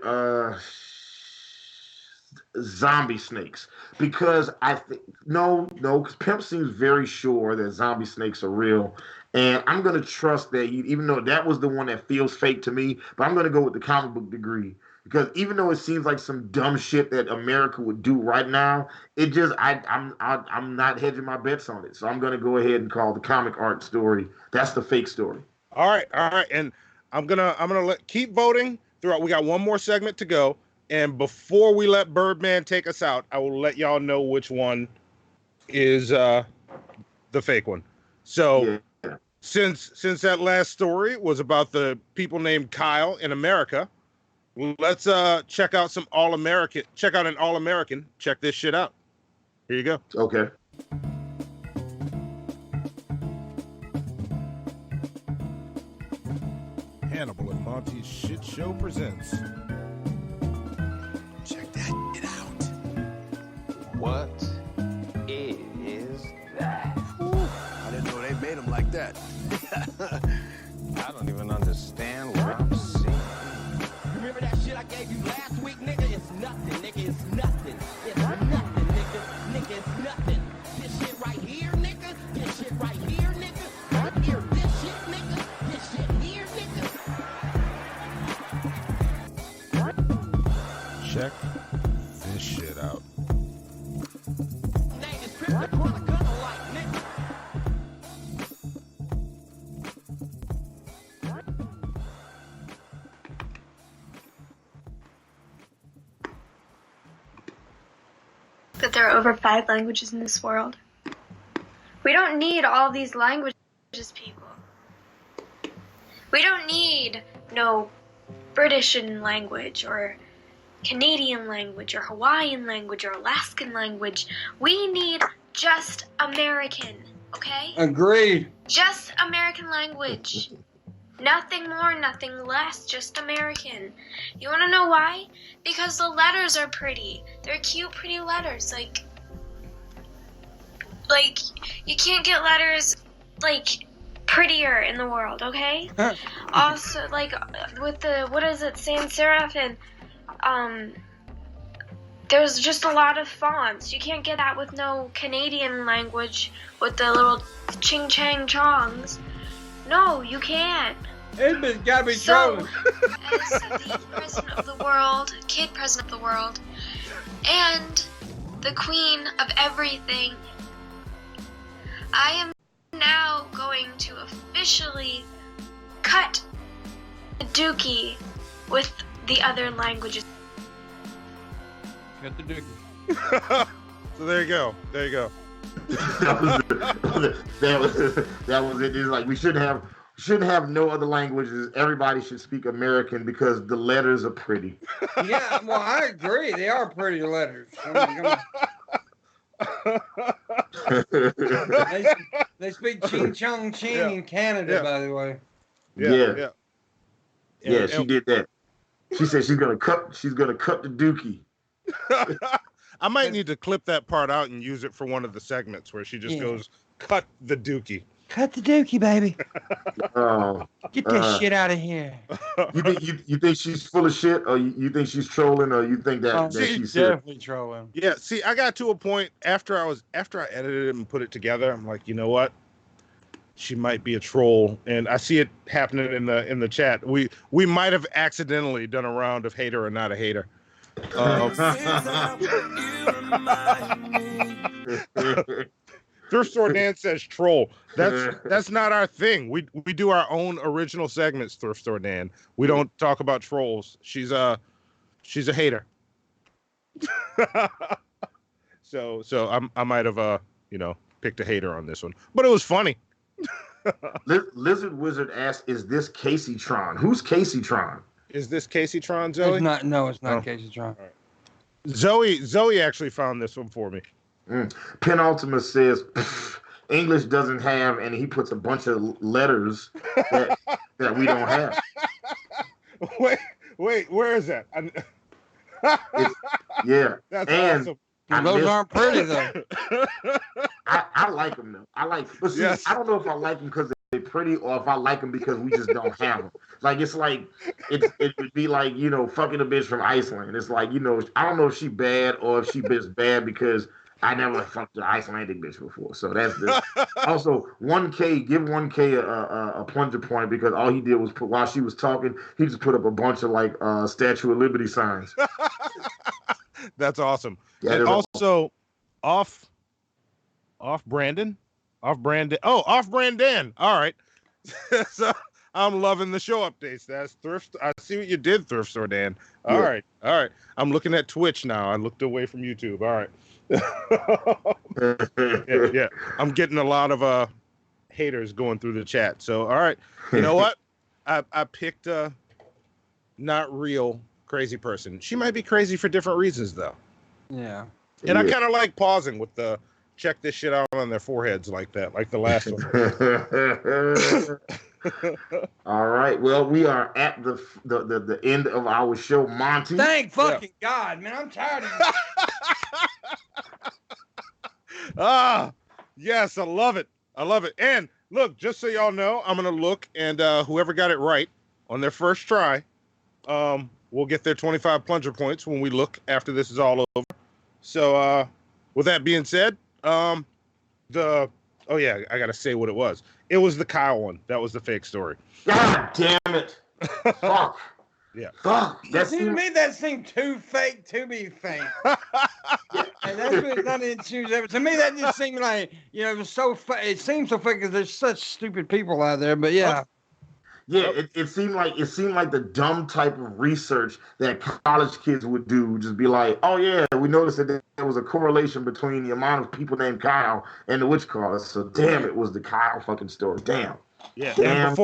zombie snakes, because I think because Pimp seems very sure that zombie snakes are real, and I'm gonna trust that even though that was the one that feels fake to me, but I'm gonna go with the comic book degree, because even though it seems like some dumb shit that America would do right now, it just I'm not hedging my bets on it, so I'm gonna go ahead and call the comic art story. That's the fake story. All right, and I'm gonna keep voting throughout. We got one more segment to go, and before we let Birdman take us out, I will let y'all know which one is the fake one. So, since that last story was about the people named Kyle in America, let's check out some All-American. Check out an All-American. Check this shit out. Here you go. Okay. Hannibal and Monty's Shit Show presents. Check that shit out. What is that? I didn't know they made them like that. I don't even understand what I'm seeing. Remember that shit I gave you last week, nigga? It's nothing, nigga. It's nothing. It's nothing, nigga. Nigga, it's nothing. This shit right here, nigga. This shit right here, nigga. Right here, this shit, nigga. This shit here, nigga. Check this shit out. Name is Pimp, the Chronic Gunner, like, nigga. That there are over 5 languages in this world. We don't need all these languages, people. We don't need no British language or Canadian language or Hawaiian language or Alaskan language. We need just American, okay? Agreed. Just American language. Nothing more, nothing less, just American. You wanna know why? Because the letters are pretty. They're cute, pretty letters. Like you can't get letters, like, prettier in the world, okay? Also, like, with the, what is it, sans serif and, there's just a lot of fonts. You can't get that with no Canadian language with the little ching chang chongs. No, you can't. It's gotta be So, trolling. as the president of the world, kid president of the world, and the queen of everything, I am now going to officially cut the dookie with the other languages. Cut the dookie. So there you go. There you go. that was it. It's like we shouldn't have no other languages. Everybody should speak American because the letters are pretty. Yeah, well, I agree. They are pretty letters. They speak ching chong ching in Canada, by the way. Yeah, she did that. She said she's gonna cut the dookie. I might need to clip that part out and use it for one of the segments where she just goes, "Cut the dookie." Cut the dookie, baby. Oh, Get this shit out of here. You think she's full of shit, or you think she's trolling, or you think that she's definitely trolling? Yeah. See, I got to a point after I edited it and put it together. I'm like, you know what? She might be a troll, and I see it happening in the chat. We might have accidentally done a round of hater or not a hater. Thrift Store Dan says troll. That's not our thing. We do our own original segments. Thrift Store Dan. We don't talk about trolls. She's a hater. so I might have picked a hater on this one, but it was funny. Lizard Wizard asked, "Is this Casey Tron? Who's Casey Tron? Is this Casey Tron, Zoe? It's not. No, it's not Casey Tron. Right. Zoe actually found this one for me. Penultima says English doesn't have, and he puts a bunch of letters that we don't have. Wait, where is that? Yeah, that's awesome. Those aren't pretty though. I like them though. But see, I don't know if I like them because they're pretty or if I like them because we just don't have them. Like it would be like fucking a bitch from Iceland. It's like I don't know if she bad or if she bitch bad because I never fucked an Icelandic bitch before. So that's also 1K. Give 1K a plunger point because all he did was while she was talking, he just put up a bunch of like Statue of Liberty signs. That's awesome. Yeah, and also off Brandon. All right. So I'm loving the show updates. That's Thrift. I see what you did, Thrift Store Dan. All right. I'm looking at Twitch now. I looked away from YouTube. All right. yeah. I'm getting a lot of haters going through the chat. So all right. You know what? I picked a not real crazy person. She might be crazy for different reasons though. Yeah. And I kind of like pausing with the check this shit out on their foreheads like that, like the last one. All right. Well, we are at the end of our show, Monty. Thank fucking God, man. I'm tired of you. Yes, I love it. And look, just so y'all know, I'm gonna look, and whoever got it right on their first try, we'll get their 25 plunger points when we look after this is all over. So, with that being said, I gotta say what it was. It was the Kyle one. That was the fake story. God damn it! Fuck. Yeah. Fuck. To me, that seemed too fake to be fake. And that's what I didn't choose ever. To me, that just seemed like it was so. It seems so fake because there's such stupid people out there. But yeah. Yeah, it seemed like the dumb type of research that college kids would do. Just be like, oh yeah, we noticed that there was a correlation between the amount of people named Kyle and the witch callers. So damn, it was the Kyle fucking story. Damn. Yeah. Damn.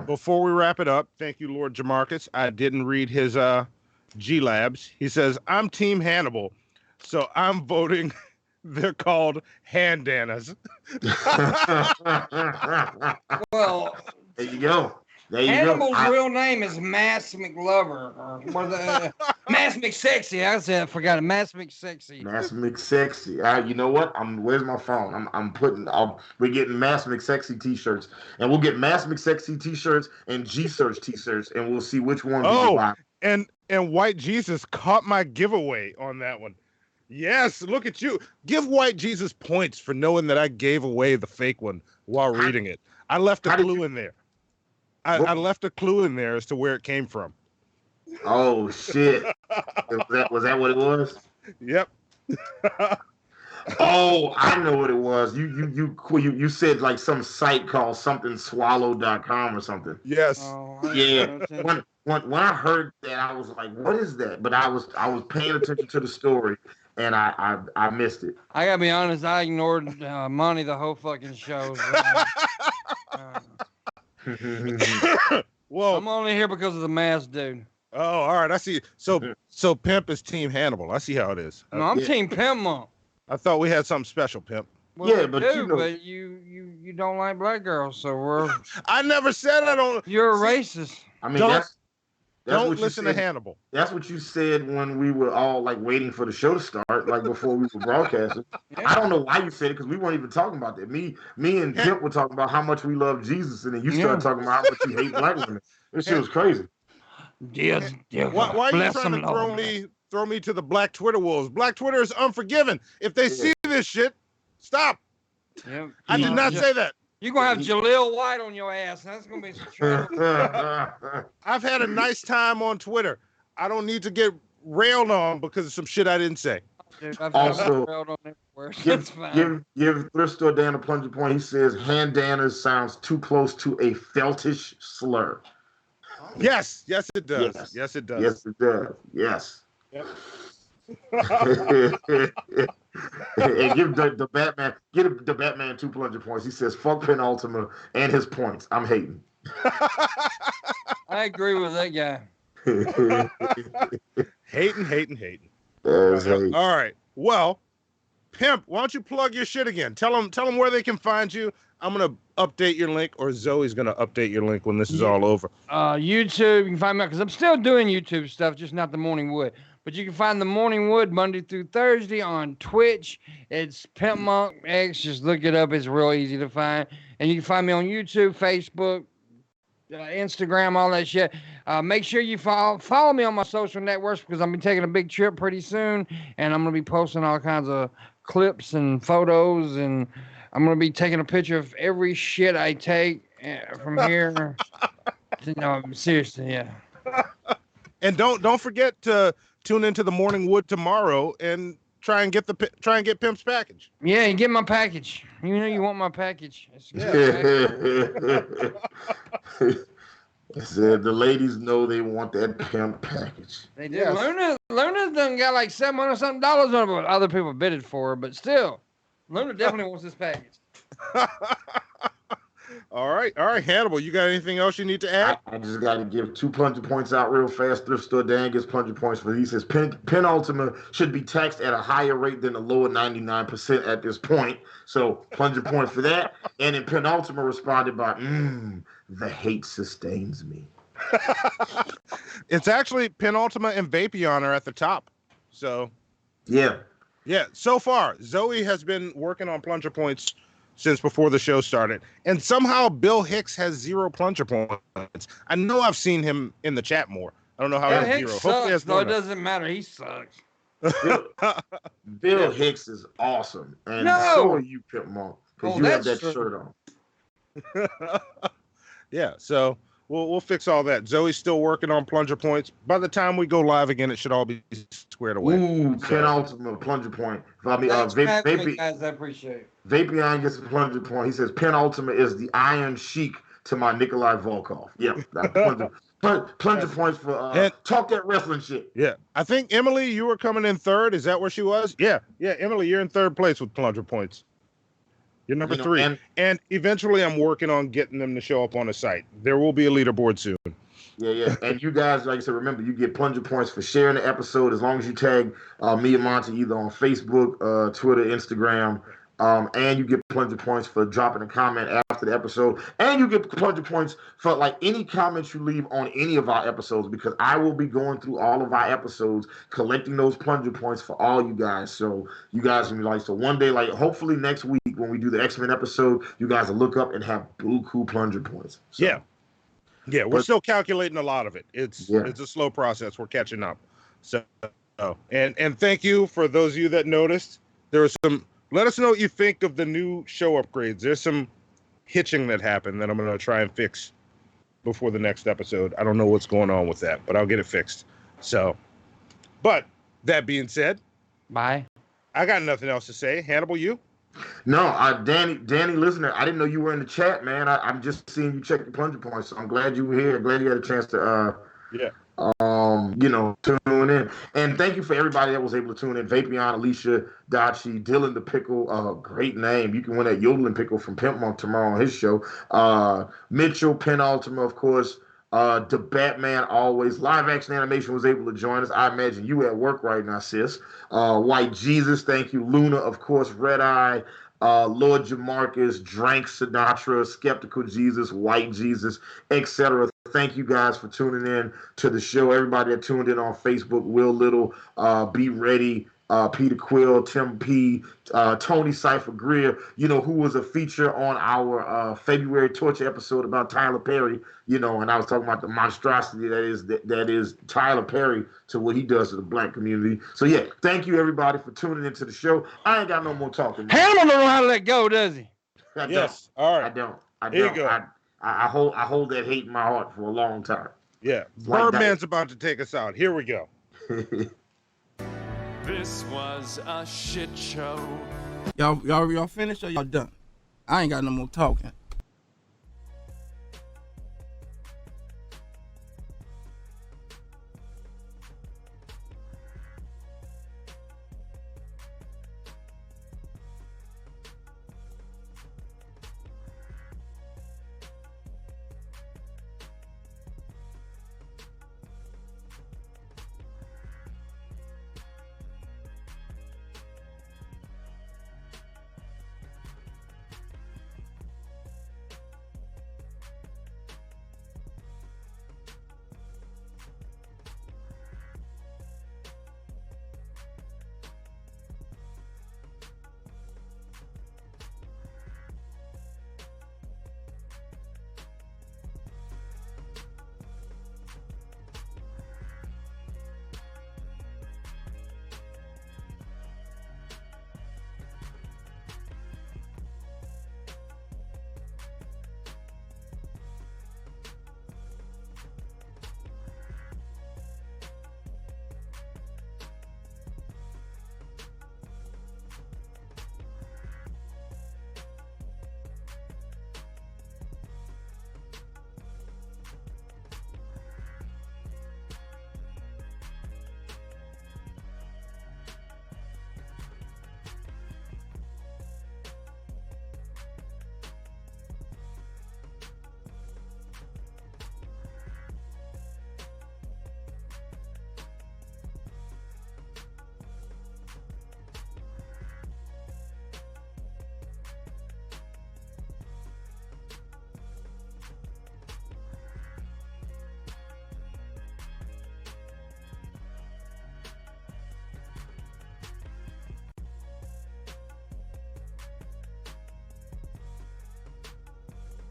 Before we wrap it up, thank you, Lord Jamarcus. I didn't read his G Labs. He says I'm Team Hannibal, so I'm voting. They're called handanas. Well. There you go. There you Hannibal's go. real name is Mass McLover, or Mass McSexy. I forgot it. Mass McSexy. Mass McSexy. You know what? Where's my phone? We're getting Mass McSexy t-shirts, and we'll get Mass McSexy t-shirts and G-Search t-shirts, and we'll see which one we can buy. And White Jesus caught my giveaway on that one. Yes, look at you. Give White Jesus points for knowing that I gave away the fake one while reading it. I left a clue in there. I left a clue in there as to where it came from. Oh shit! was that what it was? Yep. Oh, I know what it was. You said like some site called somethingswallow.com or something. Yes. Yeah. When I heard that, I was like, "What is that?" But I was paying attention to the story, and I missed it. I gotta be honest. I ignored Monty the whole fucking show. Well, I'm only here because of the mask, dude. Oh, all right. I see. So Pimp is Team Hannibal. I see how it is. No, I'm Team Pimpmunk. I thought we had something special, Pimp. Well, yeah, but you don't like black girls, so we're. I never said I don't. You're a racist. I mean, don't listen to Hannibal. That's what you said when we were all like waiting for the show to start, like before we were broadcasting. Yeah. I don't know why you said it because we weren't even talking about that. Me and Pimp were talking about how much we love Jesus, and then you started talking about how much you hate black women. This shit was crazy. Yes. Why are you trying to throw me to the black Twitter wolves? Black Twitter is unforgiving. If they see this shit, stop. Yeah. I did not say that. You're going to have Jaleel White on your ass. That's going to be some trouble. I've had a nice time on Twitter. I don't need to get railed on because of some shit I didn't say. Dude, I've also, railed on everywhere. Give Thrift Store Dan a plunger point. He says, handanas sounds too close to a feltish slur. Yes, it does. Yes, it does. Yes, it does. Yes. Yep. And give the Batman 2 plunger points. He says, fuck Penultima and his points. I'm hating. I agree with that guy. Hating. All right. Well, Pimp, why don't you plug your shit again? Tell them where they can find you. I'm going to update your link, or Zoe's going to update your link when this is all over. YouTube, you can find me, because I'm still doing YouTube stuff, just not the Morning Wood. But you can find the Morning Wood Monday through Thursday on Twitch. It's Pimpmunk X. Just look it up. It's real easy to find. And you can find me on YouTube, Facebook, Instagram, all that shit. Make sure you follow me on my social networks, because I'm going to be taking a big trip pretty soon. And I'm going to be posting all kinds of clips and photos. And I'm going to be taking a picture of every shit I take from here. No, seriously, yeah. And don't forget to tune into the Morning Wood tomorrow and try and get Pimp's package. Yeah, you get my package. You know you want my package. Said the ladies know they want that Pimp package. They do. Yes. Luna done got like $700 something on it, but other people bidded for it. But still, Luna definitely wants this package. All right, Hannibal, you got anything else you need to add? I just got to give 2 plunger points out real fast. Thrift Store Dan gets plunger points for these. He says Penultima should be taxed at a higher rate than the lower 99% at this point. So plunger point for that. And then Penultima responded by, the hate sustains me. It's actually Penultima and Vapion are at the top. So yeah. So far, Zoe has been working on plunger points since before the show started, and somehow Bill Hicks has 0 plunger points. I know I've seen him in the chat more. I don't know how he has 0. Hopefully sucks, it doesn't matter. He sucks. Bill Hicks is awesome, and so are you, Pimpmunk, because you have that shirt on. Yeah, so we'll fix all that. Zoe's still working on plunger points. By the time we go live again, it should all be squared away. Ooh, Penultimate plunger point. Guys, I appreciate it. Vapion gets a plunger point. He says Penultimate is the Iron Sheik to my Nikolai Volkov. Yeah, plunger points for talk that wrestling shit. Yeah, I think Emily, you were coming in third. Is that where she was? Yeah, Emily, you're in third place with plunger points. You're number 3. And eventually I'm working on getting them to show up on the site. There will be a leaderboard soon. Yeah. And you guys, like I said, remember, you get plunger points for sharing the episode as long as you tag me and Monty either on Facebook, Twitter, Instagram. And you get plunger points for dropping a comment after the episode, and you get plunger points for like any comments you leave on any of our episodes, because I will be going through all of our episodes, collecting those plunger points for all you guys. So you guys can be like, so one day, like hopefully next week when we do the X-Men episode, you guys will look up and have buku plunger points. So, yeah, we're still calculating a lot of it. It's a slow process. We're catching up. So, and thank you for those of you that noticed. There was some. Let us know what you think of the new show upgrades. There's some hitching that happened that I'm going to try and fix before the next episode. I don't know what's going on with that, but I'll get it fixed. So, but that being said, bye. I got nothing else to say. Hannibal, you? No, Danny, listener, I didn't know you were in the chat, man. I'm just seeing you check the plunger points, so I'm glad you were here. Glad you had a chance to, tune in. And thank you for everybody that was able to tune in. Vapion, Alicia, Dachi, Dylan the Pickle, great name. You can win that yodeling pickle from Pimpmunk tomorrow on his show. Mitchell, Penultima, of course. The Batman always. Live action animation was able to join us. I imagine you at work right now, sis. White Jesus, thank you. Luna, of course. Red Eye, Lord Jamarcus, Drank Sinatra, Skeptical Jesus, White Jesus, etc. Thank you guys for tuning in to the show. Everybody that tuned in on Facebook, Will Little, Be Ready, Peter Quill, Tim P, Tony Cypher Greer, who was a feature on our February Torture episode about Tyler Perry, and I was talking about the monstrosity that is Tyler Perry to what he does to the black community. So yeah, thank you everybody for tuning into the show. I ain't got no more talking. Hannibal don't know how to let go, does he? Yes. All right. I don't. Here you go. I hold that hate in my heart for a long time. Yeah. Like Birdman's about to take us out. Here we go. This was a shit show. Y'all finished or y'all done? I ain't got no more talking.